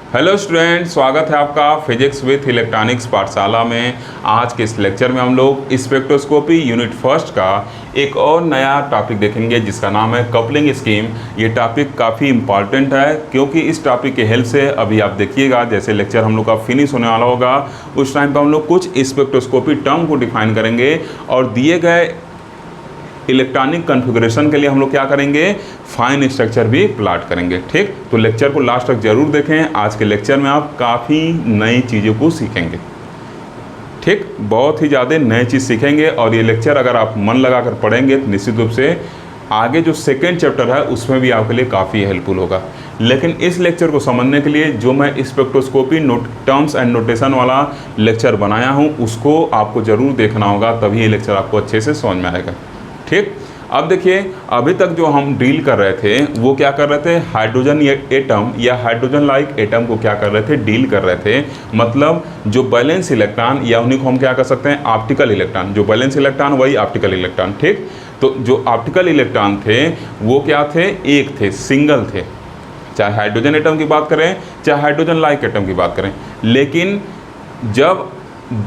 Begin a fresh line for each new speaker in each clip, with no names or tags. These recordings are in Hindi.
हेलो स्टूडेंट, स्वागत है आपका फिजिक्स विथ इलेक्ट्रॉनिक्स पाठशाला में। आज के इस लेक्चर में हम लोग स्पेक्ट्रोस्कोपी यूनिट फर्स्ट का एक और नया टॉपिक देखेंगे जिसका नाम है कपलिंग स्कीम। ये टॉपिक काफ़ी इम्पॉर्टेंट है क्योंकि इस टॉपिक के हेल्प से अभी आप देखिएगा जैसे लेक्चर हम लोग का फिनिश होने वाला होगा उस टाइम पर हम लोग कुछ स्पेक्ट्रोस्कोपी टर्म को डिफाइन करेंगे और दिए गए इलेक्ट्रॉनिक कॉन्फ़िगरेशन के लिए हम लोग क्या करेंगे, फाइन स्ट्रक्चर भी प्लॉट करेंगे। ठीक, तो लेक्चर को लास्ट तक जरूर देखें। आज के लेक्चर में आप काफ़ी नई चीज़ों को सीखेंगे। ठीक, बहुत ही ज़्यादा नई चीज़ सीखेंगे और ये लेक्चर अगर आप मन लगाकर पढ़ेंगे तो निश्चित रूप से आगे जो सेकेंड चैप्टर है उसमें भी आपके लिए काफ़ी हेल्पफुल होगा। लेकिन इस लेक्चर को समझने के लिए जो मैं स्पेक्ट्रोस्कोपी टर्म्स एंड नोटेशन वाला लेक्चर बनाया हूँ उसको आपको ज़रूर देखना होगा, तभी ये लेक्चर आपको अच्छे से समझ में आएगा। ठीक, अब देखिए अभी तक जो हम डील कर रहे थे वो क्या कर रहे थे, हाइड्रोजन एटम या हाइड्रोजन लाइक एटम को क्या कर रहे थे, डील कर रहे थे। मतलब जो बैलेंस इलेक्ट्रॉन या उन्हीं को हम क्या कर सकते हैं, ऑप्टिकल इलेक्ट्रॉन। जो बैलेंस इलेक्ट्रॉन वही ऑप्टिकल इलेक्ट्रॉन। ठीक, तो जो ऑप्टिकल इलेक्ट्रॉन थे वो क्या थे, एक थे, सिंगल थे। चाहे हाइड्रोजन एटम की बात करें चाहे हाइड्रोजन लाइक एटम की बात करें। लेकिन जब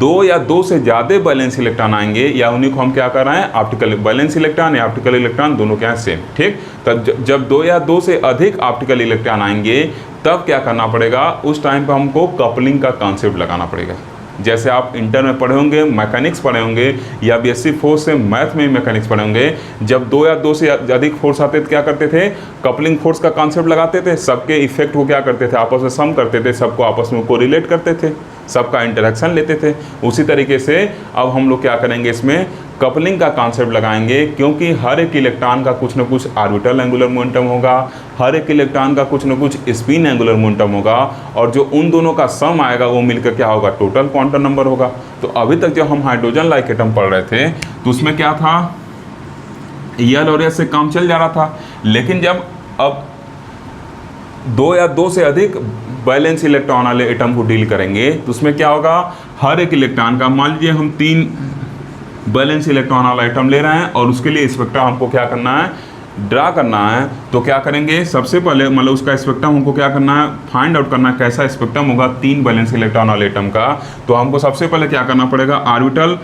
दो या दो से ज़्यादा बैलेंस इलेक्ट्रॉन आएंगे या उन्हीं को हम क्या कर रहे हैं, ऑप्टिकल बैलेंस इलेक्ट्रॉन या ऑप्टिकल इलेक्ट्रॉन दोनों क्या है, सेम। ठीक, तब जब दो या दो से अधिक ऑप्टिकल इलेक्ट्रॉन आएंगे तब क्या करना पड़ेगा, उस टाइम पर हमको कपलिंग का कॉन्सेप्ट लगाना पड़ेगा। जैसे आप इंटर में पढ़े होंगे, मैकेनिक्स पढ़े होंगे या बीएससी फोर्स से मैथ में मैकेनिक्स पढ़े होंगे। जब दो या दो से अधिक फोर्स आते थे क्या करते थे, कपलिंग फोर्स का कॉन्सेप्ट लगाते थे। सबके इफेक्ट को क्या करते थे, आपस में सम करते थे, सबको आपस में कोरिलेट करते थे, सबका इंटरेक्शन लेते थे। उसी तरीके से अब हम लोग क्या करेंगे, इसमें कपलिंग का कॉन्सेप्ट लगाएंगे क्योंकि हर एक इलेक्ट्रॉन का कुछ न कुछ ऑर्बिटल एंगुलर मोमेंटम होगा, हर एक इलेक्ट्रॉन का कुछ न कुछ स्पिन एंगुलर मोमेंटम होगा और जो उन दोनों का सम आएगा वो मिलकर क्या होगा, टोटल क्वांटम नंबर होगा। तो अभी तक जब हम हाइड्रोजन लाइक एटम पढ़ रहे थे तो उसमें क्या था, यल और एस से काम चल जा रहा था। लेकिन जब अब दो या दो से अधिक बैलेंस इलेक्ट्रॉन वाले एटम को डील करेंगे तो उसमें क्या होगा, हर एक इलेक्ट्रॉन का, मान लीजिए हम 3 बैलेंस इलेक्ट्रॉन वाला एटम ले रहे हैं और उसके लिए स्पेक्ट्रम हमको क्या करना है, ड्रा करना है। तो क्या करेंगे, सबसे पहले मतलब उसका स्पेक्ट्रम हमको क्या करना है, फाइंड आउट करना है कैसा स्पेक्ट्रम होगा 3 बैलेंस इलेक्ट्रॉन वाले एटम का। तो हमको सबसे पहले क्या करना पड़ेगा, ऑर्बिटल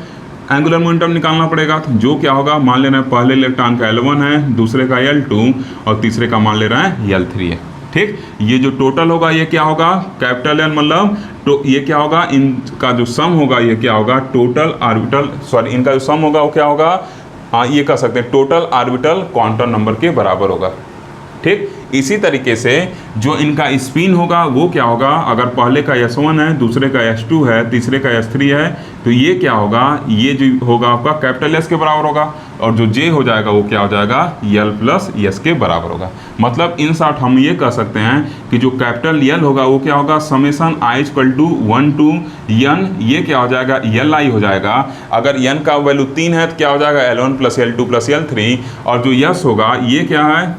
एंगुलर मोमेंटम निकालना पड़ेगा। तो जो क्या होगा, मान ले रहे हैं पहले इलेक्ट्रॉन का L1 है, दूसरे का L2 और तीसरे का मान ले रहे हैं L3 है। ठीक, ये जो टोटल होगा ये क्या होगा, कैपिटल N, मतलब तो ये क्या होगा, इनका जो सम होगा ये क्या होगा, टोटल ऑर्बिटल, सॉरी इनका जो सम होगा वो क्या होगा, ये कह सकते हैं टोटल ऑर्बिटल क्वांटम नंबर के बराबर होगा। ठीक, इसी तरीके से जो इनका स्पिन होगा वो क्या होगा, अगर पहले का S1 है, दूसरे का S2 है, तीसरे का S3 है, तो ये क्या होगा, ये जो होगा आपका कैपिटल S के बराबर होगा और जो J हो जाएगा वो क्या हो जाएगा, L प्लस S के बराबर होगा। मतलब इन शॉर्ट हम ये कह सकते हैं कि जो कैपिटल L होगा वो क्या होगा, summation I equal to 1 to N, ये क्या हो जाएगा, Li हो जाएगा। अगर N का वैल्यू 3 है तो क्या हो जाएगा, L1 plus L2 plus L3 और जो S होगा ये क्या है,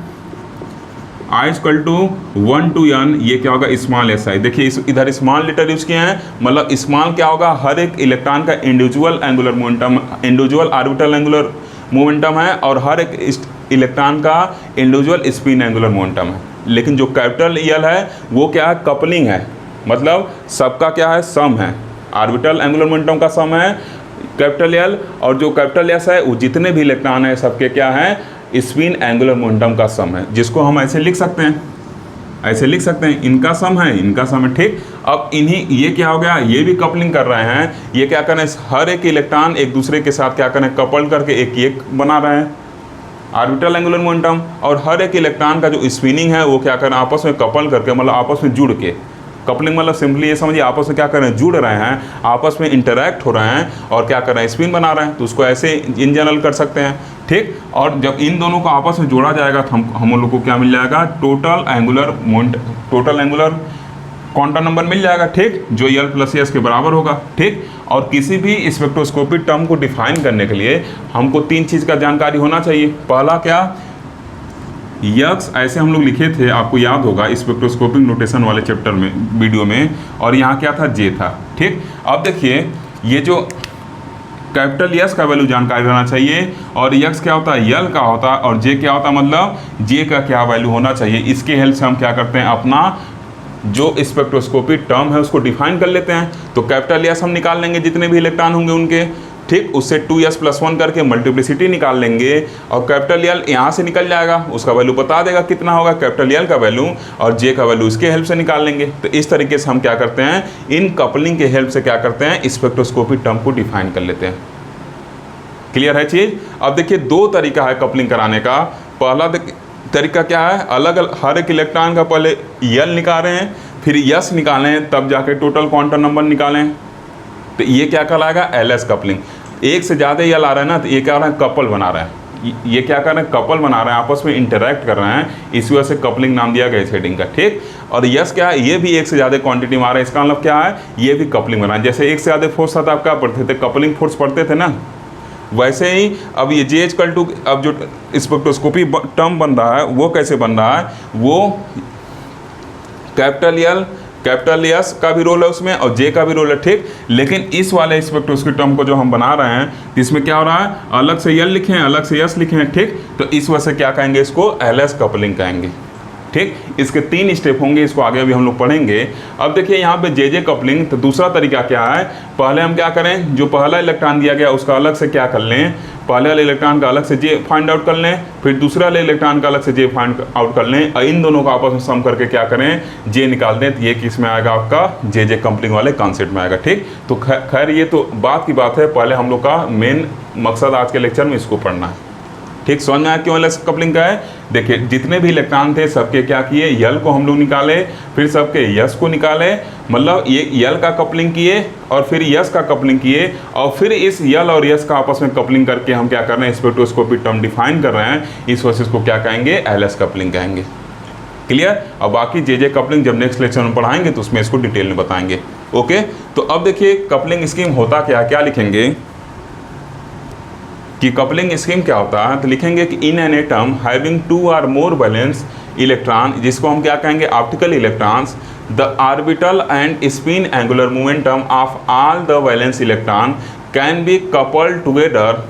I equal to 1 to N, ये क्या होगा, स्मॉल SI। देखिए इधर स्मॉल लेटर यूज किए हैं, मतलब स्मॉल क्या होगा, हर एक इलेक्ट्रॉन का individual angular momentum, individual orbital angular momentum है और हर एक इलेक्ट्रॉन का इंडिविजुअल स्पिन एंगुलर मोमेंटम है। लेकिन जो कैपिटल L है वो क्या है, कपलिंग है, मतलब सबका क्या है, सम है, ऑर्बिटल एंगुलर मोमेंटम का सम है कैपिटल L और जो कैपिटल S है वो जितने भी इलेक्ट्रॉन है सबके क्या है, स्पिन एंगुलर मोमेंटम का सम है, जिसको हम ऐसे लिख सकते हैं, ऐसे लिख सकते हैं, इनका सम है, इनका सम है। ठीक, अब इन्हीं ये क्या हो गया, ये भी कपलिंग कर रहे हैं, ये क्या करें, हर एक इलेक्ट्रॉन एक दूसरे के साथ क्या करें, कपल करके एक बना रहे हैं ऑर्बिटल एंगुलर मोमेंटम और हर एक इलेक्ट्रॉन का जो स्पिनिंग है वो क्या करें, आपस में कपल करके, मतलब आपस में जुड़ के। कपलिंग मतलब सिंपली ये समझिए आपस में क्या कर रहे हैं, जुड़ रहे हैं, आपस में इंटरैक्ट हो रहे हैं और क्या कर रहे हैं, स्पिन बना रहे हैं। तो उसको ऐसे इन जनरल कर सकते हैं। ठीक, और जब इन दोनों को आपस में जोड़ा जाएगा तो हम लोग को क्या मिल जाएगा, टोटल एंगुलर क्वांटम नंबर मिल जाएगा। ठीक, जो L प्लस S के बराबर होगा। ठीक, और किसी भी स्पेक्ट्रोस्कोपी टर्म को डिफाइन करने के लिए हमको 3 चीज़ का जानकारी होना चाहिए। पहला क्या, यक्स ऐसे हम लोग लिखे थे, आपको याद होगा स्पेक्ट्रोस्कोपिक नोटेशन वाले चैप्टर में, वीडियो में, और यहाँ क्या था, J था। ठीक, अब देखिए ये जो कैपिटल S का वैल्यू जानकारी रहना चाहिए और X क्या होता है, L का होता है और J क्या होता है, मतलब J का क्या वैल्यू होना चाहिए। इसके हेल्प से हम क्या करते हैं, अपना जो स्पेक्ट्रोस्कोपी टर्म है उसको डिफाइन कर लेते हैं। तो कैपिटल एस हम निकाल लेंगे जितने भी इलेक्ट्रॉन होंगे उनके, ठीक, उससे 2s+1 करके मल्टीप्लिसिटी निकाल लेंगे और कैपिटल एल यहाँ से निकल जाएगा, उसका वैल्यू बता देगा कितना होगा कैपिटल एल का वैल्यू, और जे का वैल्यू इसके हेल्प से निकाल लेंगे। तो इस तरीके से हम क्या करते हैं, इन कपलिंग के हेल्प से क्या करते हैं, स्पेक्ट्रोस्कोपी टर्म को डिफाइन कर लेते हैं। क्लियर है चीज़। अब देखिए दो तरीका है कपलिंग कराने का। पहला तरीका क्या है, अलग अलग हर एक इलेक्ट्रॉन का पहले यल निकाल रहे हैं, फिर यस निकालें, तब जाके टोटल क्वांटम नंबर निकालें। तो ये क्या कहलाएगा, एलएस कपलिंग। एक से ज़्यादा यल आ रहा है ना, तो ये क्या हो रहा है, कपल बना रहा है। ये क्या कर रहे हैं, कपल बना रहे हैं, आपस में इंटरेक्ट कर रहे हैं, इसी वजह से कपलिंग नाम दिया गया इस हेडिंग का, ठीक। और यस क्या है, ये भी एक से ज़्यादा क्वांटिटी में आ रहा है, इसका मतलब क्या है, ये भी कपलिंग बना है। जैसे एक से ज़्यादा फोर्स था आप क्या पढ़ते थे, कपलिंग फोर्स पढ़ते थे ना, वैसे ही अब ये J=, अब जो स्पेक्ट्रोस्कोपी टर्म बन रहा है वो कैसे बन रहा है, वो कैपिटल एल कैपिटल एस का भी रोल है उसमें और जे का भी रोल है, ठीक। लेकिन इस वाले स्पेक्ट्रोस्कोपी टर्म को जो हम बना रहे हैं इसमें क्या हो रहा है, अलग से यल लिखे हैं, अलग से यस लिखे हैं, ठीक। तो इस वजह से क्या कहेंगे, इसको एलएस कपलिंग कहेंगे, ठीक। इसके 3 स्टेप होंगे, इसको आगे अभी हम लोग पढ़ेंगे। अब देखिए यहाँ पे जे कपलिंग, तो दूसरा तरीका क्या है, पहले हम क्या करें, जो पहला इलेक्ट्रॉन दिया गया उसका अलग से क्या कर लें, पहले वाले इलेक्ट्रॉन का अलग से जे फाइंड आउट कर लें, फिर दूसरा वाले इलेक्ट्रॉन का अलग से जे फाइंड आउट कर लें, और इन दोनों को आपस में सम करके क्या करें, जे निकाल दें। तो ये किस में आएगा, आपका जे कपलिंग वाले कॉन्सेप्ट में आएगा, ठीक। तो खैर ये तो बात की बात है, पहले हम लोग का मेन मकसद आज के लेक्चर में इसको पढ़ना है, ठीक। समझ में आया क्यों एलएस कपलिंग का है। देखिए जितने भी इलेक्ट्रॉन थे सबके क्या किए, यल को हम लोग निकाले, फिर सबके यस को निकाले, मतलब ये यल का कपलिंग किए और फिर यस का कपलिंग किए, और फिर इस यल और यस का आपस में कपलिंग करके हम क्या कर रहे हैं, स्पेक्ट्रोस्कोपी टर्म डिफाइन कर रहे हैं। इस वजह से इसको क्या कहेंगे, एलएस कपलिंग कहेंगे। क्लियर। अब बाकी जे कपलिंग जब नेक्स्ट लेक्चर में पढ़ाएंगे तो उसमें इसको डिटेल में बताएंगे। ओके, तो अब देखिए कपलिंग स्कीम होता क्या लिखेंगे कि कपलिंग स्कीम क्या होता है, तो लिखेंगे कि इन एन एटम हैविंग 2 और मोर वैलेंस इलेक्ट्रॉन, जिसको हम क्या कहेंगे, optical electrons, the orbital and spin angular momentum of all the valence electron can be coupled together,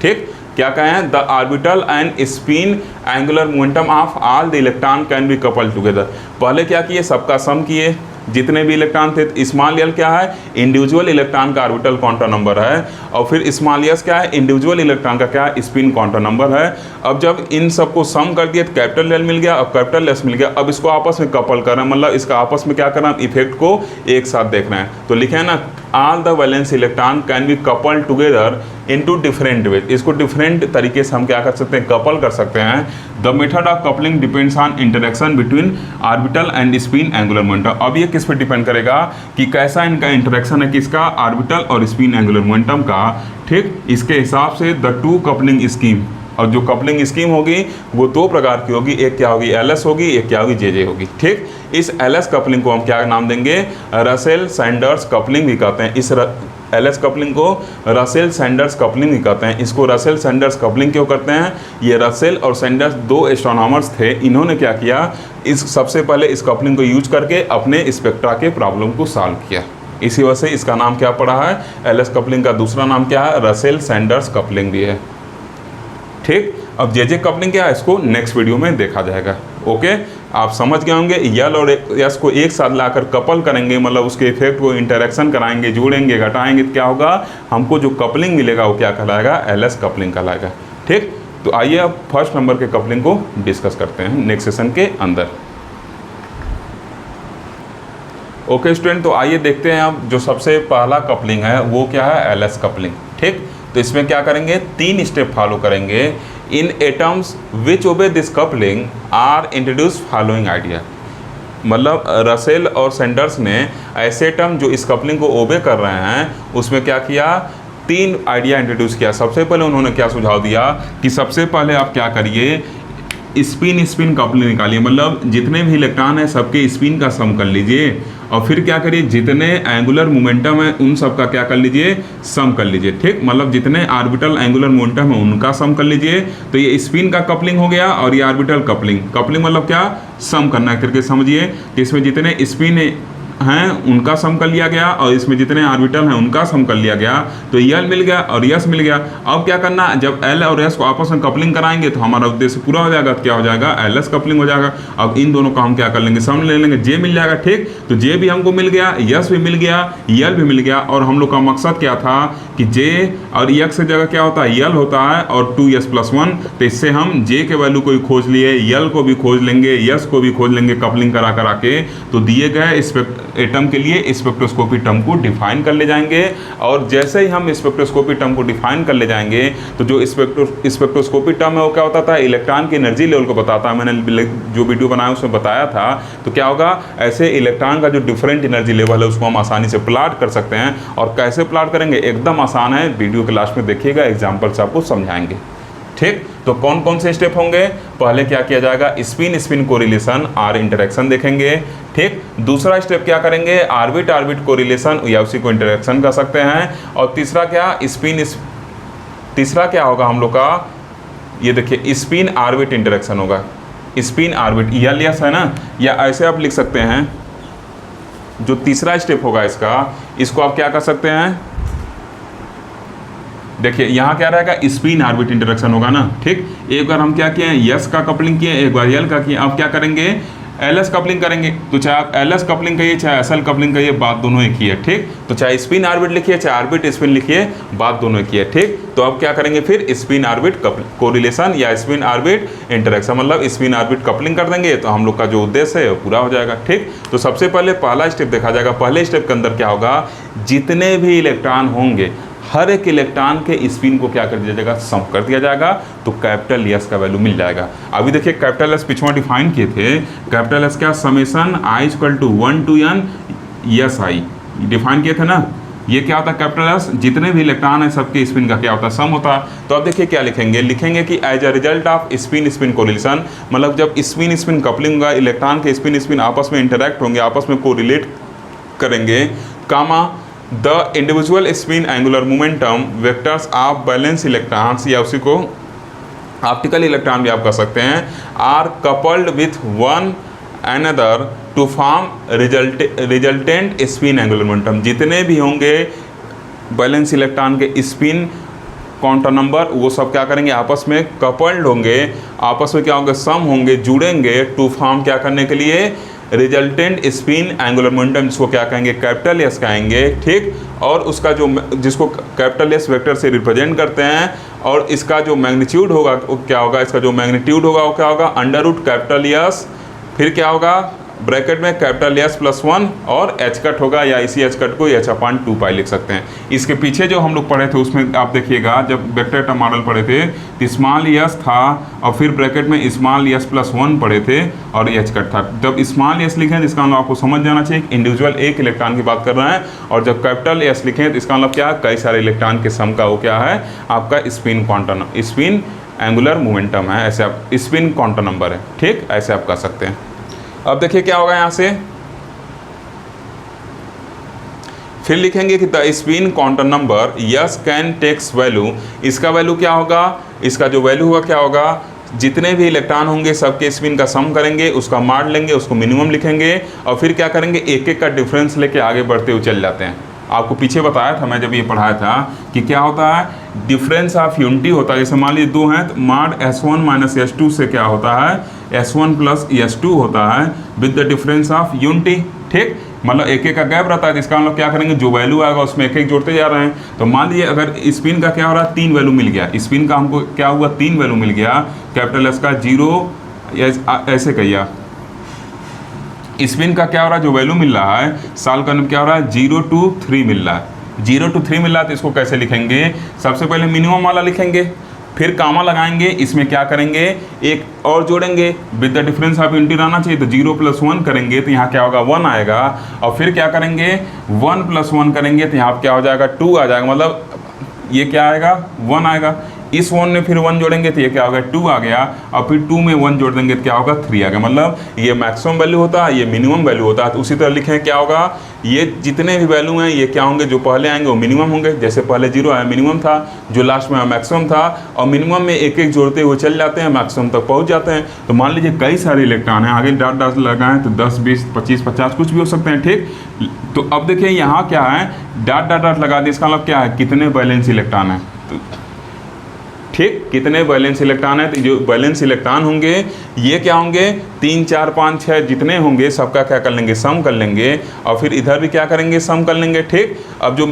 ठीक। क्या कहें, the orbital and spin angular momentum of all the electron can be coupled together. पहले क्या किए, सबका सम किए, जितने भी इलेक्ट्रॉन थे। स्मॉल एल क्या है, इंडिविजुअल इलेक्ट्रॉन का ऑर्बिटल क्वांटम नंबर है, और फिर स्मॉल एस क्या है, इंडिविजुअल इलेक्ट्रॉन का क्या है, स्पिन क्वांटम नंबर है। अब जब इन सबको सम कर दिया तो कैपिटल एल मिल गया और कैपिटल एस मिल गया। अब इसको आपस में कपल कर रहे हैं, मतलब इसका आपस में क्या करना, इफेक्ट को एक साथ देख रहे हैं। तो लिखे है ना, all the valence electron can be coupled together into different way. इसको डिफरेंट तरीके से हम क्या कर सकते हैं, कपल कर सकते हैं। The method of coupling depends on interaction between orbital and spin angular momentum. अब ये किस पे डिपेंड करेगा कि कैसा इनका इंटरेक्शन है, किसका, ऑर्बिटल और स्पिन एंगुलर मोमेंटम का, ठीक। इसके हिसाब से द 2 कपलिंग स्कीम, और जो कपलिंग स्कीम होगी वो 2 प्रकार की होगी, एक क्या होगी, एलएस होगी, एक क्या होगी, जे होगी, ठीक। इस एलएस कपलिंग को हम क्या नाम देंगे, रसेल सैंडर्स कपलिंग भी कहते हैं। इस एलएस कपलिंग को रसेल सैंडर्स कपलिंग भी कहते हैं। इसको रसेल सैंडर्स कपलिंग क्यों करते हैं, ये रसेल और सैंडर्स 2 एस्ट्रोनॉमर्स थे, इन्होंने क्या किया, इस सबसे पहले इस कपलिंग को यूज करके अपने स्पेक्ट्रा के प्रॉब्लम को सॉल्व किया। इसी वजह से इसका नाम क्या पड़ा है, एलएस कपलिंग का दूसरा नाम क्या है, रसेल सैंडर्स कपलिंग भी है, ठीक। अब जे कपलिंग क्या है, इसको नेक्स्ट वीडियो में देखा जाएगा। ओके, आप समझ गए होंगे, यल और यस को एक साथ लाकर कपल करेंगे, मतलब उसके इफेक्ट को इंटरेक्शन कराएंगे, जोड़ेंगे, घटाएंगे, तो क्या होगा, हमको जो कपलिंग मिलेगा वो क्या कहलाएगा, एलएस कपलिंग कहलाएगा, ठीक। तो आइए अब फर्स्ट नंबर के कपलिंग को डिस्कस करते हैं नेक्स्ट सेशन के अंदर। ओके स्टूडेंट, तो आइए देखते हैं अब जो सबसे पहला कपलिंग है वो क्या है, एलएस कपलिंग, ठीक। तो इसमें क्या करेंगे, 3 स्टेप फॉलो करेंगे। इन atoms which obey this coupling are introduce following idea, मतलब रसेल और सैंडर्स ने ऐसे एटम जो इस कपलिंग को ओबे कर रहे हैं उसमें क्या किया, 3 आइडिया इंट्रोड्यूस किया। सबसे पहले उन्होंने क्या सुझाव दिया कि सबसे पहले आप क्या करिए, स्पिन कपलिंग निकालिए, मतलब जितने भी इलेक्ट्रॉन हैं सबके स्पिन का सम कर लीजिए, और फिर क्या करिए, जितने एंगुलर मोमेंटम है उन सब का क्या कर लीजिए, सम कर लीजिए, ठीक। मतलब जितने ऑर्बिटल एंगुलर मोमेंटम है उनका सम कर लीजिए। तो ये स्पिन का कपलिंग हो गया, और ये ऑर्बिटल कपलिंग मतलब क्या, सम करना करके समझिए कि इसमें जितने स्पिन हैं उनका सम कर लिया गया और इसमें जितने ऑर्बिटल हैं उनका सम कर लिया गया, तो यल मिल गया और यस मिल गया। अब क्या करना, जब एल और एस को आपस में कपलिंग कराएंगे तो हमारा उद्देश्य पूरा हो जाएगा। तो क्या हो जाएगा, एल एस कपलिंग हो जाएगा। अब इन दोनों का हम क्या कर लेंगे, सम ले लेंगे, जे मिल जाएगा। ठीक, तो जे भी हमको मिल गया, यस भी मिल गया, यल भी मिल गया। और हम लोग का मकसद क्या था कि जे और यक्स की जगह क्या होता है, यल होता है और 2s+1। तो इससे हम जे के वैल्यू को भी खोज लिए, यल को भी खोज लेंगे, यस को भी खोज लेंगे कपलिंग करा करा के। तो दिए गए एटम के लिए स्पेक्ट्रोस्कोपी टर्म को डिफाइन कर ले जाएंगे। और जैसे ही हम स्पेक्ट्रोस्कोपी टर्म को डिफाइन कर ले जाएंगे तो जो स्पेक्ट्रोस्कोपी टर्म है वो क्या होता था, इलेक्ट्रॉन की एनर्जी लेवल को बताता है। मैंने जो वीडियो बनाया उसमें बताया था। तो क्या होगा, ऐसे इलेक्ट्रॉन का जो डिफरेंट एनर्जी लेवल है उसको हम आसानी से प्लॉट कर सकते हैं। और कैसे प्लॉट करेंगे, एकदम आसान है, वीडियो के लास्ट में देखिएगा, एग्जाम्पल से आपको समझाएंगे। ठीक, तो कौन कौन से स्टेप होंगे, पहले क्या किया जाएगा, spin spin correlation or interaction देखेंगे। ठीक, दूसरा स्टेप क्या करेंगे, ऑर्बिट ऑर्बिट कोरिलेशन या उसी को इंटरेक्शन कर सकते हैं। और तीसरा क्या होगा हम लोग का, ये देखिए स्पिन ऑर्बिट इंटरेक्शन होगा। स्पिन ऑर्बिट यल यस है ना, या ऐसे आप लिख सकते हैं, जो तीसरा स्टेप होगा इसको आप क्या कर सकते हैं, देखिए यहाँ क्या रहेगा, स्पिन ऑर्बिट इंटरेक्शन होगा ना। ठीक, एक बार हम क्या किए, यस का कपलिंग किए, एक बार यल का किए। अब क्या करेंगे, एल एस कपलिंग करेंगे। तो चाहे आप एल एस कपलिंग कहिए चाहे एस एल कपलिंग कहिए, बात दोनों एक ही है। ठीक, तो चाहे स्पिन ऑर्बिट लिखिए चाहे ऑर्बिट स्पिन लिखिए, बात दोनों एक ही है। ठीक, तो अब क्या करेंगे फिर, स्पिन ऑर्बिट कोरिलेशन या स्पिन ऑर्बिट इंटरेक्शन, मतलब स्पिन ऑर्बिट कपलिंग कर देंगे तो हम लोग का जो उद्देश्य है वो पूरा हो जाएगा। ठीक, तो सबसे पहले पहला स्टेप देखा जाएगा। पहले स्टेप के अंदर क्या होगा, जितने भी इलेक्ट्रॉन होंगे हर एक इलेक्ट्रॉन के स्पिन को क्या कर दिया जाएगा, सम कर दिया जाएगा। तो कैपिटल एस का वैल्यू मिल जाएगा। अभी देखिए कैपिटल एस पिछवा डिफाइन किए थे, कैपिटल एस क्या, summation i = 1 to n yes I define किए थे ना। ये क्या होता है, कैपिटल एस जितने भी इलेक्ट्रॉन है सबके स्पिन का क्या होता है, सम होता है। तो अब देखिए क्या लिखेंगे कि as a result of spin spin correlation, मतलब जब स्पिन स्पिन कपलिंग होगा, इलेक्ट्रॉन के स्पिन स्पिन आपस में इंटरेक्ट होंगे, आपस में कोरिलेट करेंगे, comma the individual spin angular momentum vectors of valence electrons, या उसी को ऑप्टिकल इलेक्ट्रॉन भी आप कर सकते हैं, are coupled with one another to form resultant spin angular momentum. जितने भी होंगे बैलेंस इलेक्ट्रॉन के स्पिन क्वांटम नंबर, वो सब क्या करेंगे, आपस में कपल्ड होंगे, आपस में क्या होंगे, सम होंगे, जुड़ेंगे, टू फॉर्म क्या करने के लिए, रिजल्टेंट स्पिन एंगुलर मोमेंटम, जिसको क्या कहेंगे, कैपिटल एस कहेंगे। ठीक, और उसका जो जिसको कैपिटल एस वेक्टर से रिप्रेजेंट करते हैं, और इसका जो मैग्नीट्यूड होगा वो क्या होगा, इसका जो मैग्नीट्यूड होगा वो क्या होगा, अंडर रूट कैपिटल एस, फिर क्या होगा, ब्रैकेट में कैपिटल एस +1 और एच कट होगा, या इसी एच कट को h/2π लिख सकते हैं। इसके पीछे जो हम लोग पढ़े थे उसमें आप देखिएगा, जब वेक्टर टर्म मॉडल पढ़े थे तो स्मॉल एस था और फिर ब्रैकेट में स्मॉल एस +1 पढ़े थे और एच कट था। जब स्मॉल एस लिखें तो इसका मतलब आपको समझ जाना चाहिए कि इंडिविजुअल एक इलेक्ट्रॉन की बात कर रहे हैं, और जब कैपिटल एस लिखें तो इसका मतलब क्या है, कई सारे इलेक्ट्रॉन के सम का वो क्या है, आपका spin quantum spin angular momentum है, ऐसे आप स्पिन क्वांटम नंबर है। ठीक, ऐसे आप कर सकते हैं। अब देखिए क्या होगा, यहाँ से फिर लिखेंगे कि the spin quantum number S can takes value, इसका वैल्यू क्या होगा, इसका जो वैल्यू होगा क्या होगा, जितने भी इलेक्ट्रॉन होंगे सबके स्पिन का सम करेंगे, उसका माड लेंगे, उसको मिनिमम लिखेंगे, और फिर क्या करेंगे, एक एक का डिफरेंस लेके आगे बढ़ते हुए चल जाते हैं। आपको पीछे बताया था मैं जब ये पढ़ाया था कि क्या होता है, डिफरेंस ऑफ यूनिटी होता है। जैसे मान लीजिए 2 हैं तो माड S1 - S2 से क्या होता है, S1 + S2 होता है with the difference of unity. ठीक, मतलब एक एक का गैप रहता है, इसका मतलब क्या करेंगे, जो वैल्यू आएगा उसमें एक एक जोड़ते जा रहे हैं। तो मान लीजिए अगर स्पिन का क्या हो रहा है, 3 वैल्यू मिल गया, स्पिन का हमको क्या हुआ, 3 वैल्यू मिल गया, कैपिटल एस का 0 ऐसे कहिए, स्पिन का क्या हो रहा है, जो वैल्यू मिल रहा है, साल का क्या हो रहा है, 0 to 3 मिल रहा है, 0 to 3 मिल रहा है। तो इसको कैसे लिखेंगे, सबसे पहले मिनिमम वाला लिखेंगे, फिर कामा लगाएंगे, इसमें क्या करेंगे, एक और जोड़ेंगे, with the difference of unity रहना चाहिए, तो 0 + 1 करेंगे तो यहाँ क्या होगा, 1 आएगा, और फिर क्या करेंगे, 1 + 1 करेंगे तो यहाँ क्या हो जाएगा, 2 आ जाएगा, मतलब ये क्या आएगा, 1 आएगा। इस 1 में फिर 1 जोड़ेंगे तो ये क्या होगा 2 आ गया, और फिर 2 में 1 जोड़ देंगे तो क्या होगा 3 आ गया। मतलब ये मैक्सिमम वैल्यू होता है, ये मिनिमम वैल्यू होता है। तो उसी तरह लिखें क्या होगा, ये जितने भी वैल्यू हैं ये क्या होंगे, जो पहले आएंगे वो मिनिमम होंगे। जैसे पहले 0 आया मिनिमम था, जो लास्ट में मैक्सिमम था, और मिनिमम में एक एक जोड़ते हुए चल जाते हैं, मैक्सिमम तक पहुंच जाते हैं। तो मान लीजिए कई सारे इलेक्ट्रॉन हैं, आगे डॉट डॉट लगाएं तो 10 20 25 50 कुछ भी हो सकते हैं, ठीक। तो अब देखिए यहाँ क्या है, डॉट डॉट डॉट लगा दिया, इसका मतलब क्या है, कितने बैलेंस इलेक्ट्रॉन है, तो ठीक, कितने बैलेंस इलेक्ट्रॉन है। तो जो बैलेंस इलेक्ट्रॉन होंगे ये क्या होंगे, 3 4 5 6 जितने होंगे सबका क्या कर लेंगे, सम कर लेंगे, और फिर इधर भी क्या करेंगे, सम कर लेंगे, ठीक। अब जो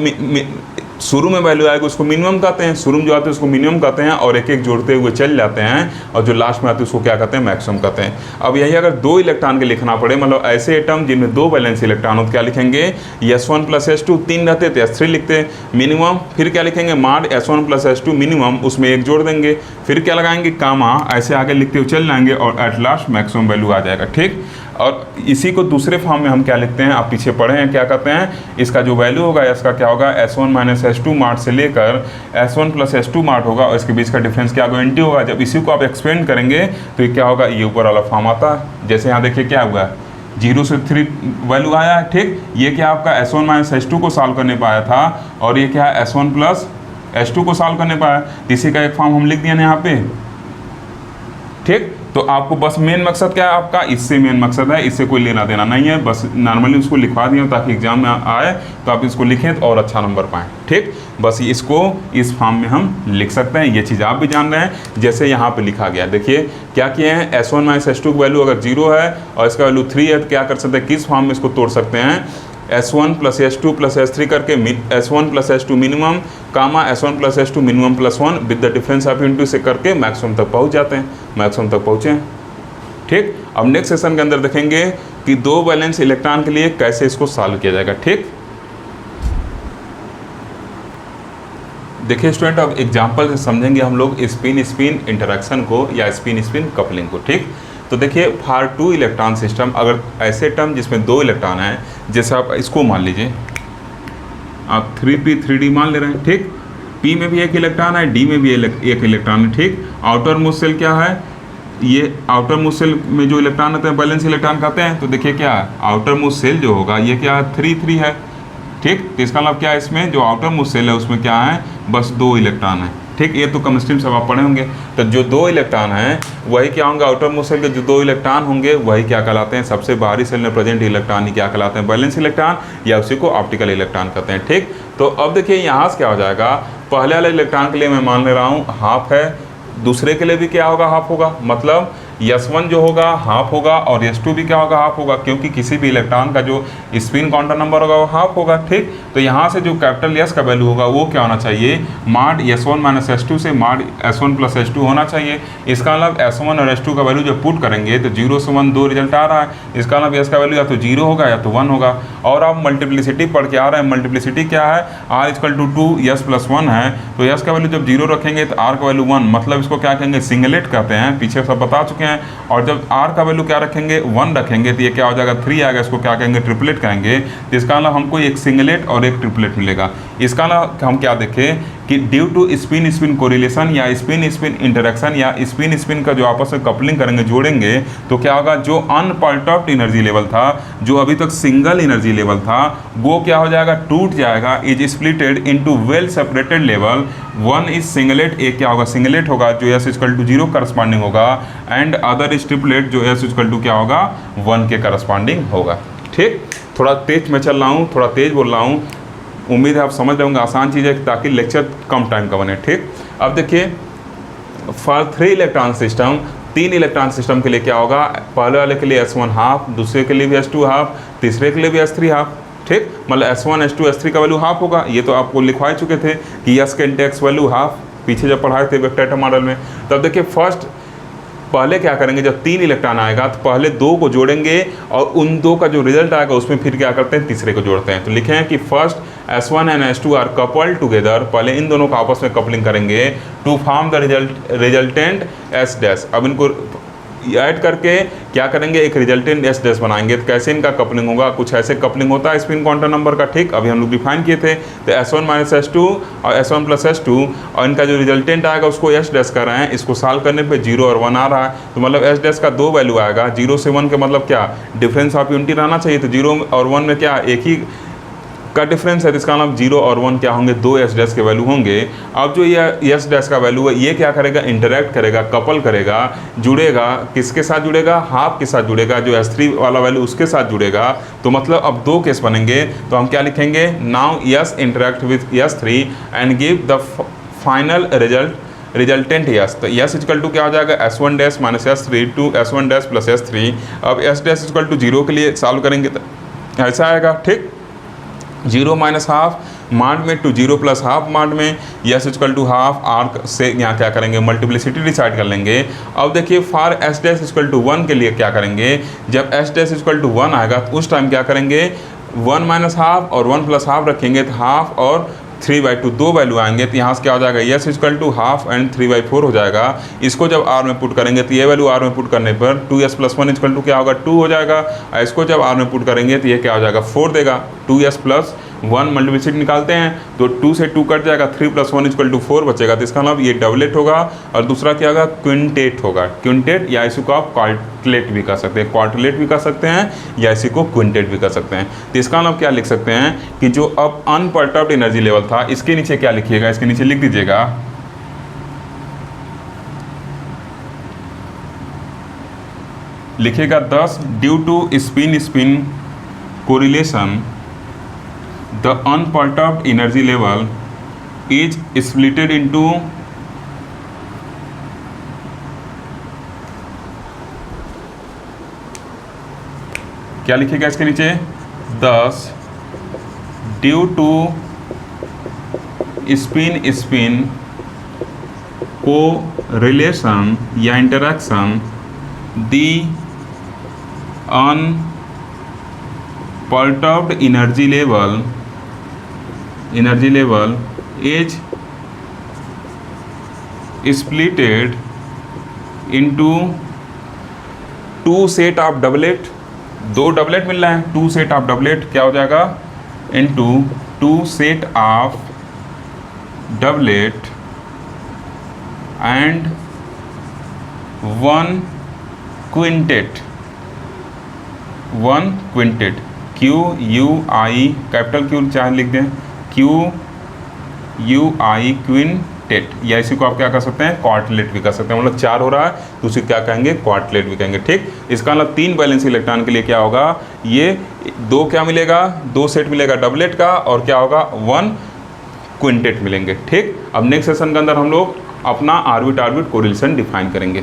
शुरू में वैल्यू आएगा उसको मिनिमम कहते हैं, शुरू में जो आते हैं उसको मिनिमम कहते हैं, और एक एक जोड़ते हुए चल जाते हैं, और जो लास्ट में आते हैं उसको क्या कहते हैं, मैक्सिमम कहते हैं। अब यही अगर 2 इलेक्ट्रॉन के लिखना पड़े, मतलब ऐसे एटम जिनमें 2 वैलेंस इलेक्ट्रॉन हो, तो क्या लिखेंगे, S1 + S2, 3 रहते तो S3 लिखते मिनिमम, फिर क्या लिखेंगे, माड S1 + S2 मिनिमम, उसमें एक जोड़ देंगे, फिर क्या लगाएंगे, कामा, ऐसे आगे लिखते हुए चल जाएंगे, और एट लास्ट मैक्सिमम वैल्यू आ जाएगा, ठीक। और इसी को दूसरे फॉर्म में हम क्या लिखते हैं, आप पीछे पढ़े हैं, क्या कहते हैं, इसका जो वैल्यू होगा इसका क्या होगा, S1 - S2 मार्ट से लेकर S1 + S2 मार्ट होगा, और इसके बीच का डिफरेंस क्या होगा, NT होगा। जब इसी को आप एक्सपेंड करेंगे तो ये क्या होगा, ये ऊपर वाला फॉर्म आता है। जैसे यहाँ देखिए क्या हुआ, 0 से 3 वैल्यू आया है, ठीक। ये क्या आपका S1 - S2 को सॉल्व करने पाया था, और ये क्या है, S1 + S2 को सॉल्व करने पाया। इसी का एक फॉर्म हम लिख दिया ना यहाँ पे, ठीक। तो आपको बस मेन मकसद क्या है आपका, इससे मेन मकसद है, इससे कोई लेना देना नहीं है, बस नॉर्मली उसको लिखवा दिया ताकि एग्जाम में आए तो आप इसको लिखें तो और अच्छा नंबर पाएँ, ठीक। बस इसको इस फॉर्म में हम लिख सकते हैं, ये चीज़ आप भी जान रहे हैं। जैसे यहाँ पे लिखा गया, देखिए क्या किए हैं, S1 - S2 की वैल्यू अगर 0 है और इसका वैल्यू 3 है, तो क्या कर सकते हैं, किस फॉर्म में इसको तोड़ सकते हैं, S1 + S2 + S3 करके S1 + S2 minimum, comma S1 + S2 minimum +1 with the difference of into से करके मैक्सिमम तक पहुंच जाते हैं, मैक्सिमम तक पहुँचे, ठीक। अब नेक्स्ट सेशन के अंदर देखेंगे कि 2 वैलेंस इलेक्ट्रॉन के लिए कैसे इसको सॉल्व किया जाएगा, ठीक। देखिए स्टूडेंट, अब एग्जाम्पल से समझेंगे हम लोग स्पिन स्पिन इंटरेक्शन को या स्पिन स्पिन कपलिंग को, ठीक। तो देखिए फॉर 2 इलेक्ट्रॉन सिस्टम, अगर ऐसे टर्म जिसमें 2 इलेक्ट्रॉन हैं, जैसे आप इसको मान लीजिए आप 3p 3d मान ले रहे हैं, ठीक। p में भी एक इलेक्ट्रॉन है, d में भी एक इलेक्ट्रॉन है, ठीक। आउटर मोस्ट सेल क्या है, ये आउटर मोस्ट सेल में जो इलेक्ट्रॉन होते हैं बैलेंस इलेक्ट्रॉन कहते हैं। तो देखिए क्या है, आउटर मोस्ट सेल जो होगा ये क्या है, 3 3 है, ठीक। तो इसका मतलब क्या है, इसमें जो आउटर मोस्ट सेल है उसमें क्या है, बस 2 इलेक्ट्रॉन है, ठीक। ये तो केमिस्ट्री में सब आप पढ़े होंगे। तो जो 2 इलेक्ट्रॉन हैं वही क्या होंगे, आउटर मोस्ट सेल के जो 2 इलेक्ट्रॉन होंगे वही क्या कहलाते हैं, सबसे बाहरी सेल में प्रेजेंट इलेक्ट्रॉन ही क्या कहलाते हैं, बैलेंस इलेक्ट्रॉन, या उसी को ऑप्टिकल इलेक्ट्रॉन कहते हैं, ठीक। तो अब देखिए यहाँ से क्या हो जाएगा, पहले वाले इलेक्ट्रॉन के लिए मैं मान ले रहा हूँ हाफ है, दूसरे के लिए भी क्या होगा, हाफ होगा। मतलब S1 जो होगा हाफ होगा, और S2 भी क्या होगा, हाफ होगा, क्योंकि किसी भी इलेक्ट्रॉन का जो स्पिन काउंटर नंबर होगा वो हाफ होगा, ठीक। तो यहाँ से जो कैपिटल S का वैल्यू होगा वो क्या होना चाहिए, माड S1 - S2 से माड S1 + S2 होना चाहिए। इसका मतलब S1 और S2 का वैल्यू जब पुट करेंगे तो 0 से 1 2 रिजल्ट आ रहा है, इसका मतलब S का वैल्यू या तो 0 होगा या तो 1 होगा। और आप मल्टीप्लिसिटी पढ़ के आ रहे हैं, मल्टीप्लिसिटी क्या है, R = 2 S + 1 है, तो S का वैल्यू जब 0 रखेंगे तो R का वैल्यू 1, मतलब इसको क्या कहेंगे, सिंगलेट कहते हैं, पीछे सब बता चुके हैं। और जब R का वैल्यू क्या रखेंगे, 1 रखेंगे, तो ये क्या हो जाएगा, 3 आएगा, इसको क्या कहेंगे, ट्रिपलेट कहेंगे। तो इसका मतलब हमको एक सिंगलेट और एक ट्रिपलेट मिलेगा। इसका मतलब हम क्या देखें कि due to spin spin correlation या स्पिन स्पिन इंटरेक्शन या स्पिन स्पिन का जो आपस में कपलिंग करेंगे, जोड़ेंगे, तो क्या होगा, जो अनपर्टर्ब्ड एनर्जी लेवल था, जो अभी तक सिंगल एनर्जी लेवल था, वो क्या हो जाएगा, टूट जाएगा, is splitted into well separated level. 1 is singlet, एक क्या होगा, सिंगलेट होगा जो S = 0 करस्पॉन्डिंग होगा, एंड अदर इज ट्रिपलेट जो S = क्या होगा, 1 के करस्पॉन्डिंग होगा, ठीक। थोड़ा तेज मैं चल रहा हूँ, थोड़ा तेज बोल रहा हूँ, उम्मीद है आप समझ रहे होंगे, आसान चीज़ है ताकि लेक्चर कम टाइम का बने, ठीक। अब देखिए for 3 electron system, 3 electron system के लिए क्या होगा, पहले वाले के लिए S1 हाफ, दूसरे के लिए भी S2 हाफ, तीसरे के लिए भी S3 हाफ, ठीक। मतलब S1 S2 S3 का वैल्यू हाफ होगा, ये तो आपको लिखवा चुके थे कि S के इंडेक्स वैल्यू हाफ, पीछे जब पढ़ाए थे वेक्टर डाटा मॉडल में। तब देखिए फर्स्ट पहले क्या करेंगे, जब 3 इलेक्ट्रॉन आएगा तो पहले 2 को जोड़ेंगे, और उन 2 का जो रिजल्ट आएगा उसमें फिर क्या करते हैं, तीसरे को जोड़ते हैं। तो लिखे हैं कि first S1 and S2 are coupled together, पहले इन दोनों का आपस में कपलिंग करेंगे to form the resultant S dash. अब इनको ऐड करके क्या करेंगे, एक रिजल्टेंट एस डैश बनाएंगे। तो कैसे इनका कपलिंग होगा, कुछ ऐसे कपलिंग होता है स्पिन क्वांटम नंबर का, ठीक, अभी हम लोग डिफाइन किए थे। तो S1 माइनस S2 और S1 प्लस S2, और इनका जो रिजल्टेंट आएगा उसको एस डैश कर रहे हैं। इसको सॉल्व करने पे 0 और 1 आ रहा है, तो मतलब एस डैश का 2 वैल्यू आएगा। 0 से 1 के मतलब क्या, डिफरेंस ऑफ यूनिटी रहना चाहिए। तो 0 और 1 में क्या, एक ही का डिफरेंस है, तो इसका नाम 0 और 1 क्या होंगे, 2 एस डैश के वैल्यू होंगे। अब जो ये एस डैश का वैल्यू है ये क्या करेगा, इंटरेक्ट करेगा, कपल करेगा, जुड़ेगा, किसके साथ जुड़ेगा, हाफ के साथ जुड़ेगा, जो S3 वाला वैल्यू उसके साथ जुड़ेगा। तो मतलब अब 2 केस बनेंगे, तो हम क्या लिखेंगे, now S interact with S3 and give the final resultant S. तो यस इक्वल टू क्या हो जाएगा, S1 dash minus S3 to S1 dash plus S3। अब S डैश इक्वल टू 0 के लिए सॉल्व करेंगे तो ऐसा आएगा, ठीक, 0 माइनस हाफ माड में टू 0 प्लस हाफ माड में, यस इक्वल टू हाफ आर्क से यहाँ क्या करेंगे, मल्टीप्लिसिटी डिसाइड कर लेंगे। अब देखिए for S dash equal to 1 के लिए क्या करेंगे, जब एस डैश इक्वल टू 1 आएगा तो उस टाइम क्या करेंगे, 1 माइनस हाफ और 1 प्लस हाफ रखेंगे, तो हाफ और 3/2 दो वैल्यू आएंगे। तो यहाँ से क्या हो जाएगा, S equal to half and 3/4 हो जाएगा। इसको जब आर में पुट करेंगे तो ये वैल्यू आर में पुट करने पर 2s प्लस 1 इक्वल टू क्या होगा, 2 हो जाएगा। और इसको जब आर में पुट करेंगे तो ये क्या हो जाएगा, 4 देगा। 2s प्लस 1 मल्टीप्लिसिटी निकालते हैं तो 2 से 2 कट जाएगा, 3 प्लस 1 इक्वल टू 4 बचेगा। तो इसका मतलब ये डबलेट होगा, और दूसरा क्या होगा, क्विंटेट होगा। क्विंटेट, या इसी को आप क्वार्टलेट भी कर सकते हैं, क्वार्टलेट भी कर सकते हैं, या इसी को क्विंटेट भी कर सकते हैं। तो इसका मतलब क्या लिख सकते हैं कि जो अब अनपर्टर्ब्ड एनर्जी लेवल था, इसके नीचे क्या लिखिएगा, इसके नीचे लिख दीजिएगा लिखिएगा 10 due to spin correlation the unperturbed energy level is splitted into क्या लिखिएगा इसके नीचे, 10 ड्यू टू स्पिन को रिलेशन या interaction the unperturbed energy level is splitted into 2 set of doublet, 2 doublet मिल रहा है, 2 set of doublet क्या हो जाएगा, into 2 set of doublet and 1 quintet, QUI capital Q चाहे लिख दें, QUI क्विंटेट, या इसी को आप क्या कर सकते हैं, क्वार्टलेट भी कर सकते हैं। मतलब 4 हो रहा है तो उसे क्या कहेंगे, क्वार्टलेट भी कहेंगे, ठीक। इसका मतलब 3 वैलेंसी इलेक्ट्रॉन के लिए क्या होगा, ये 2 क्या मिलेगा, 2 सेट मिलेगा डबलेट का, और क्या होगा, 1 क्विंटेट मिलेंगे, ठीक। अब नेक्स्ट सेशन के अंदर हम लोग अपना ऑर्बिट कोरिलेशन डिफाइन करेंगे।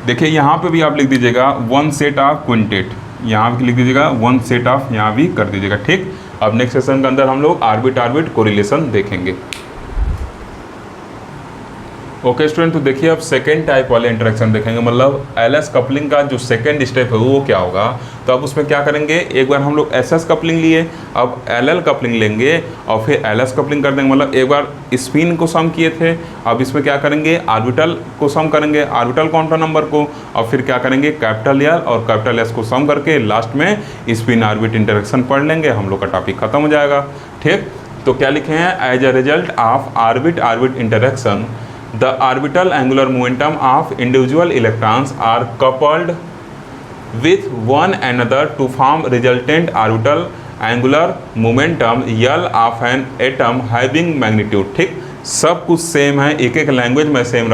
देखिए यहाँ पे भी आप लिख दीजिएगा 1 सेट ऑफ क्विंटेट, यहाँ भी लिख दीजिएगा 1 सेट ऑफ, यहाँ भी कर दीजिएगा, ठीक। अब नेक्स्ट सेशन के अंदर हम लोग ऑर्बिट कोरिलेशन देखेंगे। ओके स्टूडेंट, तो देखिए अब सेकेंड टाइप वाले इंटरेक्शन देखेंगे, मतलब एलएस कपलिंग का जो सेकेंड स्टेप है वो क्या होगा। तो अब उसमें क्या करेंगे, एक बार हम लोग एसएस कपलिंग लिए, अब एलएल कपलिंग लेंगे और फिर एलएस कपलिंग कर देंगे। मतलब एक बार स्पिन को सम किए थे, अब इसमें क्या करेंगे, ऑर्बिटल को सम करेंगे, ऑर्बिटल क्वांटम नंबर को, और फिर क्या करेंगे, कैपिटल एल और कैपिटल एस को सम करके लास्ट में स्पिन ऑर्बिट इंटरेक्शन पढ़ लेंगे, हम लोग का टॉपिक खत्म हो जाएगा, ठीक। तो क्या लिखे हैं, as a result of orbit interaction the orbital angular momentum of individual electrons are coupled with one another to form resultant orbital angular momentum L of an atom having magnitude, ठीक। सब कुछ सेम है, एक एक लैंग्वेज में सेम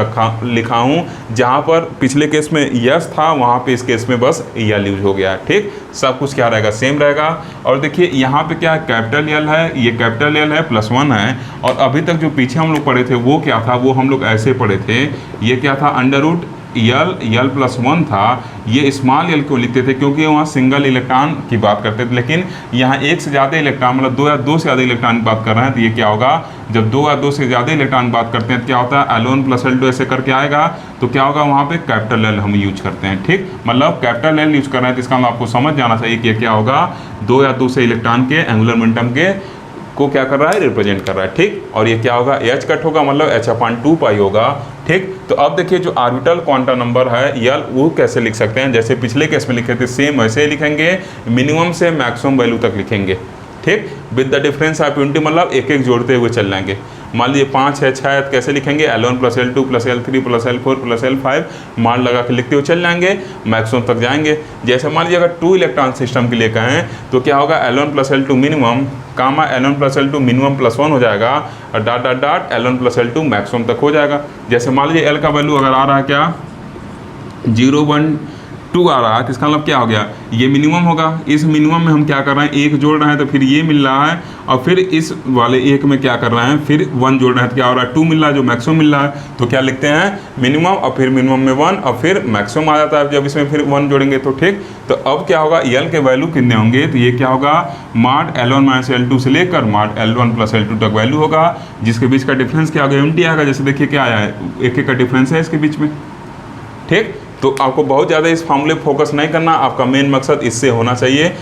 लिखा हूँ, जहाँ पर पिछले केस में यस था वहाँ पे इस केस में बस यल यूज हो गया, ठीक। सब कुछ क्या रहेगा, सेम रहेगा। और देखिए यहाँ पे क्या है, कैपिटल यल है, ये कैपिटल यल है, +1 है, और अभी तक जो पीछे हम लोग पढ़े थे वो क्या था, वो हम लोग ऐसे पढ़े थे, ये क्या था, अंडर यल +1 था। ये स्मॉल यल क्यों लिखते थे, क्योंकि वहाँ सिंगल इलेक्ट्रॉन की बात करते थे, लेकिन यहाँ एक से ज़्यादा इलेक्ट्रॉन, मतलब 2 या 2 से ज़्यादा इलेक्ट्रॉन की बात कर रहे हैं, तो ये क्या होगा, जब 2 या 2 से ज़्यादा इलेक्ट्रॉन की बात करते हैं तो क्या होता है, L1 + L2 ऐसे करके आएगा, तो क्या होगा, वहाँ पे कैपिटल एल हम यूज करते हैं, ठीक। मतलब कैपिटल एल यूज कर रहे हैं तो इसका मतलब आपको समझ जाना चाहिए कि क्या होगा, 2 या 2 से इलेक्ट्रॉन के एंगुलर मोमेंटम के को क्या कर रहा है, रिप्रेजेंट कर रहा है, ठीक। और ये क्या होगा, H कट होगा, मतलब H/2 पाई होगा, ठीक। तो अब देखिए जो ऑर्बिटल क्वांटम नंबर है L, वो कैसे लिख सकते हैं, जैसे पिछले केस में लिखे थे सेम वैसे ही लिखेंगे, मिनिमम से मैक्सिमम वैल्यू तक लिखेंगे, ठीक। With the difference of unity, मतलब एक एक जोड़ते हुए चल जाएंगे। मान लीजिए 5 है 6 है, कैसे लिखेंगे, L1 + L2 + L3 + L4 + L5 मान लगा के लिखते हुए चल जाएंगे, मैक्सिमम तक जाएंगे। जैसे मान लीजिए अगर 2 इलेक्ट्रॉन सिस्टम के लिए कहें तो क्या होगा, L1 + L2 मिनिमम, कामा L1 + L2 मिनिमम +1 हो जाएगा, और dot dot dot L1 + L2 maximum तक हो जाएगा। जैसे मान लीजिए L का वैल्यू अगर आ रहा है क्या 0 1 2 आ रहा है, तो इसका मतलब क्या हो गया, ये मिनिमम होगा। इस मिनिमम में हम क्या कर रहे हैं, एक जोड़ रहे हैं तो फिर ये मिल रहा है, और फिर इस वाले एक में क्या कर रहे हैं, फिर 1 जोड़ रहे हैं तो क्या हो रहा है, 2 मिल रहा है, जो मैक्सिमम मिल रहा है। तो क्या लिखते हैं, मिनिमम और फिर मिनिमम में 1 और फिर मैक्सिमम आ जाता है जब इसमें फिर 1 जोड़ेंगे तो, ठीक। तो अब क्या होगा, L के वैल्यू कितने होंगे, तो ये क्या होगा, mod L1 - L2 से लेकर mod L1 + L2 तक वैल्यू होगा, जिसके बीच का डिफरेंस क्या होगा, यूनिटी आएगा। जैसे देखिए क्या आया है, एक का डिफरेंस है इसके बीच में, ठीक। तो आपको बहुत ज़्यादा इस फॉर्मूले फोकस नहीं करना, आपका मेन मकसद इससे होना चाहिए,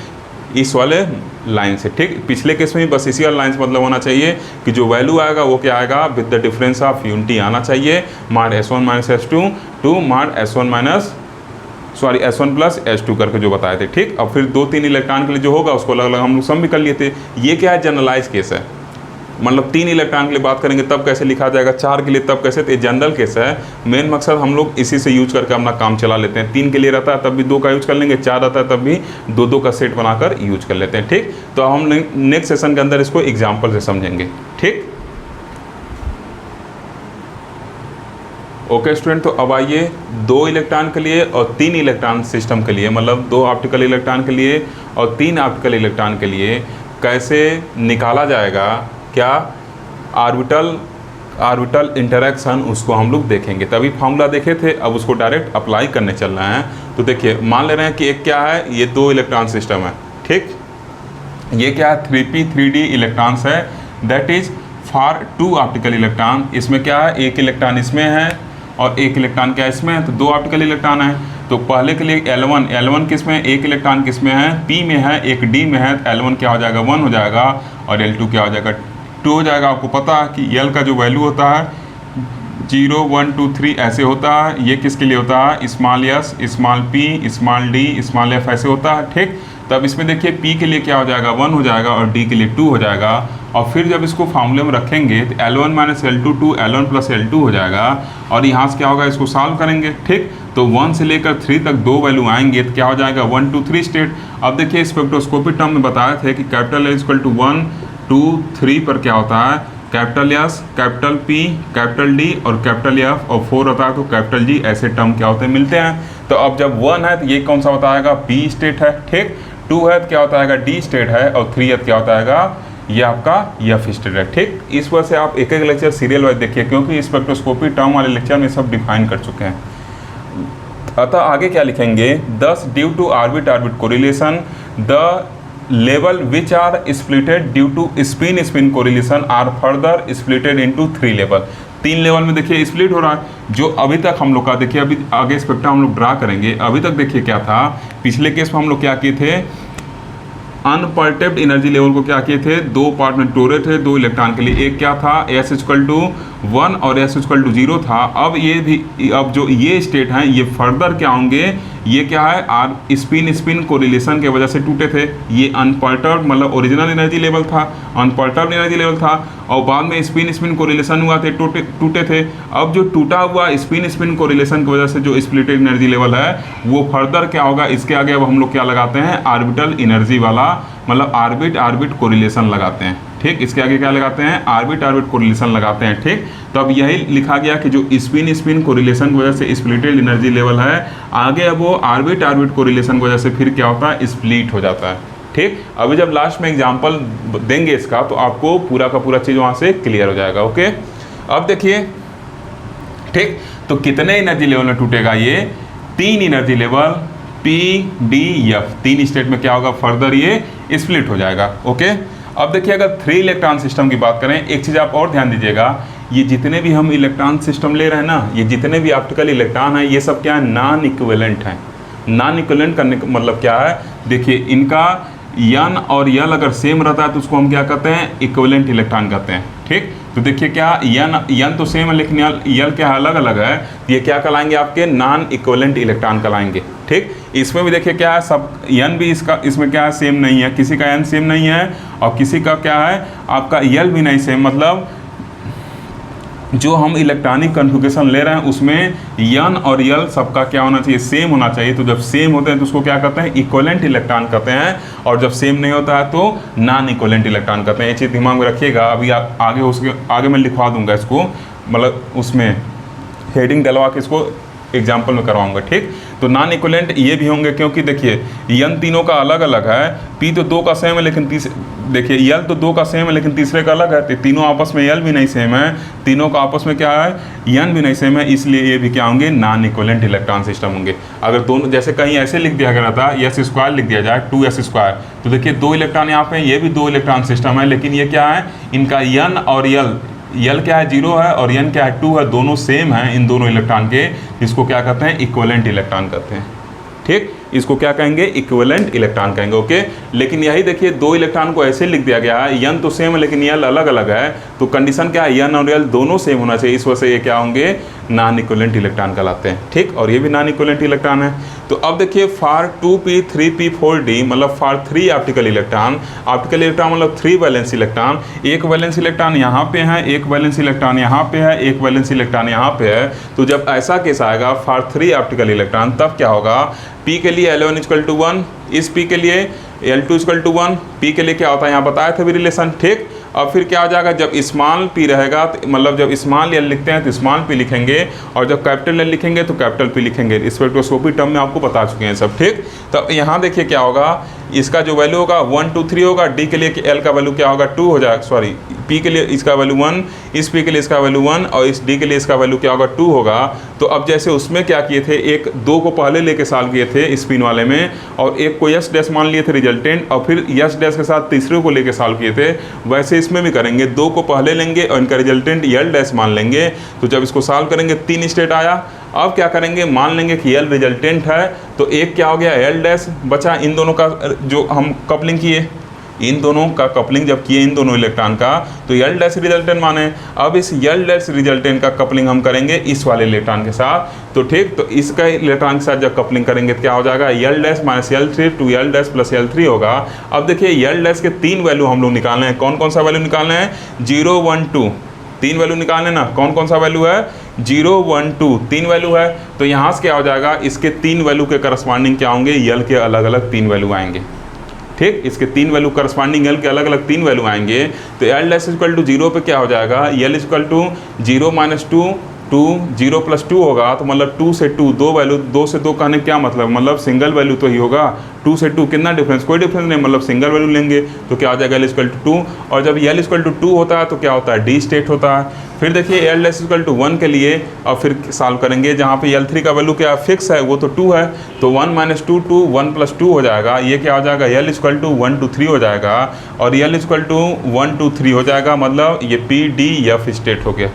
इस वाले लाइन से, ठीक। पिछले केस में भी बस इसी वाले लाइन से मतलब होना चाहिए कि जो वैल्यू आएगा वो क्या आएगा, with the difference of unity आना चाहिए, mod S1 - S2 to mod S1 + S2 करके जो बताए थे, ठीक। अब फिर 2-3 इलेक्ट्रॉन के लिए जो होगा उसको अलग अलग हम लोग सम भी कर लिए थे। ये क्या है, जनरलाइज केस है, मतलब 3 इलेक्ट्रॉन के लिए बात करेंगे तब कैसे लिखा जाएगा, 4 के लिए तब कैसे, तो ये जनरल केस है। मेन मकसद हम लोग इसी से यूज करके अपना काम चला लेते हैं। 3 के लिए रहता है तब भी 2 का यूज कर लेंगे, 4 रहता है तब भी 2-2 का सेट बनाकर यूज कर लेते हैं, ठीक। तो हम नेक्स्ट सेशन के अंदर इसको एग्जाम्पल से समझेंगे, ठीक। ओके स्टूडेंट, तो अब आइए 2 इलेक्ट्रॉन के लिए और 3 इलेक्ट्रॉन सिस्टम के लिए, मतलब 2 ऑप्टिकल इलेक्ट्रॉन के लिए और 3 ऑप्टिकल इलेक्ट्रॉन के लिए कैसे निकाला जाएगा, क्या ऑर्बिटल इंटरेक्शन, उसको हम लोग देखेंगे। तभी फार्मूला देखे थे, अब उसको डायरेक्ट अप्लाई करने चल रहे हैं। तो देखिए मान ले रहे हैं कि एक क्या है, ये 2 इलेक्ट्रॉन सिस्टम है, ठीक। ये क्या है, 3p3d इलेक्ट्रॉन्स है, that is for 2 optical electron. इसमें क्या है, एक इलेक्ट्रॉन इसमें है और एक इलेक्ट्रॉन क्या इसमें है, तो 2 ऑप्टिकल इलेक्ट्रॉन है। तो पहले के लिए L1 किस में, एक इलेक्ट्रॉन किस में है, P में है, एक D में है, तो L1 क्या हो जाएगा, 1 हो जाएगा, और L2 क्या हो जाएगा, 2 हो जाएगा। आपको पता है कि L का जो वैल्यू होता है 0 1 2 3 ऐसे होता है। ये किसके लिए होता है, small s, small p, small d, small f ऐसे होता है, ठीक। तब इसमें देखिए P के लिए क्या हो जाएगा, 1 हो जाएगा, और D के लिए 2 हो जाएगा। और फिर जब इसको फार्मूले में रखेंगे तो L1 - L2 to L1 + L2 हो जाएगा, और यहाँ से क्या होगा, इसको सॉल्व करेंगे, ठीक। तो 1 से लेकर 3 तक 2 वैल्यू आएंगे तो क्या हो जाएगा, 1 2 3 स्टेट। अब देखिए स्पेक्ट्रोस्कोपी टर्म में बताए थे कि कैपिटल L = 1 2 3 पर क्या होता है, capital S, capital P, capital D और कैपिटल F, और 4 होता है तो कैपिटल G, ऐसे टर्म क्या होते हैं, मिलते हैं। तो अब जब 1 है तो ये कौन सा बताएगा, P स्टेट है, ठीक। 2 है तो क्या होता है, D स्टेट है, और 3 है तो क्या होता है, ये आपका F स्टेट है, ठीक। इस वजह से आप एक एक लेक्चर सीरियल वाइज देखिए, क्योंकि स्पेक्ट्रोस्कोपी टर्म वाले लेक्चर में सब डिफाइन कर चुके हैं। अतः आगे क्या लिखेंगे, thus due to orbit correlation the level which are splitted due to spin correlation are further splitted into 3 level. 3 level में देखिए स्प्लिट हो रहा है। जो अभी तक हम लोग का देखिए, अभी आगे स्पेक्ट्रम हम लोग ड्रा करेंगे। अभी तक देखिए क्या था, पिछले केस में हम लोग क्या किए थे, अनपर्टर्ब्ड एनर्जी लेवल को क्या किए थे, 2 पार्ट में तोड़े थे 2 इलेक्ट्रॉन के लिए। एक क्या था, S = 1 और S = 0 था। अब ये भी, अब जो ये स्टेट हैं ये फर्दर क्या होंगे, ये क्या है, स्पिन कोरिलेशन के वजह से टूटे थे। ये अनपर्टर्ब्ड मतलब ओरिजिनल एनर्जी लेवल था, अनपर्टर्ब्ड एनर्जी लेवल था, और बाद में स्पिन कोरिलेशन हुआ थे, टूटे थे। अब जो टूटा हुआ स्पिन कोरिलेशन की वजह से जो स्प्लिटेड एनर्जी लेवल है वो फर्दर क्या होगा, इसके आगे अब हम लोग क्या लगाते हैं, ऑर्बिटल एनर्जी वाला, मतलब ऑर्बिट कोरिलेशन लगाते हैं, ठीक। इसके आगे क्या लगाते हैं, ऑर्बिट कोरिलेशन लगाते हैं, ठीक। तो अब यही लिखा गया कि जो स्पिन कोरिलेशन की वजह से स्प्लिटेड एनर्जी लेवल है, आगे अब वो ऑर्बिट कोरिलेशन की वजह से फिर क्या होता है, स्प्लिट हो जाता है, ठीक। अभी जब लास्ट में एग्जांपल देंगे इसका तो आपको पूरा का पूरा चीज़ वहाँ से क्लियर हो जाएगा, ओके। अब देखिए, ठीक, तो कितने एनर्जी लेवल में टूटेगा, ये 3 energy level P D F, 3 state में क्या होगा, फर्दर ये स्प्लिट हो जाएगा, ओके। अब देखिए अगर 3 इलेक्ट्रॉन सिस्टम की बात करें, एक चीज़ आप और ध्यान दीजिएगा, ये जितने भी हम इलेक्ट्रॉन सिस्टम ले रहे हैं ना, ये जितने भी ऑप्टिकल इलेक्ट्रॉन हैं, ये सब क्या है, नॉन इक्विवेलेंट हैं। नॉन इक्विवेलेंट करने का मतलब क्या है, देखिए इनका यन और यल अगर सेम रहता है तो उसको हम क्या कहते हैं, इक्विवेलेंट इलेक्ट्रॉन कहते हैं। ठीक, तो देखिए क्या यन तो सेम है लेकिन यल क्या अलग अलग है, तो ये क्या कहलाएंगे आपके नॉन इक्विवेलेंट इलेक्ट्रॉन कहलाएंगे। ठीक, इसमें भी देखिए क्या है, सब यन भी इसमें क्या है सेम नहीं है, किसी का यन सेम नहीं है और किसी का क्या है आपका यल भी नहीं सेम, मतलब जो हम इलेक्ट्रॉनिक कन्फिगरेशन ले रहे हैं उसमें यन और यल सबका क्या होना चाहिए, सेम होना चाहिए। तो जब सेम होते हैं तो उसको क्या कहते हैं, इक्विवेलेंट इलेक्ट्रॉन कहते हैं, और जब सेम नहीं होता है तो नॉन इक्विवेलेंट इलेक्ट्रॉन कहते हैं। ये चीज़ दिमाग में रखिएगा। अभी आप आगे उसके आगे मैं लिखवा दूंगा इसको, मतलब उसमें हेडिंग डलवा के इसको एग्जाम्पल में करवाऊंगा। ठीक, तो नॉन इक्विवेलेंट ये भी होंगे क्योंकि देखिए यन तीनों का अलग अलग है, पी तो दो का सेम है लेकिन देखिए यल तो दो का सेम है लेकिन तीसरे का अलग है, तो तीनों आपस में यल भी नहीं सेम है, तीनों का आपस में क्या है यन भी नहीं सेम है, इसलिए ये भी क्या होंगे नॉन इक्विवेलेंट इलेक्ट्रॉन सिस्टम होंगे। अगर दोनों जैसे कहीं ऐसे लिख दिया गया था एस स्क्वायर लिख दिया जाए 2s स्क्वायर, तो देखिए दो इलेक्ट्रॉन यहाँ पे, ये भी दो इलेक्ट्रॉन सिस्टम है लेकिन ये क्या है इनका यन और यल क्या है 0 है और यन क्या है 2 है, दोनों सेम हैं इन दोनों इलेक्ट्रॉन के, इसको क्या कहते हैं इक्विवेलेंट इलेक्ट्रॉन कहते हैं। ठीक, इसको क्या कहेंगे इक्विवेलेंट इलेक्ट्रॉन कहेंगे। ओके, लेकिन यही देखिए दो इलेक्ट्रॉन को ऐसे लिख दिया गया है, यन तो सेम है लेकिन यल अलग अलग है, तो कंडीशन क्या है यन और यल दोनों सेम होना चाहिए, इस वजह से ये क्या होंगे नॉन इक्विवेलेंट इलेक्ट्रॉन कहलाते हैं। ठीक, और ये भी नॉन इक्विवेलेंट इलेक्ट्रॉन है। तो अब देखिए फॉर 2p 3p 4d मतलब फॉर 3 ऑप्टिकल इलेक्ट्रॉन मतलब 3 वैलेंस इलेक्ट्रॉन, एक वैलेंस इलेक्ट्रॉन यहाँ पे है, एक वैलेंस इलेक्ट्रॉन यहाँ पे है, एक वैलेंस इलेक्ट्रॉन यहाँ पे है। तो जब ऐसा केस आएगा फॉर 3 ऑप्टिकल इलेक्ट्रॉन तब क्या होगा, p के लिए L1 = 1, इस p के लिए L2 = 1, p के लिए क्या होता है यहाँ बताया था भी रिलेशन। ठीक, अब फिर क्या हो जाएगा जब स्मॉल p रहेगा तो मतलब जब स्मॉल l लिखते हैं तो स्मॉल p लिखेंगे और जब कैपिटल l लिखेंगे तो कैपिटल p लिखेंगे। स्पेक्ट्रोस्कोपी टर्म में आपको बता चुके हैं सब। ठीक, तो यहाँ देखिए क्या होगा, इसका जो वैल्यू होगा 1 2 3 होगा, d के लिए l का वैल्यू क्या होगा 2 हो जाएगा, सॉरी p के लिए इसका वैल्यू 1, इस p के लिए इसका वैल्यू 1 और इस d के लिए इसका वैल्यू क्या होगा 2 होगा। तो अब जैसे उसमें क्या किए थे, एक 2 को पहले लेके सॉल्व किए थे स्पिन वाले में और एक को यस डैश मान लिए थे रिजल्टेंट और फिर यस डैश के साथ तीसरे को लेके सॉल्व किए थे, वैसे इसमें भी करेंगे। 2 को पहले लेंगे और इनका रिजल्टेंट यल डैश मान लेंगे, तो जब इसको सॉल्व करेंगे 3 स्टेट आया। अब क्या करेंगे, मान लेंगे कि यल रिजल्टेंट है तो एक क्या हो गया यल डैश बचा, इन दोनों का जो हम कपलिंग किए, इन दोनों का कपलिंग जब किए इन दोनों इलेक्ट्रॉन का तो यल डैश रिजल्टेंट माने। अब इस यल डैश रिजल्टेंट का कपलिंग हम करेंगे इस वाले इलेक्ट्रॉन के साथ, तो ठीक, तो इसका इलेक्ट्रॉन के साथ जब कपलिंग करेंगे तो क्या हो जाएगा L dash minus L3 to L dash plus L3 होगा। अब देखिए यल डैश के 3 वैल्यू हम लोग निकालने हैं, कौन कौन सा वैल्यू निकालना है 0 1 2, 3 वैल्यू निकालने ना, कौन कौन सा वैल्यू है 0 1 2 3 वैल्यू है। तो यहाँ से क्या हो जाएगा, इसके 3 वैल्यू के करस्पॉन्डिंग क्या होंगे, यल के अलग अलग 3 वैल्यू आएंगे। ठीक, इसके 3 वैल्यू करस्पॉन्डिंग यल के अलग अलग 3 वैल्यू आएंगे। तो L डैश इक्वल टू 0 पे क्या हो जाएगा, L equal to 0 minus 2 2 0 plus 2 होगा, तो मतलब 2 से 2 दो वैल्यू, 2 से 2 कहने क्या मतलब सिंगल वैल्यू तो ही होगा। 2 से 2 कितना डिफरेंस, कोई डिफरेंस नहीं, मतलब सिंगल वैल्यू लेंगे तो क्या हो जाएगा L इक्वल टू 2, और जब L इक्वल टू 2 होता है तो क्या होता है डी स्टेट होता है। फिर देखिए L डैश इक्वल टू 1 के लिए और फिर सॉल्व करेंगे, जहाँ पे L3 का वैल्यू क्या फिक्स है वो तो 2 है, तो 1 माइनस 2 2 1 प्लस 2 हो जाएगा। ये क्या हो जाएगा L इक्वल टू 1 2 3 हो जाएगा और L इक्वल टू 1 2 3 हो जाएगा, मतलब ये P D F स्टेट हो गया।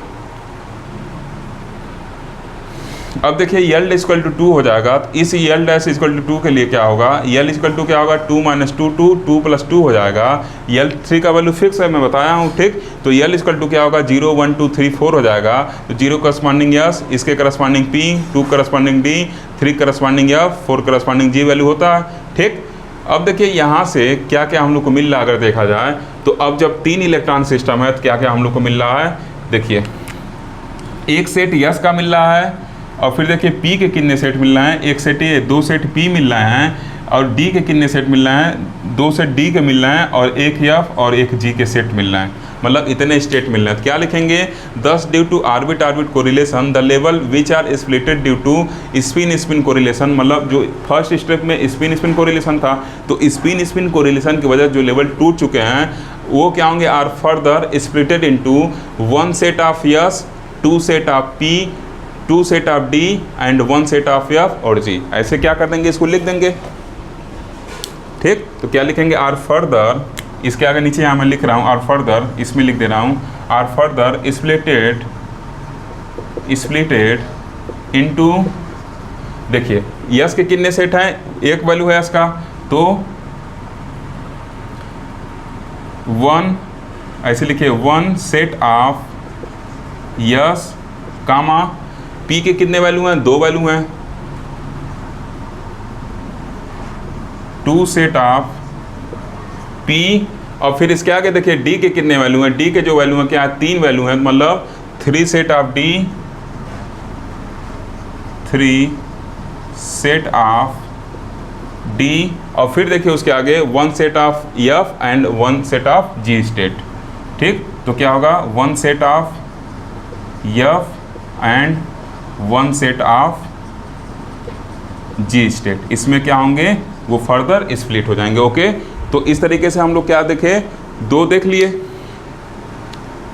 अब देखिए L इक्वल टू 2 हो जाएगा, तो इस L डैश इक्वल टू 2 के लिए क्या होगा, L इक्वल टू क्या होगा 2 माइनस 2 2 2 प्लस 2 हो जाएगा। L3 का वैल्यू फिक्स है मैं बताया हूँ। ठीक, तो L इक्वल टू क्या होगा 0 1 2 3 4 हो जाएगा, तो 0 करस्पॉन्डिंग यस, इसके corresponding P, 2 corresponding D, 3 corresponding F, 4 corresponding G value होता है। ठीक, अब देखिए यहाँ से क्या क्या हम लोग को मिल रहा है अगर देखा जाए तो, अब जब 3 इलेक्ट्रॉन सिस्टम है तो क्या क्या हम लोग को मिल रहा है, देखिए एक सेट यस का मिल रहा है और फिर देखिए P के कितने सेट मिल रहे हैं, एक सेट ये, 2 सेट P मिल रहे हैं और D के कितने सेट मिल रहे हैं, 2 सेट D के मिल रहे हैं और एक F और एक G के सेट मिल रहे हैं, मतलब इतने स्टेट मिल रहे हैं। तो क्या लिखेंगे, thus due to orbit orbit correlation the level which are splitted due to spin spin correlation, मतलब जो फर्स्ट स्टेप में स्पिन स्पिन कोरिलेशन था तो स्पिन स्पिन कोरिलेशन की वजह जो लेवल टूट चुके हैं वो क्या होंगे, are further splitted into 1 set of S, 2 set of P, 2 set of D and 1 set of F और G। ऐसे क्या कर देंगे, इसको लिख देंगे। ठीक, तो क्या लिखेंगे, आर फर्दर, इसके आगे नीचे यहाँ मैं लिख रहा हूँ आर फर्दर, इसमें लिख दे रहा हूँ आर फर्दर स्प्लिटेड इनटू, देखिए यस के कितने सेट हैं, एक वैल्यू है यस का, तो वन, ऐसे लिखिए one set of S comma P के कितने वैल्यू हैं, 2 वैल्यू हैं, टू सेट ऑफ पी, और फिर इसके आगे देखिए डी के कितने वैल्यू हैं, डी के जो वैल्यू हैं क्या है, 3 वैल्यू हैं, मतलब 3 set of D, 3 set of D, और फिर देखिए उसके आगे 1 set of F and 1 set of G state. ठीक, तो क्या होगा 1 set of F and 1 set of G state. इसमें क्या होंगे, वो फर्दर स्प्लिट हो जाएंगे। ओके, तो इस तरीके से हम लोग क्या देखे, 2 देख लिए,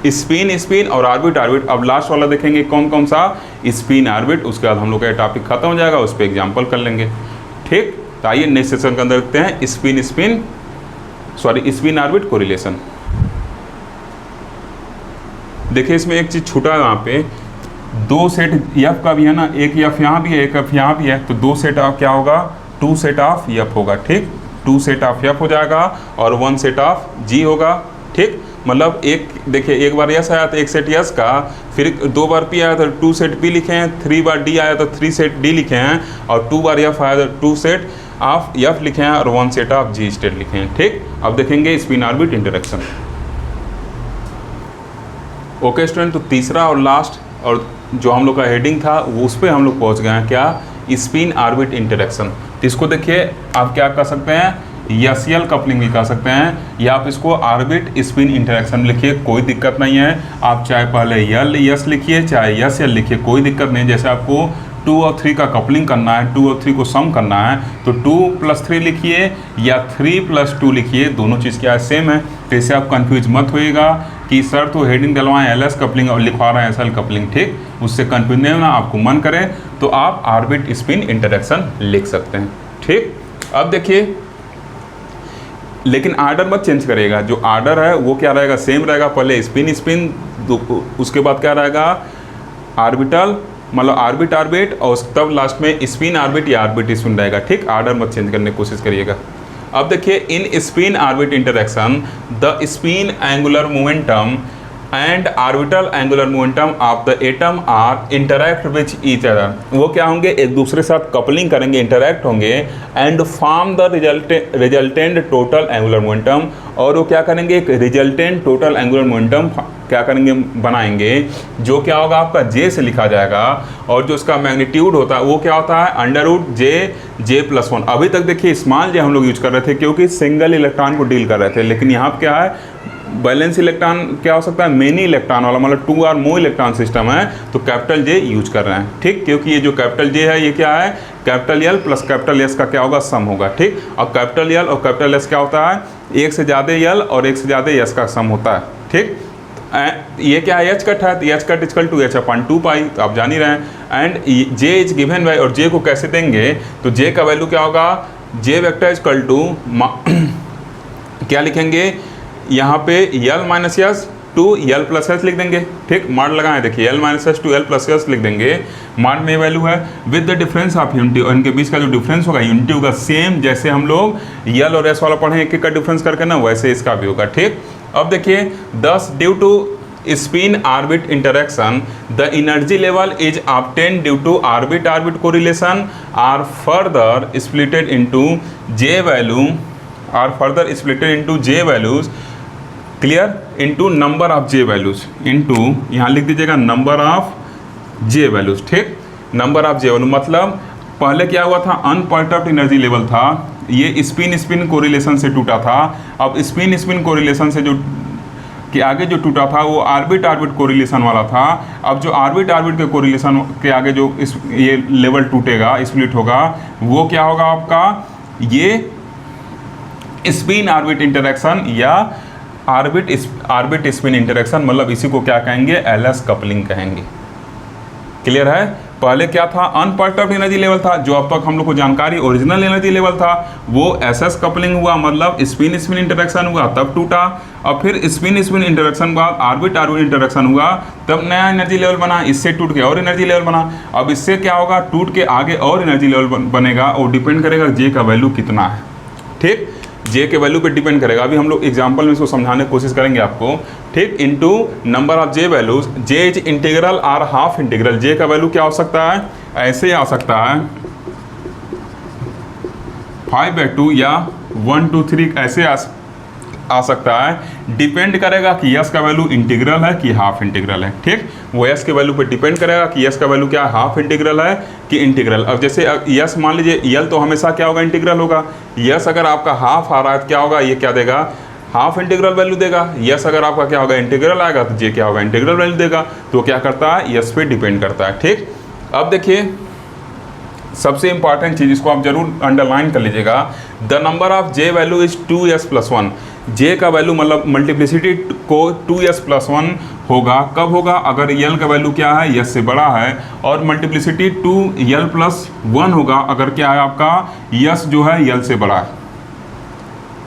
स्पिन स्पिन और ऑर्बिट ऑर्बिट। अब लास्ट वाला देखेंगे कौन कौन सा, स्पिन ऑर्बिट। उसके बाद हम लोग का टॉपिक खत्म हो जाएगा, उस पर एग्जाम्पल कर लेंगे। ठीक, तो आइए नेक्स्ट सेशन के अंदर देखते हैं spin spin spin orbit correlation. देखिए इसमें एक चीज़ छूटा है, वहाँ पे 2 सेट एफ का भी है ना, एक एफ यहाँ भी है, एक एफ यहाँ भी है, तो 2 सेट ऑफ क्या होगा, 2 सेट ऑफ एफ होगा। ठीक, 2 सेट ऑफ एफ हो जाएगा और 1 सेट ऑफ जी होगा। ठीक, मतलब एक देखिए, एक बार यस आया तो 1 सेट यस का, फिर 2 बार पी आया तो 2 सेट पी लिखे हैं, 3 बार डी आया तो 3 सेट डी लिखे हैं, और 2 बार एफ आया तो 2 सेट ऑफ एफ लिखे हैं और 1 सेट ऑफ जी स्टेट लिखे हैं। ठीक, अब देखेंगे spin orbit interaction. Okay student, तो तीसरा और लास्ट और जो हम लोग का हेडिंग था वो उस पर हम लोग पहुँच गए हैं, क्या, स्पिन ऑर्बिट इंटरेक्शन। तो इसको देखिए आप क्या कर सकते हैं, यसियल कपलिंग भी कर सकते हैं, या आप इसको ऑर्बिट स्पिन इंटरेक्शन लिखिए, कोई दिक्कत नहीं है। आप चाहे पहले यल यस लिखिए, चाहे यस यल लिखिए, कोई दिक्कत नहीं। जैसे आपको 2 और 3 का कपलिंग करना है, 2 और 3 को सम करना है, तो 2 + 3 लिखिए या 3 + 2 लिखिए, दोनों चीज़ क्या है, सेम है। तो इससे आप कंफ्यूज मत होइएगा कि सर तो हेडिंग डलवाएं एलएस कपलिंग और लिखवा रहे हैं एसएल कपलिंग। ठीक, उससे कंफ्यूज नहीं होना। आपको मन करे तो आप ऑर्बिट स्पिन इंटरेक्शन लिख सकते हैं। ठीक, अब देखिए, लेकिन आर्डर मत चेंज करेगा, जो आर्डर है वो क्या रहेगा, सेम रहेगा। पहले स्पिन स्पिन, उसके बाद क्या रहेगा, ऑर्बिटल, मतलब ऑर्बिट ऑर्बिट, और तब लास्ट में स्पिन ऑर्बिट या ऑर्बिट स्पिन रहेगा। ठीक, आर्डर मत चेंज करने की कोशिश करिएगा। अब देखिए, in spin orbit interaction the spin angular momentum and orbital angular momentum of the atom are interact which each other. वो क्या होंगे, एक दूसरे के साथ कपलिंग करेंगे, इंटरैक्ट होंगे, and form the resultant total angular momentum, और वो क्या करेंगे, एक रिजल्टेंट टोटल एंगुलर मोमेंटम क्या करेंगे, बनाएंगे, जो क्या होगा आपका जे से लिखा जाएगा, और जो उसका मैग्नीट्यूड होता है वो क्या होता है, √J+1। अभी तक देखिए स्मॉल जे हम लोग यूज कर रहे थे क्योंकि सिंगल इलेक्ट्रॉन को डील कर रहे थे, लेकिन यहाँ क्या है, बैलेंस इलेक्ट्रॉन क्या हो सकता है, मेनी इलेक्ट्रॉन वाला, मतलब 2 और मोर इलेक्ट्रॉन सिस्टम है, तो कैपिटल जे यूज कर रहे हैं। ठीक, क्योंकि ये जो कैपिटल जे है ये क्या है, capital L plus capital S का क्या होगा, सम होगा। ठीक, और कैपिटल एल और कैपिटल एस क्या होता है, एक से ज़्यादा एल और एक से ज़्यादा एस का सम होता है। ठीक, ये क्या है, एच कट है, तो H cut equal to H/2π, तो आप जान ही रहे हैं। And J is given by, और जे को कैसे देंगे, तो जे का वैल्यू क्या होगा, जे वेक्टर इक्वल टू क्या लिखेंगे यहाँ पे L-S टू L+S लिख देंगे। ठीक, मार्ड लगाएं, देखिए L-S टू L+S लिख देंगे। मार्ड में वैल्यू है with the difference of unity, और इनके बीच का जो डिफरेंस होगा यूनिटी होगा सेम, जैसे हम लोग L और S वाला पढ़े एक एक का डिफरेंस करके ना, वैसे इसका भी होगा। ठीक, अब देखिए, thus due to spin orbit interaction the energy level is obtained due to orbit orbit correlation are further splitted into J value, are further splitted into J values, clear, into number of J values, into यहाँ लिख दीजिएगा नंबर ऑफ J वैल्यूज। ठीक, नंबर ऑफ J वैल्यू मतलब पहले क्या हुआ था, अनपर्टर्ब्ड एनर्जी लेवल था, ये स्पिन स्पिन कोरिलेशन से टूटा था। अब स्पिन स्पिन कोरिलेशन से जो के आगे जो टूटा था वो ऑर्बिट ऑर्बिट कोरिलेशन वाला था। अब जो ऑर्बिट ऑर्बिट के कोरिलेशन के आगे जो ये लेवल टूटेगा, स्प्लिट होगा, वो क्या होगा आपका, ये स्पिन ऑर्बिट इंटरेक्शन या ऑर्बिट स्पिन इंटरेक्शन, मतलब इसी को क्या कहेंगे, एलएस कपलिंग कहेंगे। क्लियर है, पहले क्या था, अनपर्टर्ब्ड एनर्जी लेवल था, जो अब तक हम लोग को जानकारी ओरिजिनल एनर्जी लेवल था, वो एसएस कपलिंग हुआ, मतलब स्पिन स्पिन इंटरेक्शन हुआ तब टूटा। अब फिर स्पिन स्पिन इंटरेक्शन बाद ऑर्बिट ऑर्बिट इंटरेक्शन हुआ, तब नया एनर्जी लेवल बना, इससे टूट के और एनर्जी लेवल बना। अब इससे क्या होगा, टूट के आगे और एनर्जी लेवल बनेगा, और डिपेंड करेगा जे का वैल्यू कितना है। ठीक, जे के वैल्यू पे डिपेंड करेगा। अभी हम लोग एग्जांपल में इसको समझाने की कोशिश करेंगे आपको, ठीक। Into number of J values, J is integral or half integral. J का वैल्यू क्या हो सकता है, ऐसे आ सकता है 5/2 या 1 2 3 ऐसे आ सकता है। डिपेंड करेगा कि यस का वैल्यू इंटीग्रल है कि हाफ इंटीग्रल है, ठीक। वो यस के वैल्यू पे डिपेंड करेगा कि यस का वैल्यू क्या है, हाफ इंटीग्रल है कि इंटीग्रल। अब जैसे यस मान लीजिए, यल तो हमेशा क्या होगा, इंटीग्रल होगा। यस अगर आपका हाफ आ रहा है तो क्या होगा, ये क्या देगा, हाफ इंटीग्रल वैल्यू देगा। यस अगर आपका क्या होगा, इंटीग्रल आएगा तो जे क्या होगा, इंटीग्रल वैल्यू देगा। तो क्या करता है, यस पे डिपेंड करता है, ठीक। अब देखिए सबसे इंपॉर्टेंट चीज़, इसको आप जरूर अंडरलाइन कर लीजिएगा। The number of J value is 2s+1। जे का वैल्यू मतलब मल्टीप्लिसिटी को 2s+1 होगा। कब होगा, अगर यल का वैल्यू क्या है, यस से बड़ा है। और मल्टीप्लिसिटी 2l+1 होगा अगर क्या है आपका, यस जो है यल से बड़ा है,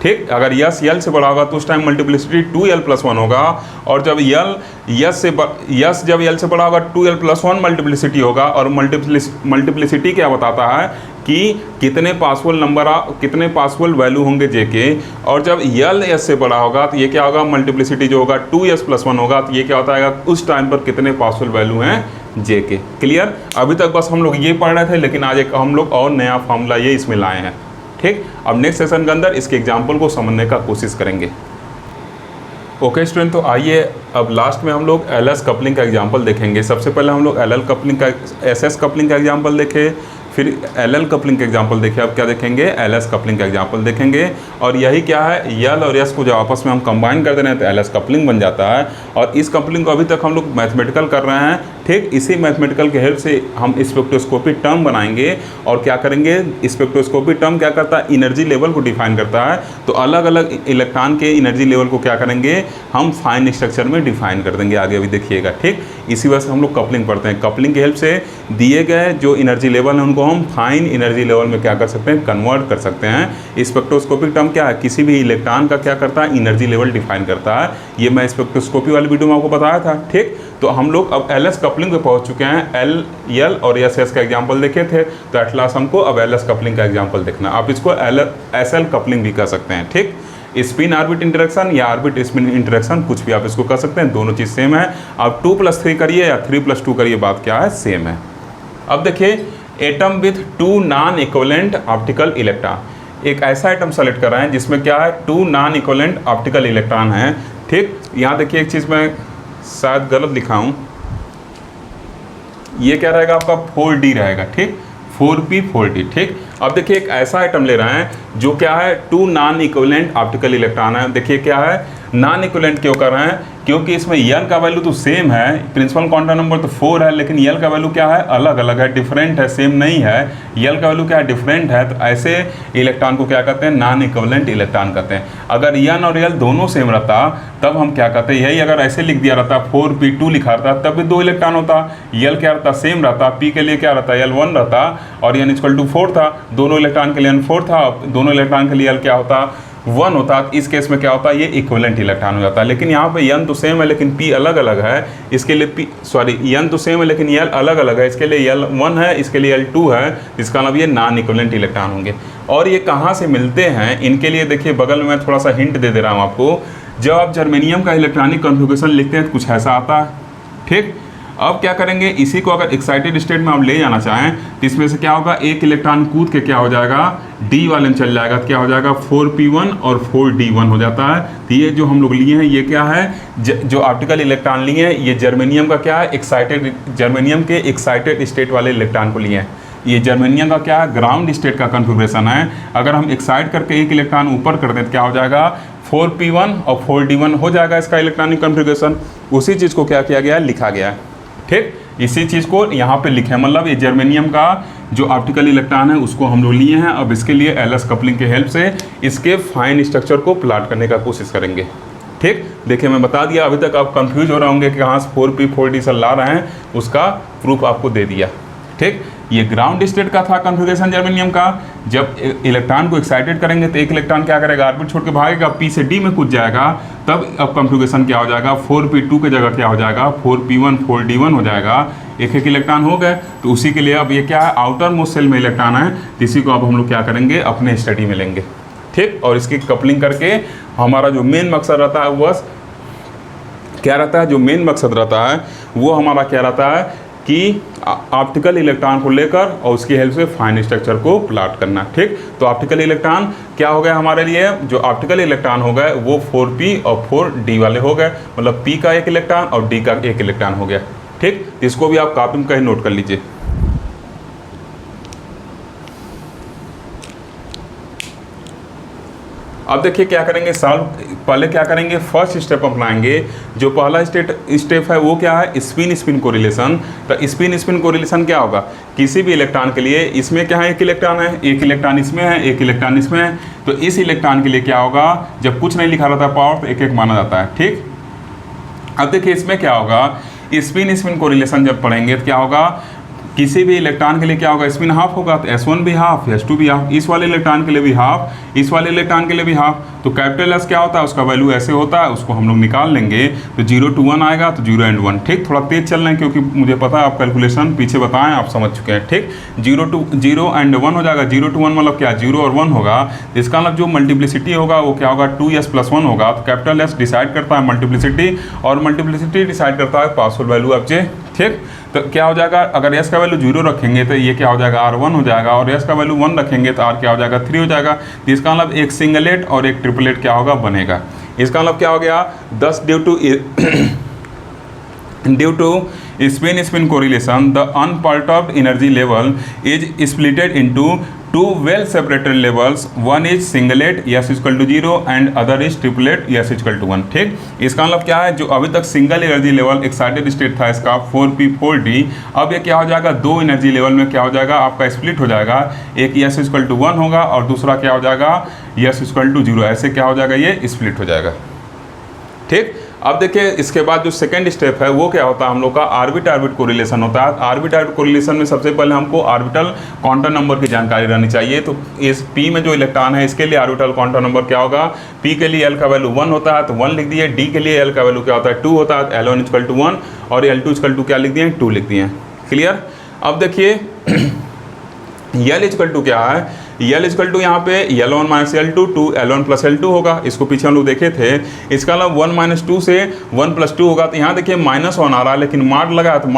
ठीक। अगर यस यल से बड़ा होगा तो उस टाइम मल्टीप्लिसिटी 2l+1 होगा। और जब यस जब यल से बड़ा होगा 2l+1 मल्टीप्लिसिटी होगा। और मल्टीप्लिसिटी क्या बताता है कि कितने पॉसिबल वैल्यू होंगे जे के। और जब यल यस से बड़ा होगा तो ये क्या होगा, मल्टीप्लिसिटी जो होगा 2s+1 होगा। तो ये क्या होता है, उस टाइम पर कितने पॉसिबल वैल्यू हैं जे के। क्लियर। अभी तक बस हम लोग ये पढ़ रहे थे, लेकिन आज एक हम लोग और नया फॉर्मूला ये इसमें लाए हैं, ठीक। अब नेक्स्ट सेशन के अंदर इसके एग्जाम्पल को समझने का कोशिश करेंगे। ओके स्टूडेंट, तो आइए अब लास्ट में हम लोग एलएस कपलिंग का एग्जाम्पल देखेंगे। सबसे पहले हम लोग एलएल कपलिंग का एसएस कपलिंग का एग्जाम्पल देखे, फिर एलएल कपलिंग का एग्जाम्पल देखे। अब क्या देखेंगे, एलएस कपलिंग का एग्जाम्पल देखेंगे। और यही क्या है, यल और यस को जब आपस में हम कंबाइन कर दे रहे हैं तो एलएस कपलिंग बन जाता है। और इस कपलिंग को अभी तक हम लोग मैथमेटिकल कर रहे हैं, ठीक। इसी मैथमेटिकल के हेल्प से हम स्पेक्ट्रोस्कोपी टर्म बनाएंगे। और क्या करेंगे, स्पेक्ट्रोस्कोपी टर्म क्या करता है, एनर्जी लेवल को डिफाइन करता है। तो अलग अलग इलेक्ट्रॉन के एनर्जी लेवल को क्या करेंगे, हम फाइन स्ट्रक्चर में डिफाइन कर देंगे आगे, अभी देखिएगा, ठीक। इसी वजह से हम लोग कपलिंग पढ़ते हैं। कपलिंग की हेल्प से दिए गए जो एनर्जी लेवल है उनको हम फाइन एनर्जी लेवल में क्या कर सकते हैं, कन्वर्ट कर सकते हैं। स्पेक्ट्रोस्कोपिक टर्म क्या है, किसी भी इलेक्ट्रॉन का क्या करता है, एनर्जी लेवल डिफाइन करता है। ये मैं स्पेक्ट्रोस्कोपी वाली वीडियो में आपको बताया था, ठीक। तो हम लोग अब एलएस कपलिंग पे पहुंच चुके हैं। एल यल और एस का एग्जांपल देखे थे, तो एट लास्ट हमको अब एलएस कपलिंग का एग्जांपल देखना। आप इसको एसएल कपलिंग भी कर सकते हैं, ठीक। स्पिन ऑर्बिट इंटरेक्शन या ऑर्बिट स्पिन इंटरेक्शन, कुछ भी आप इसको कर सकते हैं, दोनों चीज़ सेम है। आप 2+3 करिए या 3+2 करिए, बात क्या है, सेम है। अब देखिए, atom with 2 non equivalent optical electron. एक ऐसा एटम सेलेक्ट कर रहे हैं जिसमें क्या है, 2 नॉन इक्विवेलेंट ऑप्टिकल इलेक्ट्रॉन है, ठीक। यहाँ देखिए एक चीज़ मैं शायद गलत लिखा हूँ, ये क्या रहेगा आपका 4D रहेगा, ठीक। 4p 4d, ठीक। अब देखिए एक ऐसा आइटम ले रहे हैं जो क्या है, 2 नॉन इक्विवेलेंट ऑप्टिकल इलेक्ट्रॉन है। देखिए क्या है, नॉन इक्विवेलेंट क्यों कर रहे हैं, क्योंकि इसमें यल का वैल्यू तो सेम है, प्रिंसिपल क्वांटम नंबर तो 4 है, लेकिन यल का वैल्यू क्या है, अलग अलग है, डिफरेंट है, सेम नहीं है। यल का वैल्यू क्या है, डिफरेंट है। तो ऐसे इलेक्ट्रॉन को क्या कहते हैं, नॉन इक्विवेलेंट इलेक्ट्रॉन कहते हैं। अगर यन और यल दोनों सेम रहता तब हम क्या कहते हैं, यही अगर ऐसे लिख दिया रहता 4p2 लिखा रहता तब भी 2 इलेक्ट्रॉन होता। यल क्या रहता, सेम रहता, p के लिए क्या रहता, यल 1 रहता और n = 4 था। दोनों इलेक्ट्रॉन के लिए n 4 था, दोनों इलेक्ट्रॉन के लिए यल क्या होता, 1 होता। इस केस में क्या होता है, ये इक्विवेलेंट इलेक्ट्रॉन हो जाता है। लेकिन यहाँ पे n तो सेम है लेकिन p अलग अलग है, इसके लिए n तो सेम है लेकिन यल अलग अलग है, इसके लिए यल 1 है, इसके लिए यल 2 है, इसका मतलब ये नॉन इक्विवेलेंट इलेक्ट्रॉन होंगे। और ये कहाँ से मिलते हैं, इनके लिए देखिए बगल में मैं थोड़ा सा हिंट दे रहा हूँ आपको। जब आप जर्मेनियम का इलेक्ट्रॉनिक कॉन्फ़िगरेशन लिखते हैं तो कुछ ऐसा आता है, ठीक। अब क्या करेंगे, इसी को अगर एक्साइटेड स्टेट में आप ले जाना चाहें तो इसमें से क्या होगा, एक इलेक्ट्रॉन कूद के क्या हो जाएगा, डी वाले में चल जाएगा। तो क्या हो जाएगा, 4p1 और 4d1 हो जाता है। तो ये जो हम लोग लिए हैं ये क्या है, जो ऑप्टिकल इलेक्ट्रॉन लिए हैं ये जर्मेनियम का क्या है, एक्साइटेड, जर्मेनियम के एक्साइटेड स्टेट वाले इलेक्ट्रॉन को लिए हैं। ये जर्मेनियम का क्या है, ग्राउंड स्टेट का कन्फिग्रेशन है। अगर हम एक्साइट करके एक इलेक्ट्रॉन ऊपर कर दें तो क्या हो जाएगा, 4p1 और 4d1 हो जाएगा इसका इलेक्ट्रॉनिक कन्फिग्रेशन। उसी चीज़ को क्या किया गया है, लिखा गया है, ठीक। इसी चीज़ को यहाँ पे लिखे, मतलब ये जर्मेनियम का जो ऑप्टिकल इलेक्ट्रॉन है उसको हम लोग लिए हैं। अब इसके लिए एलएस कपलिंग के हेल्प से इसके फाइन स्ट्रक्चर को प्लॉट करने का कोशिश करेंगे, ठीक। देखिए मैं बता दिया, अभी तक आप कंफ्यूज हो रहे होंगे कि कहाँ से 4p 4d से ला रहे हैं, उसका प्रूफ आपको दे दिया, ठीक। ये ग्राउंड स्टेट का था कॉन्फ़िगरेशन जर्मेनियम का। जब इलेक्ट्रॉन को एक्साइटेड करेंगे तो एक इलेक्ट्रॉन क्या करेगा, ऑर्बिट छोड़ के भागेगा, p से d में कूद जाएगा। तब अब कॉन्फ़िगरेशन क्या हो जाएगा, 4p2 की जगह क्या हो जाएगा, 4p1 4d1 हो जाएगा। एक एक इलेक्ट्रॉन हो गए। तो उसी के लिए अब ये क्या है, आउटर मोस्ट सेल में इलेक्ट्रॉन है, तो इसी को अब हम लोग क्या करेंगे, अपने स्टडी में लेंगे, ठीक। और इसकी कपलिंग करके हमारा जो मेन मकसद रहता है बस क्या रहता है, जो मेन मकसद रहता है वो हमारा क्या रहता है कि ऑप्टिकल इलेक्ट्रॉन को लेकर और उसकी हेल्प से फाइन स्ट्रक्चर को प्लॉट करना। ठीक, तो ऑप्टिकल इलेक्ट्रॉन क्या हो गया हमारे लिए, जो ऑप्टिकल इलेक्ट्रॉन हो गए वो 4p और 4d वाले हो गए, मतलब p का एक इलेक्ट्रॉन और d का एक इलेक्ट्रॉन हो गया। ठीक, इसको भी आप कॉपी में कहीं नोट कर लीजिए। अब देखिए क्या करेंगे सॉल्व, पहले क्या करेंगे फर्स्ट स्टेप अपनाएंगे। जो पहला स्टेप है वो क्या है, स्पिन स्पिन कोरिलेशन। तो स्पिन स्पिन कोरिलेशन क्या होगा, किसी भी इलेक्ट्रॉन के लिए इसमें क्या है, एक इलेक्ट्रॉन है, एक इलेक्ट्रॉन इसमें है, एक इलेक्ट्रॉन इसमें है, तो इस इलेक्ट्रॉन के लिए क्या होगा, जब कुछ नहीं लिखा रहता पावर तो एक एक माना जाता है। ठीक, अब देखिए इसमें क्या होगा, स्पिन स्पिन कोरिलेशन जब पढ़ेंगे तो क्या होगा, किसी भी इलेक्ट्रॉन के लिए क्या होगा, स्पिन हाफ होगा, तो S1 भी हाफ, S2 भी हाफ, इस वाले इलेक्ट्रॉन के लिए भी हाफ, इस वाले इलेक्ट्रॉन के लिए भी हाफ। तो कैपिटल S क्या होता है, उसका वैल्यू ऐसे होता है, उसको हम लोग निकाल लेंगे तो 0 to 1 आएगा, तो 0 and 1। ठीक, थोड़ा तेज चल रहे हैं क्योंकि मुझे पता है आप कैलकुलेशन पीछे बताएं, आप समझ चुके हैं। ठीक, 0 and 1 हो जाएगा, 0 to 1 मतलब क्या, 0 और 1 होगा, इसका मतलब जो मल्टीप्लिसिटी होगा वो क्या होगा, 2s + 1 होगा। तो कैपिटल S डिसाइड करता है मल्टीप्लिसिटी, और मल्टीप्लिसिटी डिसाइड करता है पासवर्ड वैल्यू ऑफ J। ठीक, तो क्या हो जाएगा, अगर S का वैल्यू 0 रखेंगे तो ये क्या हो जाएगा, R1 हो जाएगा, और S का वैल्यू 1 रखेंगे तो R क्या हो जाएगा, 3 हो जाएगा। तो इसका मतलब एक सिंगलेट और एक ट्रिपलेट क्या होगा, बनेगा। इसका मतलब क्या हो गया, 10 due to spin correlation the unperturbed energy level is splitted into 2 well separated levels, one is singlet S = 0 and other is triplet S = 1। ठीक, इसका मतलब क्या है, जो अभी तक single energy level excited state था इसका 4p 4d, अब ये क्या हो जाएगा, 2 एनर्जी लेवल में क्या हो जाएगा, आपका स्प्लिट हो जाएगा, एक S = 1 होगा और दूसरा क्या हो जाएगा, S = 0, ऐसे क्या हो जाएगा, ये स्प्लिट हो जाएगा। ठीक, अब देखिए इसके बाद जो सेकंड स्टेप है वो क्या होता है, हम लोग का ऑर्बिट ऑर्बिट कोरिलेशन होता है। ऑर्बिट ऑर्बिट कोरिलेशन में सबसे पहले हमको ऑर्बिटल क्वांटम नंबर की जानकारी रहनी चाहिए। तो इस p में जो इलेक्ट्रॉन है इसके लिए ऑर्बिटल क्वांटम नंबर क्या होगा, p के लिए l का वैल्यू 1 होता है तो 1 लिख दिए, d के लिए l का वैल्यू क्या होता है 2 होता है, L1 = 1 और L2 = क्या लिख दिए, 2 लिख दिए। क्लियर। अब देखिए L = क्या है, L = यहाँ पे L1 - L2 2 L1 + L2 होगा, इसको पीछे हम लोग देखे थे। इसका मतलब 1 - 2 से 1 + 2 होगा, तो यहाँ देखिए -1 आ रहा है, लेकिन मार्ड लगा तो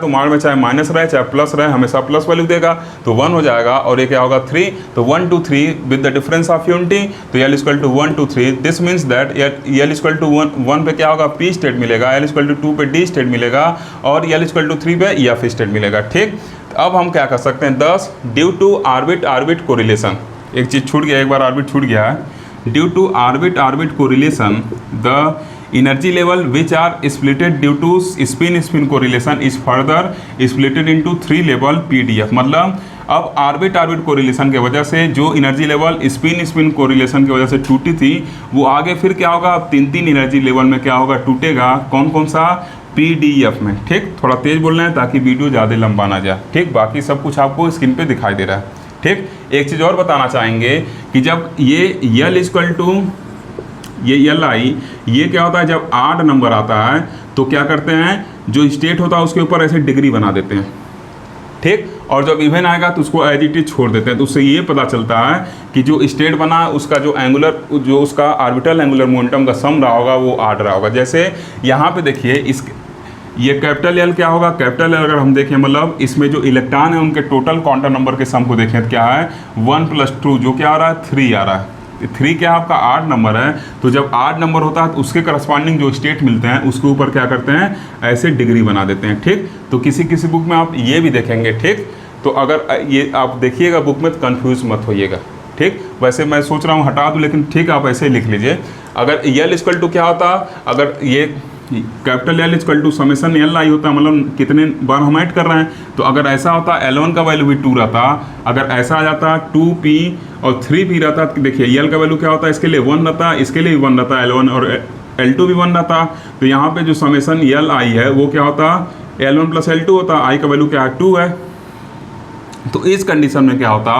मार्ड में चाहे माइनस रहे चाहे प्लस रहे हमेशा प्लस वैल्यू देगा, तो 1 हो जाएगा। और ये क्या होगा 3, तो 1 to 3 with the difference of unity, तो L = 1 to 3। This means that L = 1 पे क्या होगा, P स्टेट मिलेगा, L = 2 पे D स्टेट मिलेगा और L = 3 पे F स्टेट मिलेगा। ठीक, अब हम क्या कर सकते हैं, 10 due to orbit orbit correlation, एक चीज़ छूट गया, एक बार ऑर्बिट छूट गया है। Due to orbit orbit correlation the energy level which are splitted due to spin spin correlation is further splitted into 3 level PDF। मतलब अब ऑर्बिट ऑर्बिट कोरिलेशन के वजह से जो energy level spin spin correlation की वजह से टूटी थी वो आगे फिर क्या होगा, अब 3 एनर्जी लेवल में क्या होगा, टूटेगा। कौन कौन सा, PDF में। ठीक, थोड़ा तेज बोल रहे हैं ताकि वीडियो ज़्यादा लंबा ना जाए। ठीक, बाकी सब कुछ आपको स्क्रीन पे दिखाई दे रहा है। ठीक, एक चीज़ और बताना चाहेंगे कि जब ये L = ये Li, ये क्या होता है, जब 8 नंबर आता है तो क्या करते हैं, जो स्टेट होता है उसके ऊपर ऐसे डिग्री बना देते हैं। ठीक, और जब इवन आएगा तो उसको एज इट इज छोड़ देते हैं। तो उससे ये पता चलता है कि जो स्टेट बना उसका जो एंगुलर, जो उसका ऑर्बिटल एंगुलर मोमेंटम का सम रहा होगा वो 8 रहा होगा। जैसे यहाँ पे देखिए इस ये कैपिटल L क्या होगा, कैपिटल L अगर हम देखें मतलब इसमें जो इलेक्ट्रॉन है उनके टोटल क्वांटम नंबर के सम को देखें तो क्या है, 1 + 2 जो क्या आ रहा है, 3 आ रहा है। 3 क्या आपका 8 नंबर है, तो जब 8 नंबर होता है तो उसके करस्पॉन्डिंग जो स्टेट मिलते हैं उसके ऊपर क्या करते हैं, ऐसे डिग्री बना देते हैं। ठीक, तो किसी किसी बुक में आप ये भी देखेंगे। ठीक, तो अगर ये आप देखिएगा बुक में तो कन्फ्यूज मत होइएगा। ठीक, वैसे मैं सोच रहा हूँ हटा दूँ, लेकिन ठीक आप ऐसे लिख लीजिए। अगर L = क्या होता, अगर ये कैपिटल L = समेशन Li होता, मतलब कितने बार हम ऐड कर रहे हैं, तो अगर ऐसा होता L1 का वैल्यू भी 2 रहता, अगर ऐसा आ जाता 2p और 3p रहता, तो देखिए L का वैल्यू क्या होता है, इसके लिए 1 रहता, इसके लिए भी 1 रहता, L1 और L2 भी 1 रहता। तो यहाँ पे जो समेशन Li है वो क्या होता, L1 + L2 होता, I का वैल्यू क्या है, 2 है। तो इस कंडीशन में क्या होता,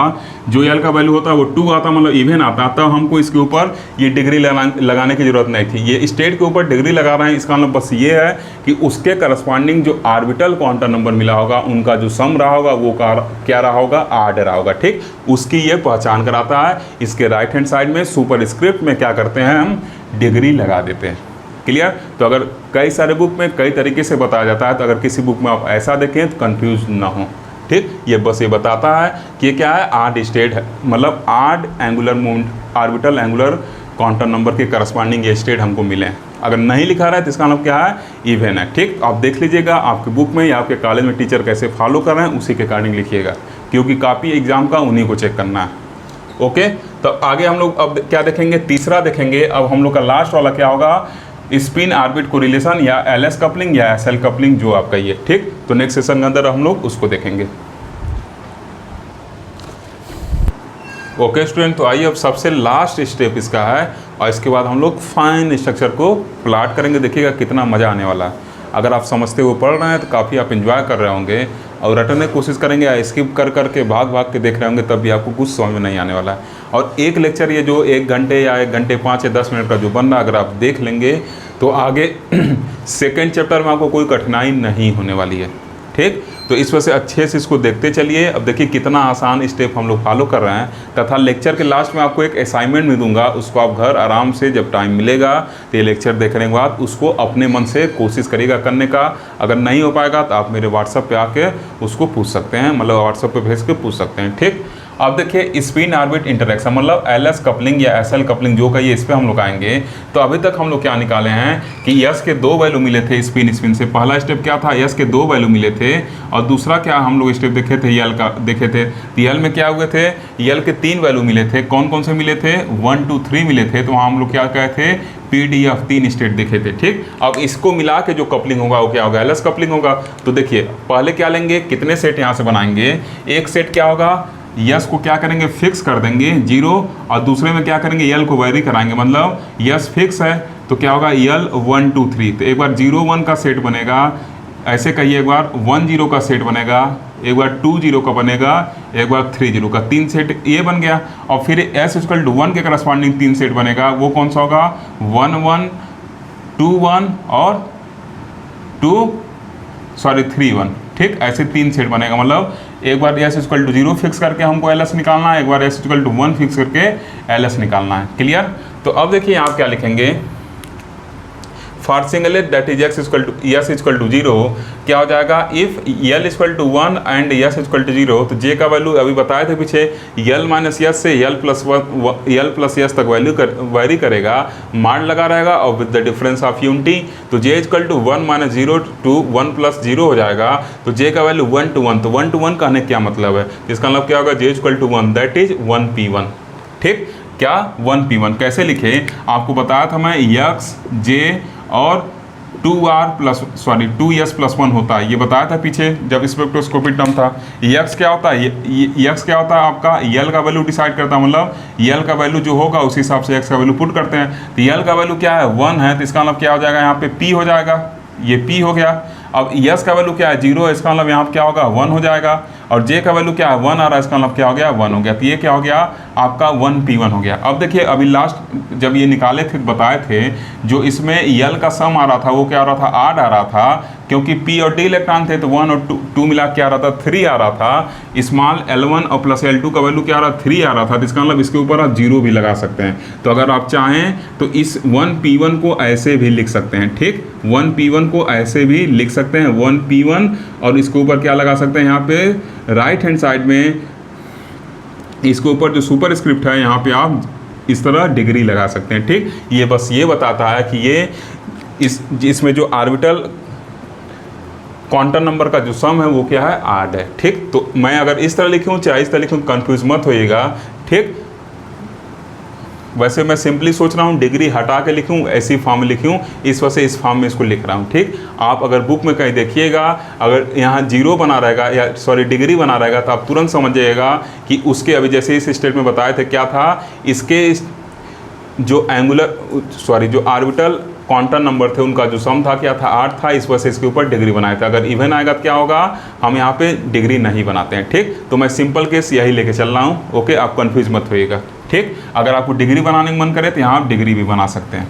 जो यल का वैल्यू होता है वो 2 आता, मतलब इवन आता, तब हमको इसके ऊपर ये डिग्री लगाने की ज़रूरत नहीं थी। ये स्टेट के ऊपर डिग्री लगा रहे हैं, इसका मतलब बस ये है कि उसके करस्पॉन्डिंग जो ऑर्बिटल क्वांटम नंबर मिला होगा उनका जो सम रहा होगा वो क्या रहा होगा, आड रहा होगा। ठीक, उसकी ये पहचान कराता है। इसके राइट हैंड साइड में सुपरस्क्रिप्ट में क्या करते हैं, हम डिग्री लगा देते हैं। क्लियर। तो अगर कई सारे बुक में कई तरीके से बताया जाता है, तो अगर किसी बुक में आप ऐसा देखें तो कंफ्यूज ना हो। ठीक, ये बस ये बताता है कि ये क्या है, आड स्टेट है, मतलब odd angular movement, orbital angular quantum number के करस्पॉन्डिंग ये स्टेट हमको मिले हैं। अगर नहीं लिखा रहा है तो इसका मतलब क्या है, इवन है। ठीक, आप देख लीजिएगा आपके बुक में या आपके कॉलेज में टीचर कैसे फॉलो कर रहे हैं, उसी के अकॉर्डिंग लिखिएगा, क्योंकि कॉपी एग्जाम का उन्हीं को चेक करना है। ओके, तो आगे हम लोग अब क्या देखेंगे, तीसरा देखेंगे। अब हम लोग का लास्ट वाला क्या होगा, स्पिन ऑर्बिट कोरिलेशन या एलएस कपलिंग या एसएल कपलिंग, जो आप कहिए। ठीक, तो नेक्स्ट सेशन के अंदर हम लोग उसको देखेंगे। ओके स्टूडेंट, तो आइए अब सबसे लास्ट स्टेप इसका है, और इसके बाद हम लोग फाइन स्ट्रक्चर को प्लॉट करेंगे। देखिएगा कितना मज़ा आने वाला है। अगर आप समझते हुए पढ़ रहे हैं तो काफ़ी आप एंजॉय कर रहे होंगे, और रटने की कोशिश करेंगे या स्किप कर करके भाग के देख रहे होंगे, तब भी आपको कुछ समझ में नहीं आने वाला है। और एक लेक्चर ये जो 1 घंटे या 1 घंटे 5 या 10 मिनट का जो बन रहा है, अगर आप देख लेंगे तो आगे सेकेंड चैप्टर में आपको कोई कठिनाई नहीं होने वाली है। ठीक, तो इस वजह से अच्छे से इसको देखते चलिए। अब देखिए कितना आसान स्टेप हम लोग फॉलो कर रहे हैं, तथा लेक्चर के लास्ट में आपको एक असाइनमेंट भी दूंगा, उसको आप घर आराम से जब टाइम मिलेगा तो ये लेक्चर देखने के बाद उसको अपने मन से कोशिश करिएगा करने का। अगर नहीं हो पाएगा तो आप मेरे व्हाट्सएप पे आके उसको पूछ सकते हैं, मतलब व्हाट्सएप पे भेज के पूछ सकते हैं। ठीक, अब देखिए स्पिन ऑर्बिट इंटरेक्शन, मतलब एलएस कपलिंग या एसएल कपलिंग जो कहिए, इस पर हम लोग आएंगे। तो अभी तक हम लोग क्या निकाले हैं कि यस के 2 वैल्यू मिले थे स्पिन से। पहला स्टेप क्या था, यस के 2 वैल्यू मिले थे, और दूसरा क्या हम लोग स्टेप देखे थे, यल का देखे थे। तो यल में क्या हुए थे, यल के 3 वैल्यू मिले थे। कौन कौन से मिले थे, 1 2 3 मिले थे। तो वहाँ हम लोग क्या कहे थे, PDF 3 स्टेट देखे थे। ठीक, अब इसको मिला के जो कपलिंग होगा वो क्या होगा, एलएस कपलिंग होगा। तो देखिए पहले क्या लेंगे, कितने सेट यहाँ से बनाएंगे, एक सेट क्या होगा, यस को क्या करेंगे, फिक्स कर देंगे 0, और दूसरे में क्या करेंगे, यल को वेरी कराएंगे, मतलब यस फिक्स है तो क्या होगा, यल 1 2 3। तो एक बार 0 1 का सेट बनेगा, ऐसे कहिए, एक बार 1 0 का सेट बनेगा, एक बार 2 0 का बनेगा, एक बार 3 0 का, 3 सेट ये बन गया। और फिर एस इक्वल टू 1 के करस्पॉन्डिंग 3 सेट बनेगा, वो कौन सा होगा, 1 1 2 1 और 3 1। ठीक, ऐसे 3 सेट बनेगा, मतलब एक बार एस इक्वल टू 0 फिक्स करके हमको एल एस निकालना है, एक बार एस इक्वल टू 1 फिक्स करके एल एस निकालना है। क्लियर। तो अब देखिए आप क्या लिखेंगे, for singlet that is X equal to S equal to 0, क्या हो जाएगा, if L equal to 1 and S equal to 0। तो जे का वैल्यू अभी बताए थे पीछे, यल माइनस एस से यल प्लस एस तक वैल्यू वेरी करेगा, मान लगा रहेगा, और with the difference of unity. तो J equal to 1 minus 0 to 1 plus 0 हो जाएगा। तो जे का वैल्यू 1 to 1, तो 1 to 1 कहने क्या मतलब है, इसका मतलब क्या होगा, J equal to 1 that is 1p1। ठीक, क्या 1p1 कैसे लिखे, आपको बताया था मैं, यक्स जे और 2s प्लस 1 होता है, ये बताया था पीछे जब स्पेक्ट्रोस्कोपी टर्म था। यक्स क्या होता है, यक्स क्या होता है आपका, यल का वैल्यू डिसाइड करता है, मतलब यल का वैल्यू जो होगा उसी हिसाब से एक्स का वैल्यू पुट करते हैं। तो यल का वैल्यू क्या है, 1 है, तो इसका मतलब क्या हो जाएगा, यहाँ पे p हो जाएगा, ये p हो गया। अब यस का वैल्यू क्या है, 0 है, इसका मतलब यहाँ पे क्या होगा, 1 हो जाएगा। और जे का वैल्यू क्या है, 1 आ रहा है, इसका मतलब क्या हो गया, 1 हो गया। तो ये क्या हो गया आपका 1p1 हो गया। अब देखिए अभी लास्ट जब ये निकाले थे बताए थे, जो इसमें यल का सम आ रहा था वो क्या आ रहा था, 8 आ रहा था, क्योंकि p और d इलेक्ट्रॉन थे तो 1 और 2 मिला क्या आ रहा था, 3 आ रहा था। स्मॉल L1 और प्लस L2 का वैल्यू क्या आ रहा, 3 आ रहा था। तो इसका मतलब इसके ऊपर आप 0 भी लगा सकते हैं। तो अगर आप चाहें तो इस 1p1 को ऐसे भी लिख सकते हैं। ठीक, 1p1 को ऐसे भी लिख सकते हैं, 1p1, और इसके ऊपर क्या लगा सकते हैं, यहाँ पे राइट हैंड साइड में इसके ऊपर जो सुपर स्क्रिप्ट है यहाँ पे आप इस तरह डिग्री लगा सकते हैं। ठीक, ये बस ये बताता है कि ये इसमें जो ऑर्बिटल क्वांटम नंबर का जो सम है वो क्या है, 8 है। ठीक, तो मैं अगर इस तरह लिखूँ चाहे इस तरह लिखूँ, कंफ्यूज मत होइएगा। ठीक, वैसे मैं सिंपली सोच रहा हूँ डिग्री हटा के लिखूँ, ऐसी फॉर्म में लिखूँ, इस वजह से इस फॉर्म में इसको लिख रहा हूँ। ठीक, आप अगर बुक में कहीं देखिएगा अगर यहाँ 0 बना रहेगा या सॉरी डिग्री बना रहेगा तो आप तुरंत समझ जाइएगा कि उसके अभी जैसे इस स्टेट में बताए थे क्या था, इसके जो ऑर्बिटल क्वांटम नंबर थे उनका जो सम था क्या था 8 था, इस वजह से इसके ऊपर डिग्री बनाया था। अगर इवन आएगा तो क्या होगा, हम यहाँ पे डिग्री नहीं बनाते हैं। ठीक, तो मैं सिंपल केस यही लेके चल रहा हूँ। ओके, आप कंफ्यूज मत होइएगा। ठीक, अगर आपको डिग्री बनाने का मन करे तो यहाँ आप डिग्री भी बना सकते हैं।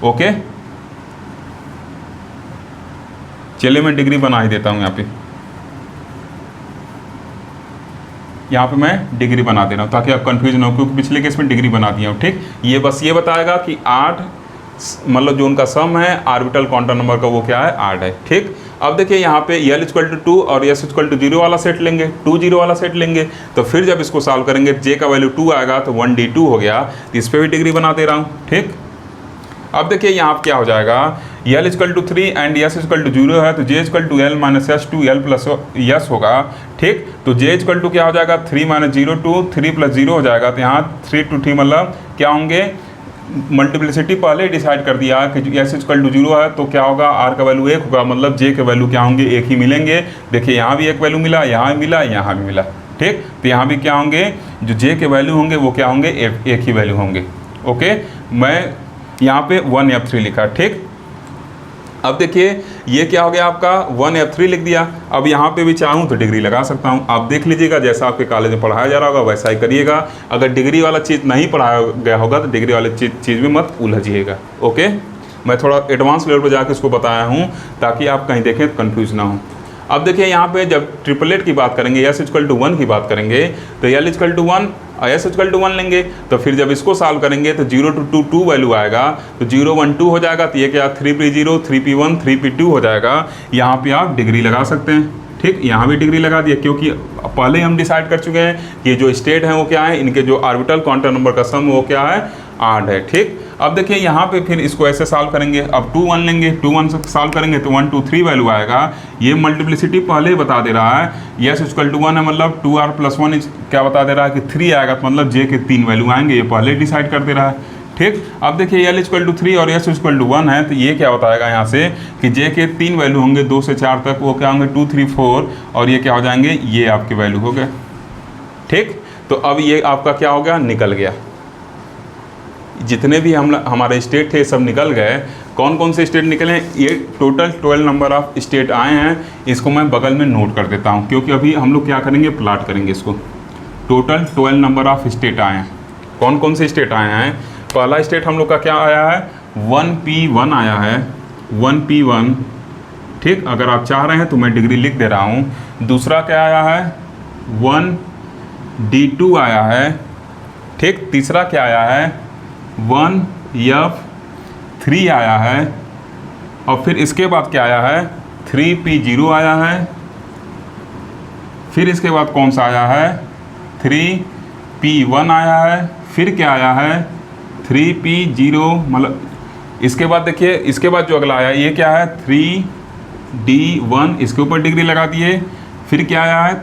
ओके, चलिए मैं डिग्री बना ही देता हूँ। यहाँ पे मैं डिग्री बना दे रहा हूँ ताकि आप कंफ्यूज ना हो, क्योंकि पिछले केस में डिग्री बना दिया हूँ। ठीक, ये बस ये बताएगा कि 8 मतलब जो उनका सम है ऑर्बिटल क्वांटम नंबर का वो क्या है, 8 है। ठीक, अब देखिए यहाँ पे L = 2 और S = 0 वाला सेट लेंगे, 2 0 वाला सेट लेंगे, तो फिर जब इसको सॉल्व करेंगे J का वैल्यू 2 आएगा तो 1D2 हो गया, तो इस पर भी डिग्री बना दे रहा हूँ। ठीक, अब देखिए यहाँ क्या हो जाएगा, L = 3 एंड S = 0 है तो J = L - S 2L + S होगा। ठीक, तो J = क्या हो जाएगा, 3 - 0 2, 3 + 0 हो जाएगा, तो यहाँ 3 2 3 मतलब क्या होंगे, मल्टीप्लिसिटी पहले डिसाइड कर दिया कि S = 0 है तो क्या होगा, R का वैल्यू 1 होगा, मतलब J के वैल्यू क्या होंगे, 1 ही मिलेंगे। देखिए यहाँ भी एक वैल्यू मिला, यहाँ भी मिला, यहाँ भी मिला। ठीक, तो यहाँ भी क्या होंगे, जो J के वैल्यू होंगे वो क्या होंगे, एक ही वैल्यू होंगे। ओके, मैं यहाँ पे 1F3 लिखा। ठीक, अब देखिए ये क्या हो गया आपका 1F3 लिख दिया। अब यहाँ पे भी चाहूँ तो डिग्री लगा सकता हूँ। आप देख लीजिएगा जैसा आपके कॉलेज में पढ़ाया जा रहा होगा वैसा ही करिएगा। अगर डिग्री वाला चीज़ नहीं पढ़ाया गया होगा तो डिग्री वाली चीज़ में मत उलझिएगा। ओके, मैं थोड़ा एडवांस लेवल पर जाकर इसको बताया हूँ ताकि आप कहीं देखें तो कन्फ्यूज ना हो। अब देखिए यहाँ पे जब ट्रिपलेट की बात करेंगे, S = 1 की बात करेंगे तो L = 1 और S = 1 लेंगे, तो फिर जब इसको सॉल्व करेंगे तो 0 to 2 2 वैल्यू आएगा, तो 0 1 2 हो जाएगा, तो ये क्या 3p0 3p1 3p2 हो जाएगा। यहाँ पे आप डिग्री लगा सकते हैं। ठीक, यहाँ भी डिग्री लगा दिया क्योंकि पहले ही हम डिसाइड कर चुके हैं कि जो स्टेट हैं वो क्या है, इनके जो ऑर्बिटल क्वांटम नंबर का सम वो क्या है, 8 है। ठीक, अब देखिए यहाँ पे फिर इसको ऐसे सॉल्व करेंगे। अब 2 1 लेंगे, 2 1 से सॉल्व करेंगे तो 1 2 3 वैल्यू आएगा। ये मल्टीप्लिसिटी पहले ही बता दे रहा है। S = 1 है मतलब 2R + 1 क्या बता दे रहा है कि 3 आएगा, तो मतलब J के 3 वैल्यू आएंगे, ये पहले डिसाइड कर दे रहा है। ठीक, अब देखिए L = 3 और S = 1 है, तो ये क्या बताएगा यहाँ से कि J के 3 वैल्यू होंगे 2 से 4 तक, वो क्या होंगे 2 3 4, और ये क्या हो जाएंगे, ये आपके वैल्यू हो गए। ठीक, तो अब ये आपका क्या हो गया, निकल गया। जितने भी हमारे स्टेट थे सब निकल गए। कौन कौन से स्टेट निकले हैं, ये टोटल 12 नंबर ऑफ स्टेट आए हैं। इसको मैं बगल में नोट कर देता हूँ क्योंकि अभी हम लोग क्या करेंगे, प्लाट करेंगे इसको। टोटल 12 नंबर ऑफ स्टेट आए हैं। कौन कौन से स्टेट आए हैं, पहला स्टेट हम लोग का क्या आया है, 1p1 आया है, 1p1। ठीक, अगर आप चाह रहे हैं तो मैं डिग्री लिख दे रहा हूँ। दूसरा क्या आया है, 1d2 आया है। ठीक, तीसरा क्या आया है, 1F3 आया है, और फिर इसके बाद क्या आया है, 3p0 आया है। फिर इसके बाद कौन सा आया है, 3p1 आया है। फिर क्या आया है, 3p0, मतलब इसके बाद देखिए, इसके बाद जो अगला आया ये क्या है, 3d1, इसके ऊपर डिग्री लगा दिए। फिर क्या आया है,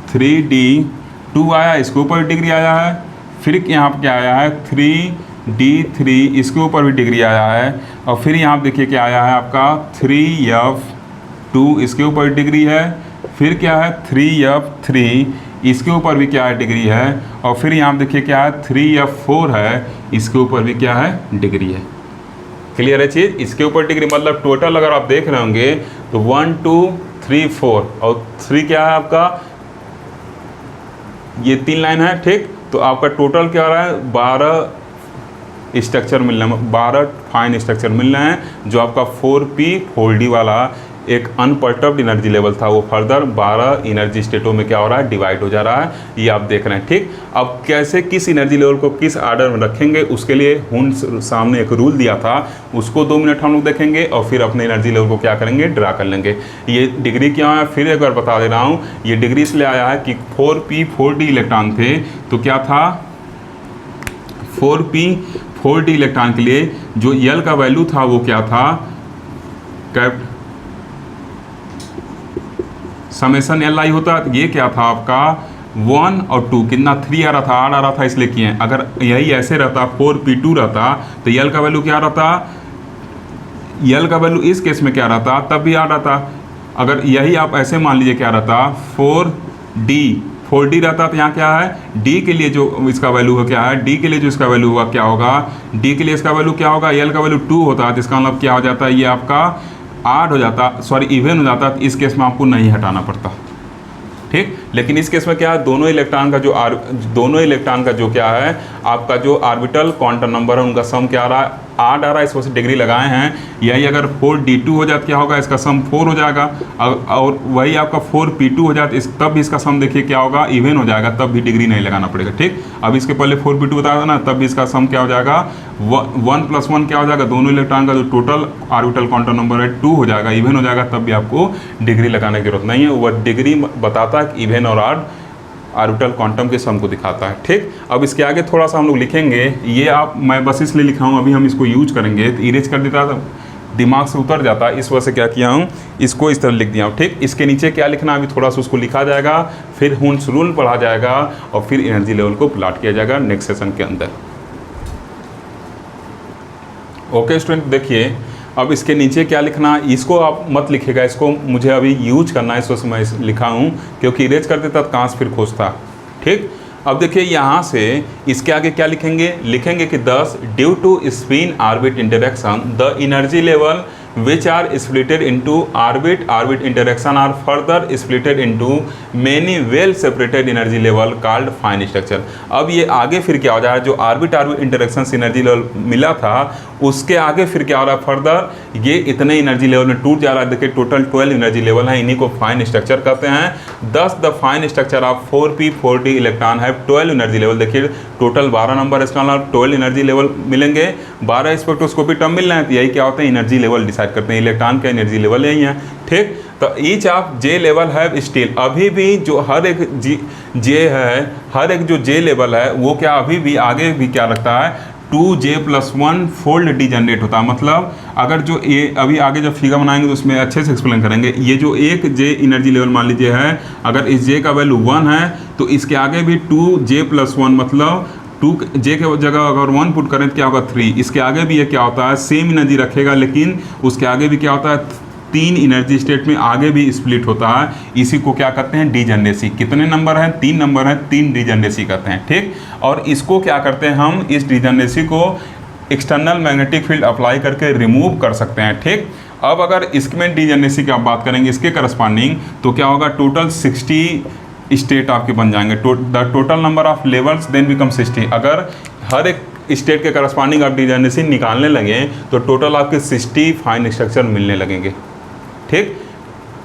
3d2 आया, इसके ऊपर डिग्री आया है। फिर यहाँ पर क्या आया है, 3d3, इसके ऊपर भी डिग्री आया है। और फिर यहाँ पर देखिए क्या आया है आपका 3F2, इसके ऊपर डिग्री है। फिर क्या है 3F3, इसके ऊपर भी क्या है, डिग्री है। और फिर यहाँ देखिए क्या है 3F4 है, इसके ऊपर भी क्या है, डिग्री है। क्लियर है चीज़, इसके ऊपर डिग्री मतलब टोटल अगर आप देख रहे होंगे तो 1 2 3 4 और 3 क्या है आपका, ये 3 लाइन है। ठीक, तो आपका टोटल क्या रहा है, 12 स्ट्रक्चर मिल रहे हैं, 12 फाइन स्ट्रक्चर मिल रहे हैं। जो आपका 4p 4d वाला एक अनपर्टर्ब्ड एनर्जी लेवल था वो फर्दर 12 एनर्जी स्टेटों में क्या हो रहा है, डिवाइड हो जा रहा है। ये आप देख रहे हैं। ठीक, अब कैसे किस एनर्जी लेवल को किस आर्डर में रखेंगे उसके लिए हुन सामने एक रूल दिया था, उसको 2 मिनट हम लोग देखेंगे और फिर अपने एनर्जी लेवल को क्या करेंगे, ड्रा कर लेंगे। ये डिग्री क्या है, फिर एक बार बता दे रहा हूँ, ये डिग्री इसलिए आया है कि 4p 4d इलेक्ट्रॉन थे, तो क्या था 4p 4d इलेक्ट्रॉन के लिए जो L का वैल्यू था वो क्या था, समेशन Li होता। ये क्या था आपका 1 और 2, कितना 3 आ रहा था, 8 आ रहा था, इसलिए किए। अगर यही ऐसे रहता 4p2 रहता तो L का वैल्यू क्या रहता, L का वैल्यू इस केस में क्या रहता, तब भी 8 आता। अगर यही आप ऐसे मान लीजिए क्या रहता 4d 4d रहता तो यहाँ क्या है, d के लिए जो इसका वैल्यू है क्या है, d के लिए जो इसका वैल्यू होगा क्या होगा, d के लिए इसका वैल्यू क्या होगा, l का वैल्यू 2 होता है, तो इसका मतलब क्या हो जाता है, ये आपका आड हो जाता, सॉरी इवन हो जाता, तो इस केस में आपको नहीं हटाना पड़ता, ठीक। लेकिन इस केस में क्या है, दोनों इलेक्ट्रॉन का जो क्या है आपका जो ऑर्बिटल क्वांटम नंबर है उनका सम क्या आ रहा है, 8 आ रहा है, इस वजह से डिग्री लगाए हैं। यही अगर 4d2 हो जाता क्या होगा, इसका सम 4 हो जाएगा, और वही आपका 4p2 हो जाता तब भी इसका सम देखिए क्या होगा, इवन हो जाएगा, तब भी डिग्री नहीं लगाना पड़ेगा, ठीक। अब इसके पहले 4p2 बताया था ना, तब भी इसका सम क्या हो जाएगा, 1 + 1 क्या हो जाएगा, दोनों इलेक्ट्रॉन का जो टोटल ऑर्बिटल क्वांटम नंबर है 2 हो जाएगा, इवन हो जाएगा, तब भी आपको डिग्री लगाने की जरूरत नहीं है। वह डिग्री बताता है कि इवन और ऑड ऑर्बिटल क्वांटम के सम को दिखाता है, ठीक। अब इसके आगे थोड़ा सा हम लोग लिखेंगे, ये आप मैं बस इसलिए लिखा हूँ, अभी हम इसको यूज करेंगे तो इरेज कर देता था, दिमाग से उतर जाता है, इस वजह से क्या किया हूँ, इसको इस तरह लिख दिया हूँ, ठीक। इसके नीचे क्या लिखना, अभी थोड़ा सा उसको लिखा जाएगा, फिर हुन्स रूल पढ़ा जाएगा और फिर एनर्जी लेवल को प्लॉट किया जाएगा नेक्स्ट सेशन के अंदर। ओके स्टूडेंट, देखिए अब इसके नीचे क्या लिखना, इसको आप मत लिखेगा, इसको मुझे अभी यूज करना है, इस वजह मैं लिखा हूँ, क्योंकि इरेज कर देता तो कहाँ से फिर खोजता, ठीक। अब देखिए यहाँ से इसके आगे क्या लिखेंगे कि 10 due to spin orbit interaction the energy level which are splitted into orbit interaction are further splitted into many well separated energy level called fine structure। अब ये आगे फिर क्या हो जाएगा, जो ऑर्बिट इंटरेक्शन से एनर्जी लेवल मिला था उसके आगे फिर क्या हो रहा है, फर्दर ये इतने एनर्जी लेवल में टूट जा रहा है। देखिए टोटल 12 एनर्जी लेवल है, इन्हीं को फाइन स्ट्रक्चर कहते हैं। 10 the fine structure of 4p4d electron है 12 एनर्जी लेवल। देखिए टोटल 12 नंबर इसका 12 एनर्जी लेवल मिलेंगे, 12 स्पेक्ट्रोस्कोपिक टर्म मिल रहे हैं, तो यही क्या होते हैं, एनर्जी लेवल डिसाइड करते हैं। इलेक्ट्रॉन का एनर्जी लेवल यही है, ठीक। तो ईच ऑफ जे लेवल है स्टिल, अभी भी जो हर एक जे है, हर एक जो जे लेवल है वो क्या अभी भी आगे भी क्या रखता है, 2j+1 फोल्ड डी जनरेट होता है। मतलब अगर जो ये अभी आगे जब फिगर बनाएंगे तो उसमें अच्छे से एक्सप्लेन करेंगे। ये जो एक जे एनर्जी लेवल मान लीजिए है, अगर इस जे का वैल्यू 1 है तो इसके आगे भी 2j+1 मतलब 2j के जगह अगर 1 पुट करें तो क्या होगा 3। इसके आगे भी ये क्या होता है, सेम एनर्जी रखेगा, लेकिन उसके आगे भी क्या होता है, 3 एनर्जी स्टेट में आगे भी स्प्लिट होता है। इसी को क्या कहते हैं, डीजनरेसी। कितने नंबर हैं, 3 नंबर हैं, 3 डीजनरेसी कहते हैं, ठीक। और इसको क्या करते हैं हम, इस डीजनरेसी को एक्सटर्नल मैग्नेटिक फील्ड अप्लाई करके रिमूव कर सकते हैं, ठीक। अब अगर इसमें डीजनरेसी की आप बात करेंगे इसके करस्पॉन्डिंग, तो क्या होगा, टोटल 60 स्टेट आपके बन जाएंगे। The total number of levels then become 60। अगर हर एक स्टेट के करस्पॉन्डिंग आप डीजनरेसी निकालने लगे तो टोटल आपके 60 फाइन स्ट्रक्चर मिलने लगेंगे, ठीक।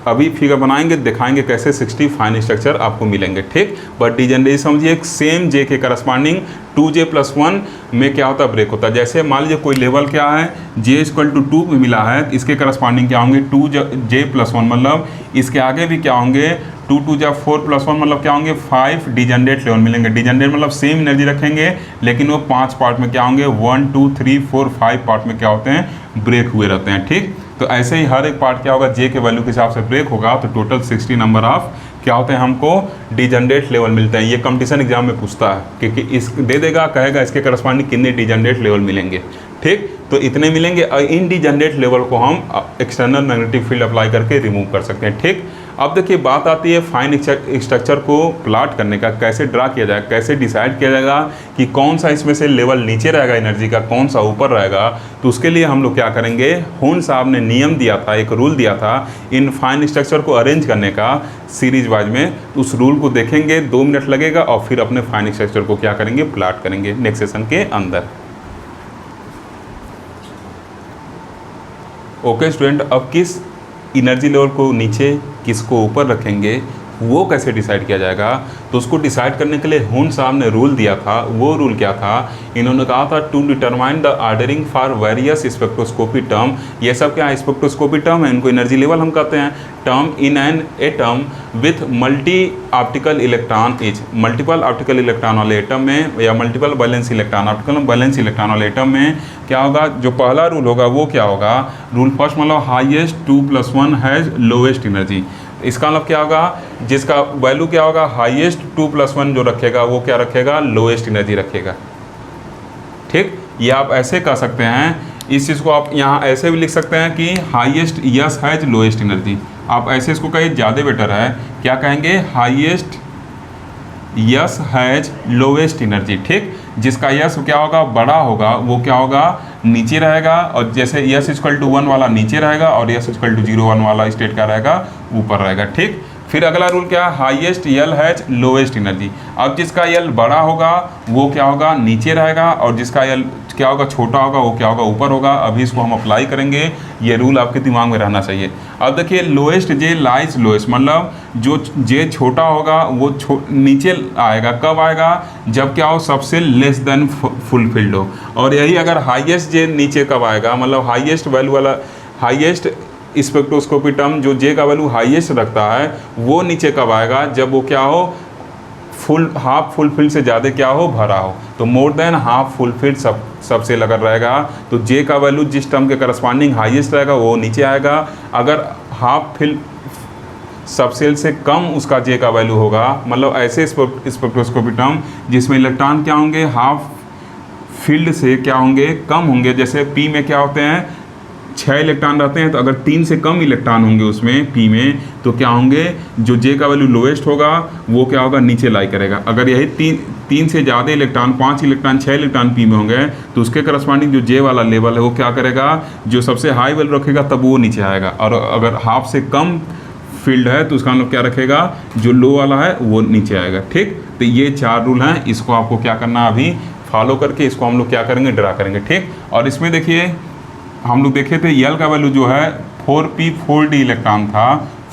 अभी फिगर बनाएंगे, दिखाएंगे कैसे 60 फाइन स्ट्रक्चर आपको मिलेंगे, ठीक। बट डीजनरेसी समझिए सेम जे के करस्पॉन्डिंग 2j+1 में क्या होता है, ब्रेक होता है। जैसे मान लीजिए कोई लेवल क्या है, j=2 में मिला है, इसके करस्पॉन्डिंग क्या होंगे 2j+1, मतलब इसके आगे भी क्या होंगे 2×4+1 मतलब क्या होंगे 5 डीजनरेट लेवल मिलेंगे। डीजनरेट मतलब सेम एनर्जी रखेंगे, लेकिन वो 5 पार्ट में क्या होंगे, 1 2 3 4 5 पार्ट में क्या होते हैं, ब्रेक हुए रहते हैं, ठीक। तो ऐसे ही हर एक पार्ट क्या होगा, जे के वैल्यू के हिसाब से ब्रेक होगा, तो टोटल 60 नंबर ऑफ क्या होते हैं, हमको डीजनरेट लेवल मिलते हैं। ये कंपटीशन एग्जाम में पूछता है, क्योंकि इस दे देगा, कहेगा इसके करस्पॉन्डिंग कितने डीजनरेट लेवल मिलेंगे, ठीक। तो इतने मिलेंगे। इन डीजनरेट लेवल को हम एक्सटर्नल मैग्नेटिक फील्ड अप्लाई करके रिमूव कर सकते हैं, ठीक। अब देखिए बात आती है फाइन स्ट्रक्चर को प्लॉट करने का, कैसे ड्रा किया जाएगा, कैसे डिसाइड किया जाएगा कि कौन सा इसमें से लेवल नीचे रहेगा एनर्जी का, कौन सा ऊपर रहेगा। तो उसके लिए हम लोग क्या करेंगे, हुन साहब ने नियम दिया था, एक रूल दिया था इन फाइन स्ट्रक्चर को अरेंज करने का सीरीज वाइज में। तो उस रूल को देखेंगे, 2 मिनट लगेगा, और फिर अपने फाइन स्ट्रक्चर को क्या करेंगे, प्लॉट करेंगे नेक्स्ट सेशन के अंदर। ओके स्टूडेंट, अब किस एनर्जी लेवल को नीचे किसको ऊपर रखेंगे वो कैसे डिसाइड किया जाएगा, तो उसको डिसाइड करने के लिए हुन साहब ने रूल दिया था। वो रूल क्या था, इन्होंने कहा था to determine the ordering for various spectroscopy term. ये सब क्या है, स्पेक्ट्रोस्कोपी टर्म है, इनको एनर्जी लेवल हम कहते हैं। Term in an atom with multi optical electron etch, multiple optical electron वाले एटम में, या multiple balance electron, optical balance electron वाले एटम में क्या होगा, जो पहला रूल होगा वो क्या होगा, रूल फर्स्ट मतलब हाईएस्ट 2+1 हैज़ लोएस्ट एनर्जी। इसका मतलब क्या होगा, जिसका वैल्यू क्या होगा, हाईएस्ट 2+1 जो रखेगा वो क्या रखेगा, लोएस्ट एनर्जी रखेगा, ठीक। ये आप ऐसे कह सकते हैं, इस चीज़ को आप यहाँ ऐसे भी लिख सकते हैं कि highest yes has lowest energy. आप ऐसे इसको कहिए, ज़्यादा बेटर है, क्या कहेंगे, highest yes has lowest energy, ठीक। जिसका यस क्या होगा, बड़ा होगा, वो क्या होगा, नीचे रहेगा। और जैसे यस इक्वल टू 1 वाला नीचे रहेगा और यस इक्वल टू 0 1 वाला स्टेट का रहेगा, ऊपर रहेगा, ठीक। फिर अगला रूल क्या है, highest L has lowest energy. अब जिसका यल बड़ा होगा वो क्या होगा, नीचे रहेगा, और जिसका यल क्या होगा, छोटा होगा, वो क्या होगा, ऊपर होगा। अभी इसको हम अप्लाई करेंगे, ये रूल आपके दिमाग में रहना चाहिए। अब देखिए, लोएस्ट जे लाइज लोएस्ट, मतलब जो जे छोटा होगा वो नीचे आएगा। कब आएगा, जब क्या हो, सबसे लेस देन फुलफिल्ड हो। और यही अगर हाईएस्ट जे नीचे कब आएगा, मतलब हाईएस्ट वैल्यू वाला, हाईएस्ट स्पेक्ट्रोस्कोपी टर्म जो जे का वैल्यू हाईएस्ट रखता है, वो नीचे कब आएगा, जब वो क्या हो, फुल हाफ फुलफिल्ड से ज़्यादा क्या हो, भरा हो। तो मोर देन हाफ फुलफिल्ड सबसे लगा रहेगा, तो जे का वैल्यू जिस टर्म के करस्पॉन्डिंग हाईएस्ट रहेगा वो नीचे आएगा। अगर हाफ फिल सबसेल से कम उसका जे का वैल्यू होगा, मतलब ऐसे स्पेक्ट्रोस्कोपी टर्म जिसमें इलेक्ट्रॉन क्या होंगे, हाफ फील्ड से क्या होंगे, कम होंगे। जैसे पी में क्या होते हैं, 6 इलेक्ट्रॉन रहते हैं, तो अगर 3 से कम इलेक्ट्रॉन होंगे उसमें पी में, तो क्या होंगे, जो जे का वैल्यू लोएस्ट होगा वो क्या होगा, नीचे लाई करेगा। अगर यही 3 से ज़्यादा इलेक्ट्रॉन, 5 इलेक्ट्रॉन, 6 इलेक्ट्रॉन पी में होंगे, तो उसके करस्पॉन्डिंग जो जे वाला लेवल है वो क्या करेगा, जो सबसे हाई वैल्यू रखेगा तब वो नीचे आएगा। और अगर हाफ से कम फील्ड है तो उसका मतलब क्या रखेगा, जो लो वाला है वो नीचे आएगा, ठीक। तो ये 4 रूल हैं, इसको आपको क्या करना, अभी फॉलो करके इसको हम लोग क्या करेंगे, ड्रा करेंगे, ठीक। और इसमें देखिए हम लोग देखे थे यल का वैल्यू जो है 4p4d इलेक्ट्रॉन था,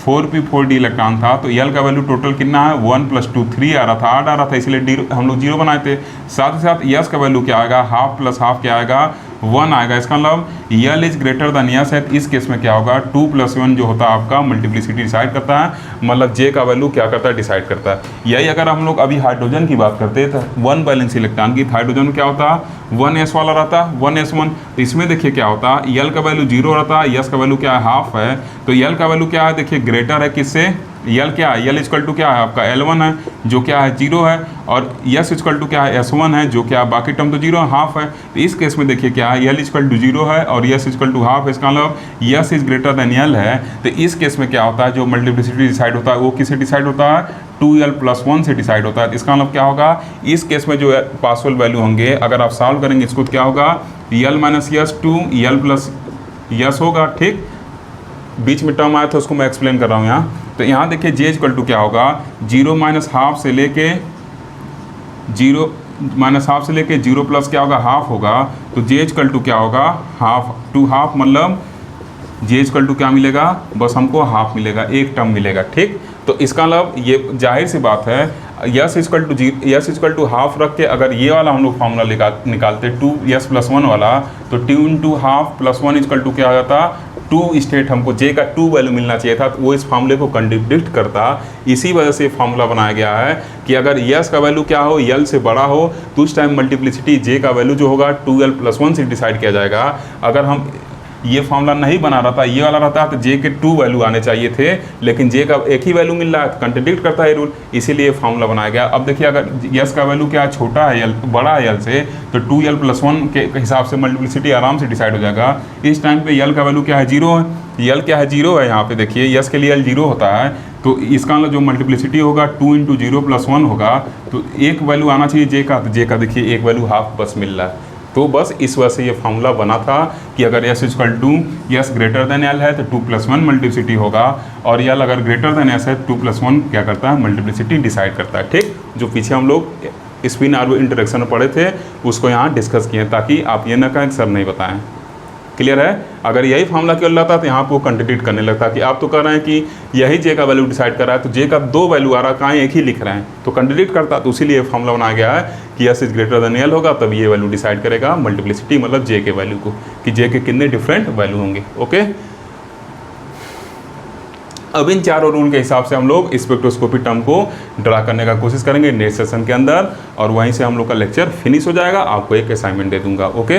4p4d इलेक्ट्रॉन था, तो यल का वैल्यू टोटल कितना है, 1 + 2 3 आ रहा था, 8 आ रहा था, इसलिए हम लोग 0 बनाए थे। साथ ही साथ यस का वैल्यू क्या आएगा, हाफ प्लस हाफ क्या आएगा, 1 आएगा। इसका मतलब L is greater than yes है। इस केस में क्या होगा, 2 + 1 जो होता है आपका मल्टीप्लिसिटी डिसाइड करता है, मतलब जे का वैल्यू क्या करता है, डिसाइड करता है। यही अगर हम लोग अभी हाइड्रोजन की बात करते हैं तो 1 वैलेंस इलेक्ट्रॉन की, हाइड्रोजन में क्या होता है, 1s वाला रहता है, 1s1। तो इसमें देखिए क्या होता है, यल का वैल्यू 0 रहता है, यस का वैल्यू क्या है, हाफ है। तो यल का वैल्यू क्या है, देखिए ग्रेटर है किससे, यल क्या है, यल इक्वल टू क्या है आपका L1 है, जो क्या है 0 है, और यस इक्वल टू क्या है, S1 है, जो क्या बाकी टर्म तो 0 हाफ है। तो इस केस में देखिए क्या है, यल इक्वल टू 0 है और यस इक्वल टू हाफ है। इसका मतलब यस इज ग्रेटर देन यल है। तो इस केस में क्या होता है, जो मल्टीप्लिसिटी डिसाइड होता है वो किससे डिसाइड होता है, 2l + 1 से डिसाइड होता है। इसका मतलब क्या होगा, इस केस में जो पॉसिबल वैल्यू होंगे, अगर आप सॉल्व करेंगे इसको, क्या होगा, यल माइनस यस 2l + यस होगा, ठीक। बीच में टर्म आया था उसको मैं एक्सप्लेन कर रहा हूँ यहाँ। तो यहाँ देखिए जे इक्वल टू क्या होगा, 0 - हाफ से लेके 0 - हाफ से लेके 0 + क्या होगा, हाफ होगा। तो जे इक्वल टू क्या होगा, हाफ टू हाफ, मतलब जे इक्वल टू क्या मिलेगा, बस हमको हाफ मिलेगा, एक टर्म मिलेगा, ठीक। तो इसका मतलब ये जाहिर सी बात है, यस इक्वल टू हाफ रख के अगर ये वाला हम लोग फार्मूला निकालते 2s + 1 वाला, तो 2 × हाफ + 1 इक्वल टू क्या हो जाता, 2 स्टेट, हमको जे का 2 वैल्यू मिलना चाहिए था, तो वो इस फार्मूले को कंट्रडिक्ट करता। इसी वजह से फार्मूला बनाया गया है कि अगर यस का वैल्यू क्या हो, यल से बड़ा हो, तो उस टाइम मल्टीप्लिसिटी जे का वैल्यू जो होगा 2l + 1 से डिसाइड किया जाएगा। अगर हम ये फार्मूला नहीं बना रहा था, ये वाला रहता है, तो जे के 2 वैल्यू आने चाहिए थे, लेकिन जे का एक ही वैल्यू मिल रहा है, कंट्रडिक्ट करता है रूल, इसीलिए फार्मूला बनाया गया। अब देखिए अगर यस का वैल्यू क्या है, छोटा है यल, बड़ा है यल से, तो 2l + 1 के हिसाब से मल्टीप्लिसिटी आराम से डिसाइड हो जाएगा। इस टाइम पे यल का वैल्यू क्या है, 0 है, यल क्या है, 0 है। यहाँ पे देखिए यस के लिए यल 0 होता है, तो इसका जो मल्टीप्लिसिटी होगा 2 × 0 + 1 होगा, तो एक वैल्यू आना चाहिए जे का, तो जे का देखिए एक वैल्यू हाफ बस मिल रहा है। तो बस इस वजह से ये फार्मूला बना था कि अगर S equal to S greater than L है तो 2 + 1 मल्टीप्लिसिटी होगा, और यल अगर ग्रेटर देन एस है 2 + 1 क्या करता है, मल्टीप्लिसिटी डिसाइड करता है, ठीक। जो पीछे हम लोग स्पिन आर्बिट इंटरेक्शन में पढ़े थे उसको यहाँ डिस्कस किए, ताकि आप ये ना कहें सर नहीं बताएं। क्लियर है। अगर यही फार्मूला केवल रहता तो यहाँ पर वो कंट्रडिक्ट करने लगता कि आप तो कह रहे हैं कि यही जे का वैल्यू डिसाइड कर रहा है, तो जे का 2 वैल्यू आ रहा है, कहाँ एक ही लिख रहे हैं, तो कंट्रडिक्ट करता। तो इसीलिए फार्मूला बनाया गया है कि yes is greater than L होगा, तब ये वैल्यू डिसाइड करेगा मल्टीप्लिसिटी, मतलब जे के वैल्यू को, कि जे के कितने डिफरेंट वैल्यू होंगे। ओके, अब इन चारों रूल के हिसाब से हम लोग स्पेक्ट्रोस्कोपी टर्म को ड्रा करने का कोशिश करेंगे नेक्स्ट सेशन के अंदर, और वहीं से हम लोग का लेक्चर फिनिश हो जाएगा। आपको एक असाइनमेंट दे दूंगा। ओके,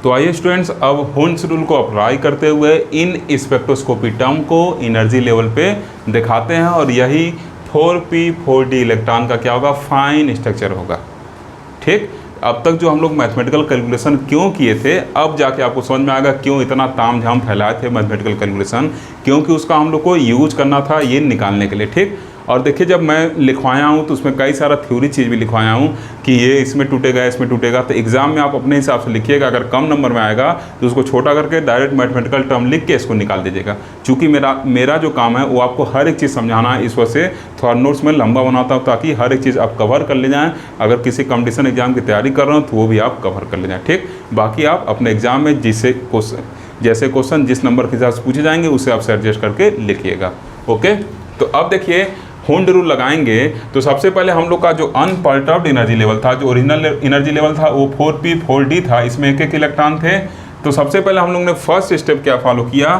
तो आइए स्टूडेंट्स, अब होन्स रूल को अप्लाई करते हुए इन स्पेक्ट्रोस्कोपी टर्म को एनर्जी लेवल पे दिखाते हैं, और यही 4p4d इलेक्ट्रॉन का क्या होगा, फाइन स्ट्रक्चर होगा। ठीक, अब तक जो हम लोग मैथमेटिकल कैलकुलेशन क्यों किए थे, अब जाके आपको समझ में आएगा क्यों इतना तामझाम फैलाए थे मैथमेटिकल कैलकुलेशन, क्योंकि उसका हम लोग को यूज करना था ये निकालने के लिए। ठीक, और देखिए जब मैं लिखवाया हूँ तो उसमें कई सारा थ्योरी चीज़ भी लिखवाया हूँ कि ये इसमें टूटेगा, इसमें टूटेगा। तो एग्ज़ाम में आप अपने हिसाब से लिखिएगा, अगर कम नंबर में आएगा तो उसको छोटा करके डायरेक्ट मैथमेटिकल टर्म लिख के इसको निकाल दीजिएगा। चूँकि मेरा जो काम है वो आपको हर एक चीज़ समझाना है, इस वजह से थोड़ा नोट्स में लंबा बनाता हूँ ताकि हर एक चीज़ आप कवर कर ले जाएँ। अगर किसी कॉम्पिटिशन एग्जाम की तैयारी कर रहे हो तो वो भी आप कवर कर ले जाएँ, ठीक। बाकी आप अपने एग्जाम में जैसे क्वेश्चन जिस नंबर के हिसाब से पूछे जाएंगे उसे आप एडजस्ट करके लिखिएगा, ओके। तो अब देखिए हुंड रूल लगाएंगे तो सबसे पहले हम लोग का जो अनपर्टर्ब्ड एनर्जी लेवल था, जो ओरिजिनल एनर्जी लेवल था वो 4p 4d था, इसमें एक एक इलेक्ट्रॉन थे। तो सबसे पहले हम लोग ने फर्स्ट स्टेप क्या फॉलो किया,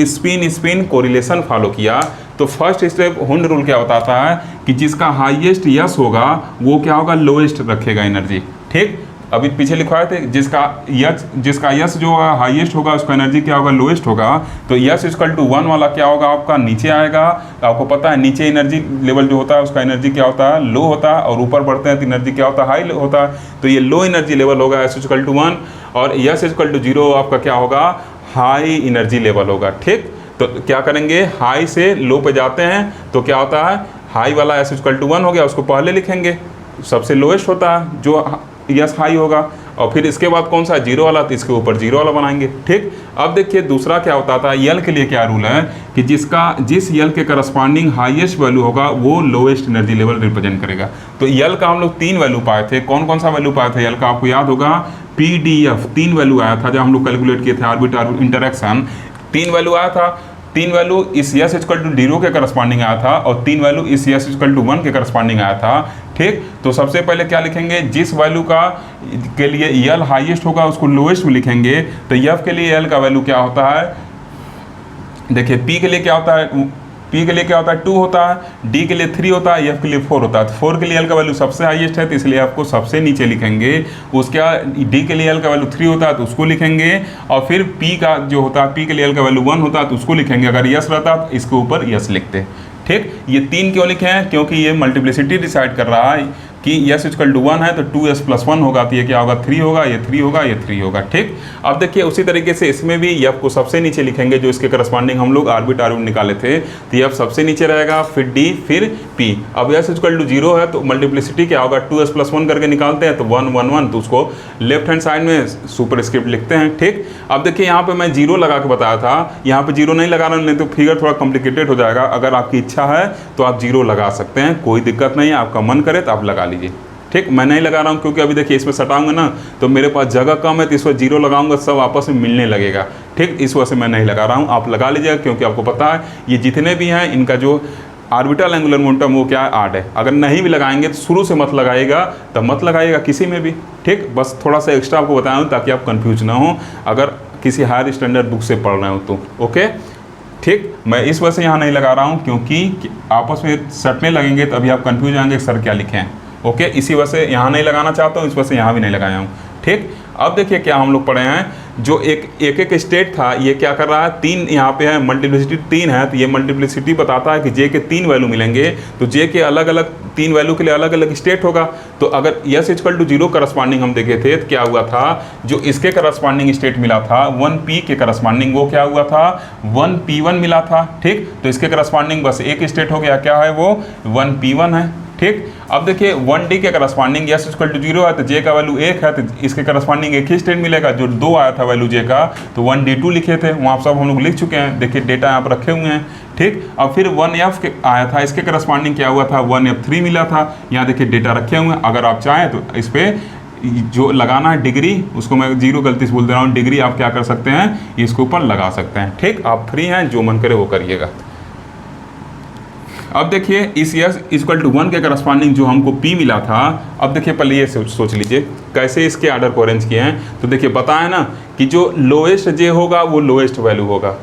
स्पिन स्पिन कोरिलेशन फॉलो किया। तो फर्स्ट स्टेप हुंड रूल क्या बताता है कि जिसका हाईएस्ट यस होगा वो क्या होगा, लोएस्ट रखेगा एनर्जी, ठीक। अभी पीछे लिखवाए थे जिसका यस जो होगा हाईएस्ट होगा उसका एनर्जी क्या होगा, लोएस्ट होगा। तो यस इक्वल टू 1 वाला क्या होगा आपका, नीचे आएगा। तो आपको पता है नीचे एनर्जी लेवल जो होता है उसका एनर्जी क्या होता है, लो होता है, और ऊपर बढ़ते हैं तो एनर्जी क्या होता है, हाई होता है। तो ये लो एनर्जी लेवल होगा यस इक्वल टू 1, और यस इक्वल टू 0 आपका क्या होगा, हाई एनर्जी लेवल होगा, ठीक। तो क्या करेंगे, हाई से लो पे जाते हैं तो क्या होता है, हाई वाला यस इक्वल टू 1 हो गया, उसको पहले लिखेंगे, सबसे लोएस्ट होता है जो यस हाई होगा। और फिर इसके बाद कौन सा, 0 वाला, तो इसके ऊपर 0 वाला बनाएंगे, ठीक। अब देखिए दूसरा क्या होता था, यल के लिए क्या रूल है कि जिस यल के करस्पॉन्डिंग हाईएस्ट वैल्यू होगा वो लोएस्ट एनर्जी लेवल रिप्रेजेंट करेगा। तो यल का हम लोग 3 वैल्यू पाए थे। कौन कौन सा वैल्यू पाए थे यल का, आपको याद होगा, PDF 3 वैल्यू आया था जब हम लोग कैलकुलेट किए थे ऑर्बिट इंटरेक्शन। 3 वैल्यू आया था, 3 वैल्यू इस यस इक्वल टू 0 के करस्पॉन्डिंग आया था और 3 वैल्यू इस यस इक्वल टू 1 के करस्पॉन्डिंग आया था, ठीक। तो सबसे पहले क्या लिखेंगे, जिस वैल्यू के लिए यल हाईएस्ट होगा उसको लोएस्ट में लिखेंगे। तो एफ के लिए यल का वैल्यू क्या होता है, देखिए पी के लिए क्या होता है, पी के लिए क्या होता है 2 होता है, डी के लिए 3 होता है, एफ के लिए 4 होता है। तो 4 के लिए एल का वैल्यू सबसे हाईएस्ट है तो इसलिए आपको सबसे नीचे लिखेंगे। उसके डी के लिए एल का वैल्यू 3 होता है तो उसको लिखेंगे, और फिर पी का जो होता है, पी के लिए एल का वैल्यू 1 होता है तो उसको लिखेंगे। अगर यस रहता तो इसके ऊपर यस लिखते, ठीक। ये 3 क्यों लिखे हैं, क्योंकि ये मल्टीप्लिसिटी डिसाइड कर रहा है कि यस इक्वल टू 1 है तो 2s + 1 होगा, तो ये क्या होगा, 3 होगा, ये 3 होगा, ये 3 होगा, ठीक। अब देखिए उसी तरीके से इसमें भी एफ को सबसे नीचे लिखेंगे, जो इसके करस्पॉन्डिंग हम लोग ऑर्बिट निकाले थे। तो एफ सबसे नीचे रहेगा, फिर डी, फिर पी। अब यस इक्वल टू 0 है तो मल्टीप्लिसिटी क्या होगा, 2s + 1 करके निकालते हैं तो 1 1 1, तो उसको लेफ्ट हैंड साइड में सुपरस्क्रिप्ट लिखते हैं, ठीक। अब देखिए यहाँ पे मैं 0 लगा के बताया था, यहाँ पे 0 नहीं लगा रहा, नहीं तो फिगर थोड़ा कॉम्प्लिकेटेड हो जाएगा। अगर आपकी इच्छा है तो आप 0 लगा सकते हैं, कोई दिक्कत नहीं है, आपका मन करे तो आप लगा लीजिए, ठीक। मैं नहीं लगा रहा हूँ क्योंकि अभी देखिए इसमें सटाऊंगा ना तो मेरे पास जगह कम है, तो इस पर 0 लगाऊंगा सब आपस में मिलने लगेगा, ठीक। इस वजह से मैं नहीं लगा रहा हूँ, आप लगा लीजिएगा क्योंकि आपको पता है ये जितने भी हैं इनका जो ऑर्बिटल एंगुलर मोमेंटम वो क्या है, 8 है। अगर नहीं भी लगाएंगे तो शुरू से मत लगाइएगा, तब मत लगाइएगा किसी में भी, ठीक। बस थोड़ा सा एक्स्ट्रा आपको बताया हूँ ताकि आप कन्फ्यूज ना हो अगर किसी हायर स्टैंडर्ड बुक से पढ़ रहे हो तो, ओके, ठीक। मैं इस वजह से यहाँ नहीं लगा रहा हूँ क्योंकि आपस में सटने लगेंगे तो अभी आप कन्फ्यूज आएंगे सर क्या लिखे हैं, ओके। इसी वजह से यहाँ नहीं लगाना चाहता हूँ, इस वजह से यहाँ भी नहीं लगाया हूँ, ठीक। अब देखिए क्या हम लोग पढ़े हैं, जो एक स्टेट था ये क्या कर रहा है, 3 यहाँ पे है, मल्टीप्लिसिटी 3 है, तो ये मल्टीप्लिसिटी बताता है कि जे के 3 वैल्यू मिलेंगे, तो जे के अलग अलग 3 वैल्यू के लिए अलग अलग स्टेट होगा। तो अगर यस इक्वल टू 0 करस्पॉन्डिंग हम देखे थे तो क्या हुआ था, जो इसके करस्पॉन्डिंग स्टेट मिला था 1p के करस्पॉन्डिंग वो क्या हुआ था, 1p1 मिला था, ठीक। तो इसके करस्पॉन्डिंग बस एक स्टेट हो गया, क्या है वो, 1p1 है, ठीक। अब देखिए 1d के करस्पॉन्डिंग यस इक्वल टू 0 है तो जे का वैल्यू 1 है, तो इसके करस्पॉन्डिंग एक ही स्टेट मिलेगा। जो 2 आया था वैल्यू जे का तो 1d2 लिखे थे, वहाँ सब हम लोग लिख चुके हैं, देखिए डेटा यहाँ पर रखे हुए हैं, ठीक। अब फिर 1f आया था, इसके करस्पॉन्डिंग क्या हुआ था, 1f3 मिला था, यहाँ देखिए डेटा रखे हुए हैं। अगर आप चाहें तो इस पर जो लगाना है डिग्री, उसको मैं 0 गलती से बोल दे रहा हूँ, डिग्री आप क्या कर सकते हैं, इसके ऊपर लगा सकते हैं, ठीक। आप फ्री हैं, जो मन करे वो करिएगा। अब देखिए इस यस इक्वल टू 1 के करस्पॉन्डिंग जो हमको P मिला था, अब देखिए पहले ये सोच लीजिए कैसे इसके आर्डर को अरेंज किए हैं। तो देखिए बताया ना कि जो लोएस्ट जे होगा वो लोएस्ट वैल्यू होगा,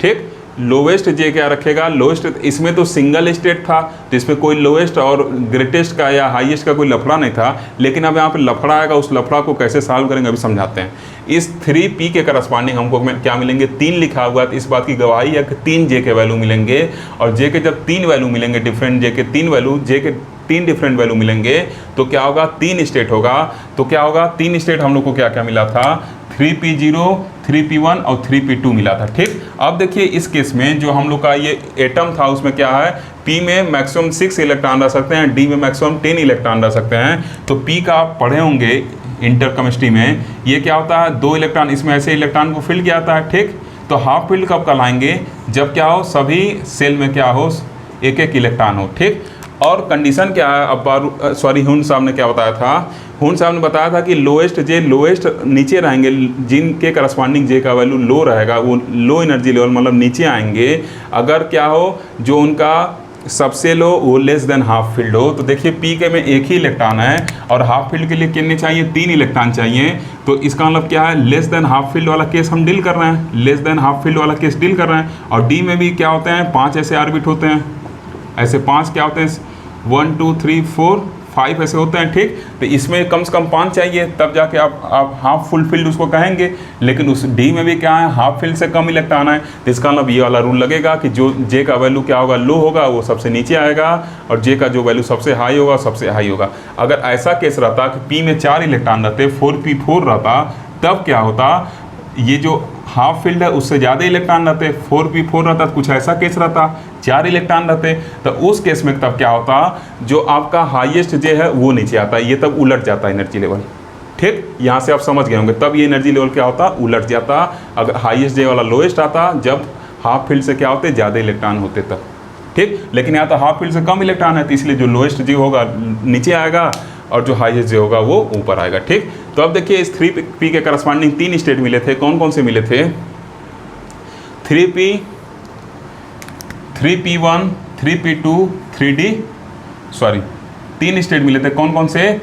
ठीक। लोएस्ट जे क्या रखेगा, लोएस्ट, इसमें तो सिंगल स्टेट था तो इसमें कोई लोएस्ट और ग्रेटेस्ट का या हाईएस्ट का कोई लफड़ा नहीं था, लेकिन अब यहाँ पे लफड़ा आएगा, उस लफड़ा को कैसे सॉल्व करेंगे अभी समझाते हैं। इस 3p के करस्पॉन्डिंग हमको क्या मिलेंगे, 3 लिखा हुआ है, तो इस बात की गवाही है कि 3 जे के वैल्यू मिलेंगे, और जे के जब 3 वैल्यू मिलेंगे डिफरेंट, जे के 3 वैल्यू, जे के 3 डिफरेंट वैल्यू मिलेंगे तो क्या होगा, 3 स्टेट होगा। तो क्या होगा, 3 स्टेट हम लोग को क्या क्या मिला था, 3p0, 3p1 और 3p2 मिला था, ठीक। अब देखिए इस केस में जो हम लोग का ये एटम था उसमें क्या है, पी में मैक्सिमम 6 इलेक्ट्रॉन रह सकते हैं, डी में मैक्सिमम 10 इलेक्ट्रॉन रह सकते हैं। तो पी का आप पढ़े होंगे इंटर केमिस्ट्री में, ये क्या होता है, 2 इलेक्ट्रॉन, इसमें ऐसे इलेक्ट्रॉन को फिल किया जाता है, ठीक। तो हाफ फिल्ड कब कहलाएंगे, जब क्या हो, सभी सेल में क्या हो, एक एक इलेक्ट्रॉन हो, ठीक। और कंडीशन क्या है, अब सॉरी हुन साहब ने क्या बताया था, हुन साहब ने बताया था कि लोएस्ट नीचे रहेंगे, जिनके करस्पॉन्डिंग जे का वैल्यू लो रहेगा वो लो एनर्जी लेवल मतलब नीचे आएंगे। अगर क्या हो, जो उनका सबसे लो वो लेस देन हाफ फील्ड हो। तो देखिए पी के में एक ही इलेक्ट्रॉन है और हाफ फील्ड के लिए कितने चाहिए, 3 इलेक्ट्रॉन चाहिए। तो इसका मतलब क्या है, लेस देन हाफ फील्ड वाला केस हम डील कर रहे हैं, लेस देन हाफ फील्ड वाला केस डील कर रहे हैं। और डी में भी क्या होते हैं, 5 ऐसे ऑर्बिट होते हैं, ऐसे 5 क्या होते हैं, 1 2 3 4 5 ऐसे होते हैं, ठीक। तो इसमें कम से कम 5 चाहिए, तब जाके आप हाफ फुल फील्ड उसको कहेंगे। लेकिन उस डी में भी क्या है, हाफ फील्ड से कम इलेक्ट्रॉन है, तो इसका मतलब ये वाला रूल लगेगा कि जो जे का वैल्यू क्या होगा, लो होगा, वो सबसे नीचे आएगा, और जे का जो वैल्यू सबसे हाई होगा सबसे हाई होगा। अगर ऐसा केस रहता कि पी में 4 इलेक्ट्रॉन रहते, 4p4 रहता, तब क्या होता, ये जो हाफ फील्ड है उससे ज़्यादा इलेक्ट्रॉन रहते, 4p4 रहता, तो कुछ ऐसा केस रहता 4 इलेक्ट्रॉन रहते, तो उस केस में तब क्या होता, जो आपका हाईएस्ट जे है वो नीचे आता है, ये तब उलट जाता है एनर्जी लेवल, ठीक। यहाँ से आप समझ गए होंगे, तब ये एनर्जी लेवल क्या होता, उलट जाता। अगर हाईएस्ट जे वाला लोएस्ट आता, जब हाफ फील्ड से क्या होते, ज़्यादा इलेक्ट्रॉन होते तब, ठीक। लेकिन यहाँ तो हाफ फील्ड से कम इलेक्ट्रॉन है, तो इसलिए जो लोएस्ट जे होगा नीचे आएगा और जो हाईएस्ट जे होगा वो ऊपर आएगा, ठीक। तो अब देखिए इस 3p के करस्पॉन्डिंग 3 स्टेट मिले थे, कौन कौन से मिले थे, 3p 3p1 3p2 3d, sorry 3 state मिले थे, कौन कौन से,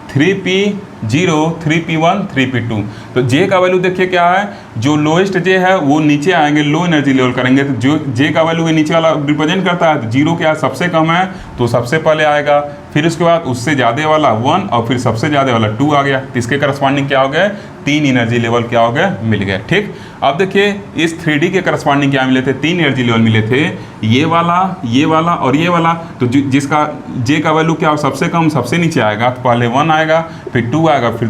3p0 3p1 3p2। तो जे का वैल्यू देखिए क्या है, जो लोएस्ट जे है वो नीचे आएंगे, लो एनर्जी लेवल करेंगे। तो जो जे का वैल्यू नीचे वाला रिप्रेजेंट करता है, तो 0 क्या सबसे कम है तो सबसे पहले आएगा, फिर उसके बाद उससे ज़्यादा वाला 1 और फिर सबसे ज़्यादा वाला 2 आ गया। तो इसके करस्पॉन्डिंग क्या हो गए, 3 एनर्जी लेवल क्या हो गए, मिल गए, ठीक। अब देखिए इस 3D के करस्पॉन्डिंग क्या मिले थे, 3 एनर्जी लेवल मिले थे, ये वाला और ये वाला। तो जिसका जे का वैल्यू क्या हो, सबसे कम सबसे नीचे आएगा, तो पहले 1 आएगा, फिर 2 आएगा, फिर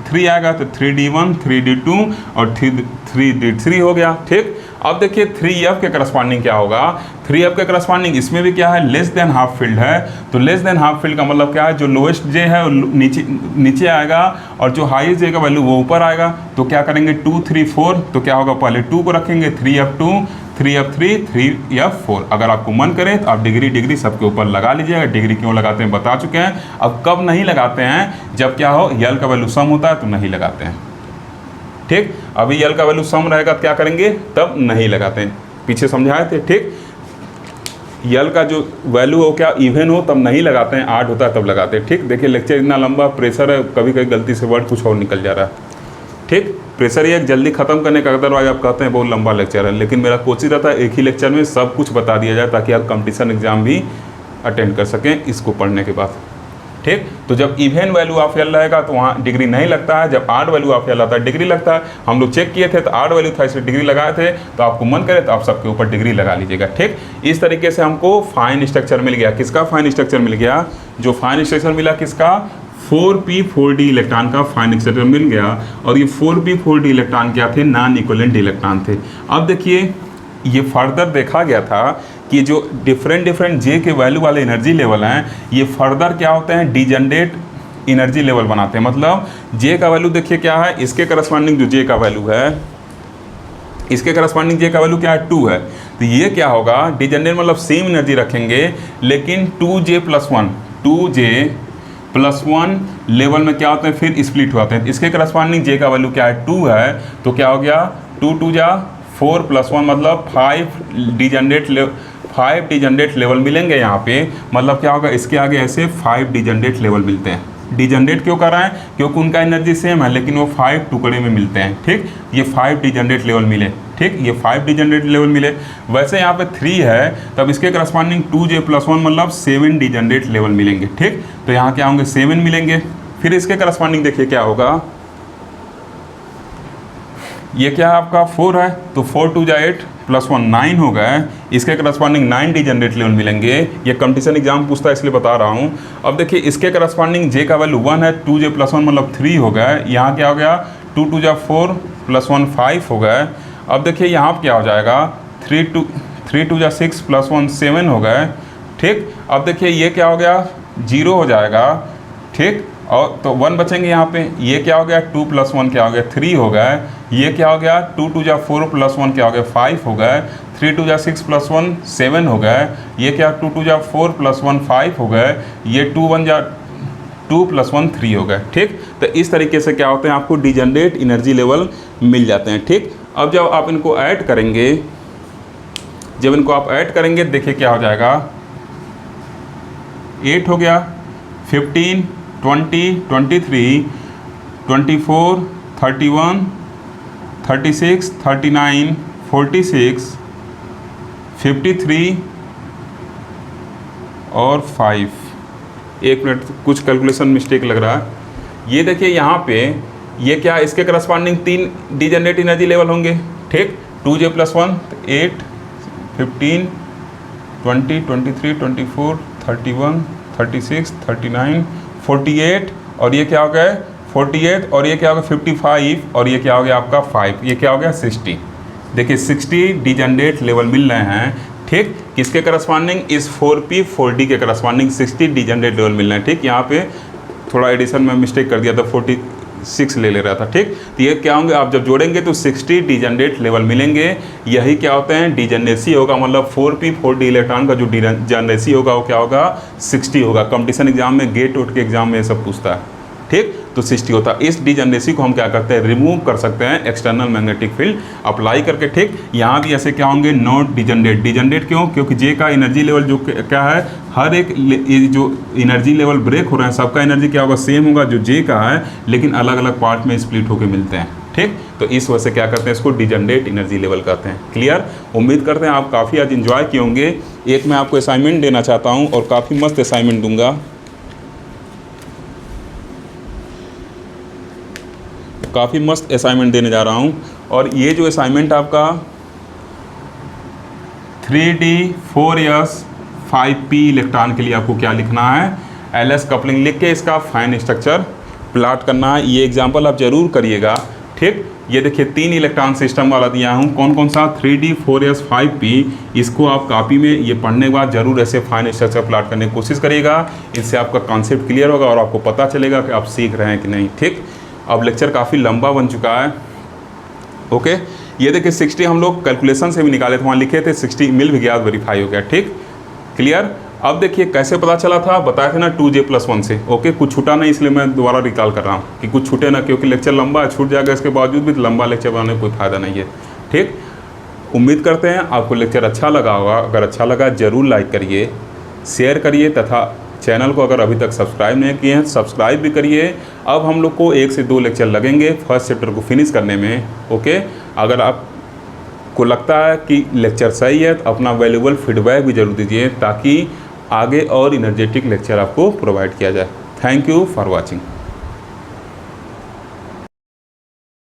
3 आएगा, तो 3d1 3d2 और 3d3 हो गया, ठीक। अब देखिए 3f के करस्पॉन्डिंग क्या होगा, 3f के करस्पॉन्डिंग इसमें भी क्या है, लेस देन हाफ फील्ड है। तो लेस देन हाफ फील्ड का मतलब क्या है, जो लोएस्ट जे है नीचे आएगा और जो हाईएस्ट जे का वैल्यू वो ऊपर आएगा। तो क्या करेंगे, 2 3 4, तो क्या होगा, पहले 2 को रखेंगे, 3f2 3f3 3f4। अगर आपको मन करे तो आप डिग्री सबके ऊपर लगा लीजिएगा। डिग्री क्यों लगाते हैं बता चुके हैं। अब कब नहीं लगाते हैं, जब क्या हो, यल का वैल्यू सम होता है तो नहीं लगाते हैं, ठीक। अभी यल का वैल्यू सम रहेगा तो क्या करेंगे, तब नहीं लगाते हैं, पीछे समझाए थे, ठीक। यल का जो वैल्यू हो क्या इवन हो तब नहीं लगाते हैं, 8 होता है तब लगाते हैं, ठीक। देखिए लेक्चर इतना लंबा, प्रेशर है, कभी कभी गलती से वर्ड कुछ और निकल जा रहा है, ठीक। प्रेशर ये जल्दी ख़त्म करने का, अदरवाइज आप कहते हैं बहुत लंबा लेक्चर है, लेकिन मेरा कोशिश रहता है एक ही लेक्चर में सब कुछ बता दिया जाए, ताकि आप कंपटीशन एग्जाम भी अटेंड कर सकें इसको पढ़ने के बाद, ठीक। तो जब इवन वैल्यू ऑफ यल रहेगा तो वहाँ डिग्री नहीं लगता है, जब 8 वैल्यू ऑफ यल आता है डिग्री लगता है। हम लोग चेक किए थे तो 8 वैल्यू था, इसलिए डिग्री लगाए थे। तो आपको मन करे तो आप सबके ऊपर डिग्री लगा लीजिएगा, ठीक। इस तरीके से हमको फाइन स्ट्रक्चर मिल गया। किसका फाइन स्ट्रक्चर मिल गया, जो फाइन स्ट्रक्चर मिला किसका, 4p4d इलेक्ट्रॉन का फाइन स्ट्रक्चर मिल गया। और ये 4p4d इलेक्ट्रॉन क्या थे, नॉन इक्विवेलेंट इलेक्ट्रॉन थे। अब देखिए ये फर्दर देखा गया था कि जो डिफरेंट जे के वैल्यू वाले एनर्जी लेवल हैं, ये फर्दर क्या होते हैं, डिजनरेट एनर्जी लेवल बनाते हैं। मतलब जे का वैल्यू देखिए क्या है, इसके करस्पॉन्डिंग जो जे का वैल्यू है, इसके करस्पॉन्डिंग जे का वैल्यू क्या है, 2 है। तो ये क्या होगा, डिजनरेट मतलब सेम एनर्जी रखेंगे, लेकिन 2j+1 लेवल में क्या होते हैं, फिर स्प्लिट होते हैं। इसके करस्पॉन्डिंग जे का वैल्यू क्या है, 2 है। तो क्या हो गया, 2 2 जा 4 + 1 मतलब 5 डिजनरेट लेवल मिलेंगे यहाँ पे। मतलब क्या होगा, इसके आगे ऐसे 5 डिजनरेट लेवल मिलते हैं। डिजनरेट क्यों कर रहा है, क्योंकि उनका एनर्जी सेम है, लेकिन वो 5 टुकड़े में मिलते हैं, ठीक। ये 5 डिजनरेट लेवल मिले, ठीक, ये 5 डिजनरेट लेवल मिले। वैसे यहाँ पे 3 है, तब इसके करस्पॉन्डिंग 2j+1 मतलब 7 डिजनरेट लेवल मिलेंगे, ठीक। तो यहाँ क्या होंगे, 7 मिलेंगे। फिर इसके करस्पॉन्डिंग देखिए क्या होगा, ये क्या है आपका 4 है, तो 4 2 जा 8 + 1 9 हो गए। इसके करस्पॉन्डिंग 9 डिजनरेट लेवल मिलेंगे। ये कंपटीशन एग्जाम पूछता है इसलिए बता रहा हूँ। अब देखिए इसके करस्पॉन्डिंग जे का वैल्यू 1 है, 2j+1 मतलब 3 हो गए। यहाँ क्या हो गया, 2 2 जा 4 + 1 5 हो गए। अब देखिए यहाँ क्या हो जाएगा, 3 3 2 जा 6 प्लस 1 7 हो गए। ठीक, अब देखिए ये क्या हो गया, 0 हो जाएगा। ठीक, और तो 1 बचेंगे यहाँ पे। ये क्या हो गया, 2 प्लस 1 क्या हो गया, 3 हो गए। ये क्या हो गया, 2 2 जा 4 प्लस 1 क्या हो गया, 5 हो गए। 3 2 जा 6 प्लस 1 7 हो गए। ये क्या, 2 2 जा 4 प्लस 1 5 हो गए। ये 2 1 जा 2 प्लस 1 3 हो गए। ठीक, तो इस तरीके से क्या होते हैं, आपको डिजेनरेट एनर्जी लेवल मिल जाते हैं। ठीक, अब जब आप इनको ऐड करेंगे, जब इनको आप ऐड करेंगे देखिए क्या हो जाएगा, 8 हो गया, 15 20 23 24 31 36 39 46 53 और 5। एक मिनट, कुछ कैलकुलेशन मिस्टेक लग रहा है। ये देखिए यहाँ पे ये क्या, इसके करस्पॉन्डिंग 3 डिजेनरेट एनर्जी लेवल होंगे। ठीक, 2j प्लस 1 8 15 20 23 24 31 36 39 48 और ये क्या हो गया 48 और ये क्या हो गया 55 और ये क्या हो गया आपका 5, ये क्या हो गया 60। देखिए 60 डिजेनरेट लेवल मिल रहे हैं। ठीक, किसके करस्पॉन्डिंग, इस 4p 4d के करस्पॉन्डिंग 60 डिजेनरेट लेवल मिल रहे हैं। ठीक, यहाँ पे थोड़ा एडिशन में मिस्टेक कर दिया था, 46 ले रहा था। ठीक, तो ये क्या होंगे, आप जब जोड़ेंगे तो 60 डिजेनरेट लेवल मिलेंगे। यही क्या होते हैं, डिजेनरेसी होगा, मतलब 4p 4d इलेक्ट्रॉन का जो डिजेनरेसी होगा वो क्या होगा, 60 होगा। कंपटीशन एग्जाम में, गेट के एग्जाम में ये सब पूछता है। ठीक, तो 60 होता है। इस डिजेनरेसी को हम क्या करते हैं, रिमूव कर सकते हैं एक्सटर्नल मैग्नेटिक फील्ड अप्लाई करके। ठीक, यहाँ भी ऐसे क्या होंगे, नॉट डिजेनरेट। डिजेनरेट क्यों, क्योंकि जे का एनर्जी लेवल जो क्या है, हर एक जो एनर्जी लेवल ब्रेक हो रहे हैं सबका एनर्जी क्या होगा, सेम होगा जो जे का है, लेकिन अलग अलग पार्ट में स्प्लिट होकर मिलते हैं। ठीक, तो इस वजह से क्या करते हैं, इसको डिजेनरेट एनर्जी लेवल कहते हैं। क्लियर, उम्मीद करते हैं आप काफ़ी आज इन्जॉय किए होंगे। एक मैं आपको असाइनमेंट देना चाहता हूँ और काफ़ी मस्त असाइनमेंट दूंगा। काफ़ी मस्त असाइनमेंट देने जा रहा हूँ और ये जो असाइनमेंट आपका 3D 4s 5p इलेक्ट्रॉन के लिए आपको क्या लिखना है, LS कपलिंग लिख के इसका फाइन स्ट्रक्चर प्लाट करना है। ये एग्जांपल आप जरूर करिएगा। ठीक, ये देखिए 3 इलेक्ट्रॉन सिस्टम वाला दिया हूँ, कौन कौन सा, 3D 4s 5p। इसको आप कॉपी में ये पढ़ने के बाद जरूर ऐसे फाइन स्ट्रक्चर प्लाट करने की कोशिश करिएगा। इससे आपका कॉन्सेप्ट क्लियर होगा और आपको पता चलेगा कि आप सीख रहे हैं कि नहीं। ठीक, अब लेक्चर काफ़ी लंबा बन चुका है। ओके, ये देखिए 60 हम लोग कैलकुलेशन से भी निकाले थे, वहाँ लिखे थे 60 मिल भी गया, वेरीफाई हो गया। ठीक, क्लियर। अब देखिए कैसे पता चला था, बताया था ना 2j प्लस 1 से। ओके, कुछ छूटा नहीं, इसलिए मैं दोबारा रिकॉल कर रहा हूँ कि कुछ छूटे ना, क्योंकि लेक्चर लंबा है, छूट जाएगा इसके बावजूद भी, तो लंबा लेक्चर बनाने में कोई फ़ायदा नहीं है। ठीक, उम्मीद करते हैं आपको लेक्चर अच्छा लगा होगा। अगर अच्छा लगा ज़रूर लाइक करिए, शेयर करिए तथा चैनल को अगर अभी तक सब्सक्राइब नहीं किए हैं सब्सक्राइब भी करिए। अब हम लोग को 1 से 2 लेक्चर लगेंगे फर्स्ट चैप्टर को फिनिश करने में। ओके, अगर आपको लगता है कि लेक्चर सही है तो अपना वैल्यूबल फीडबैक भी जरूर दीजिए, ताकि आगे और इनर्जेटिक लेक्चर आपको प्रोवाइड किया जाए। Thank you for watching.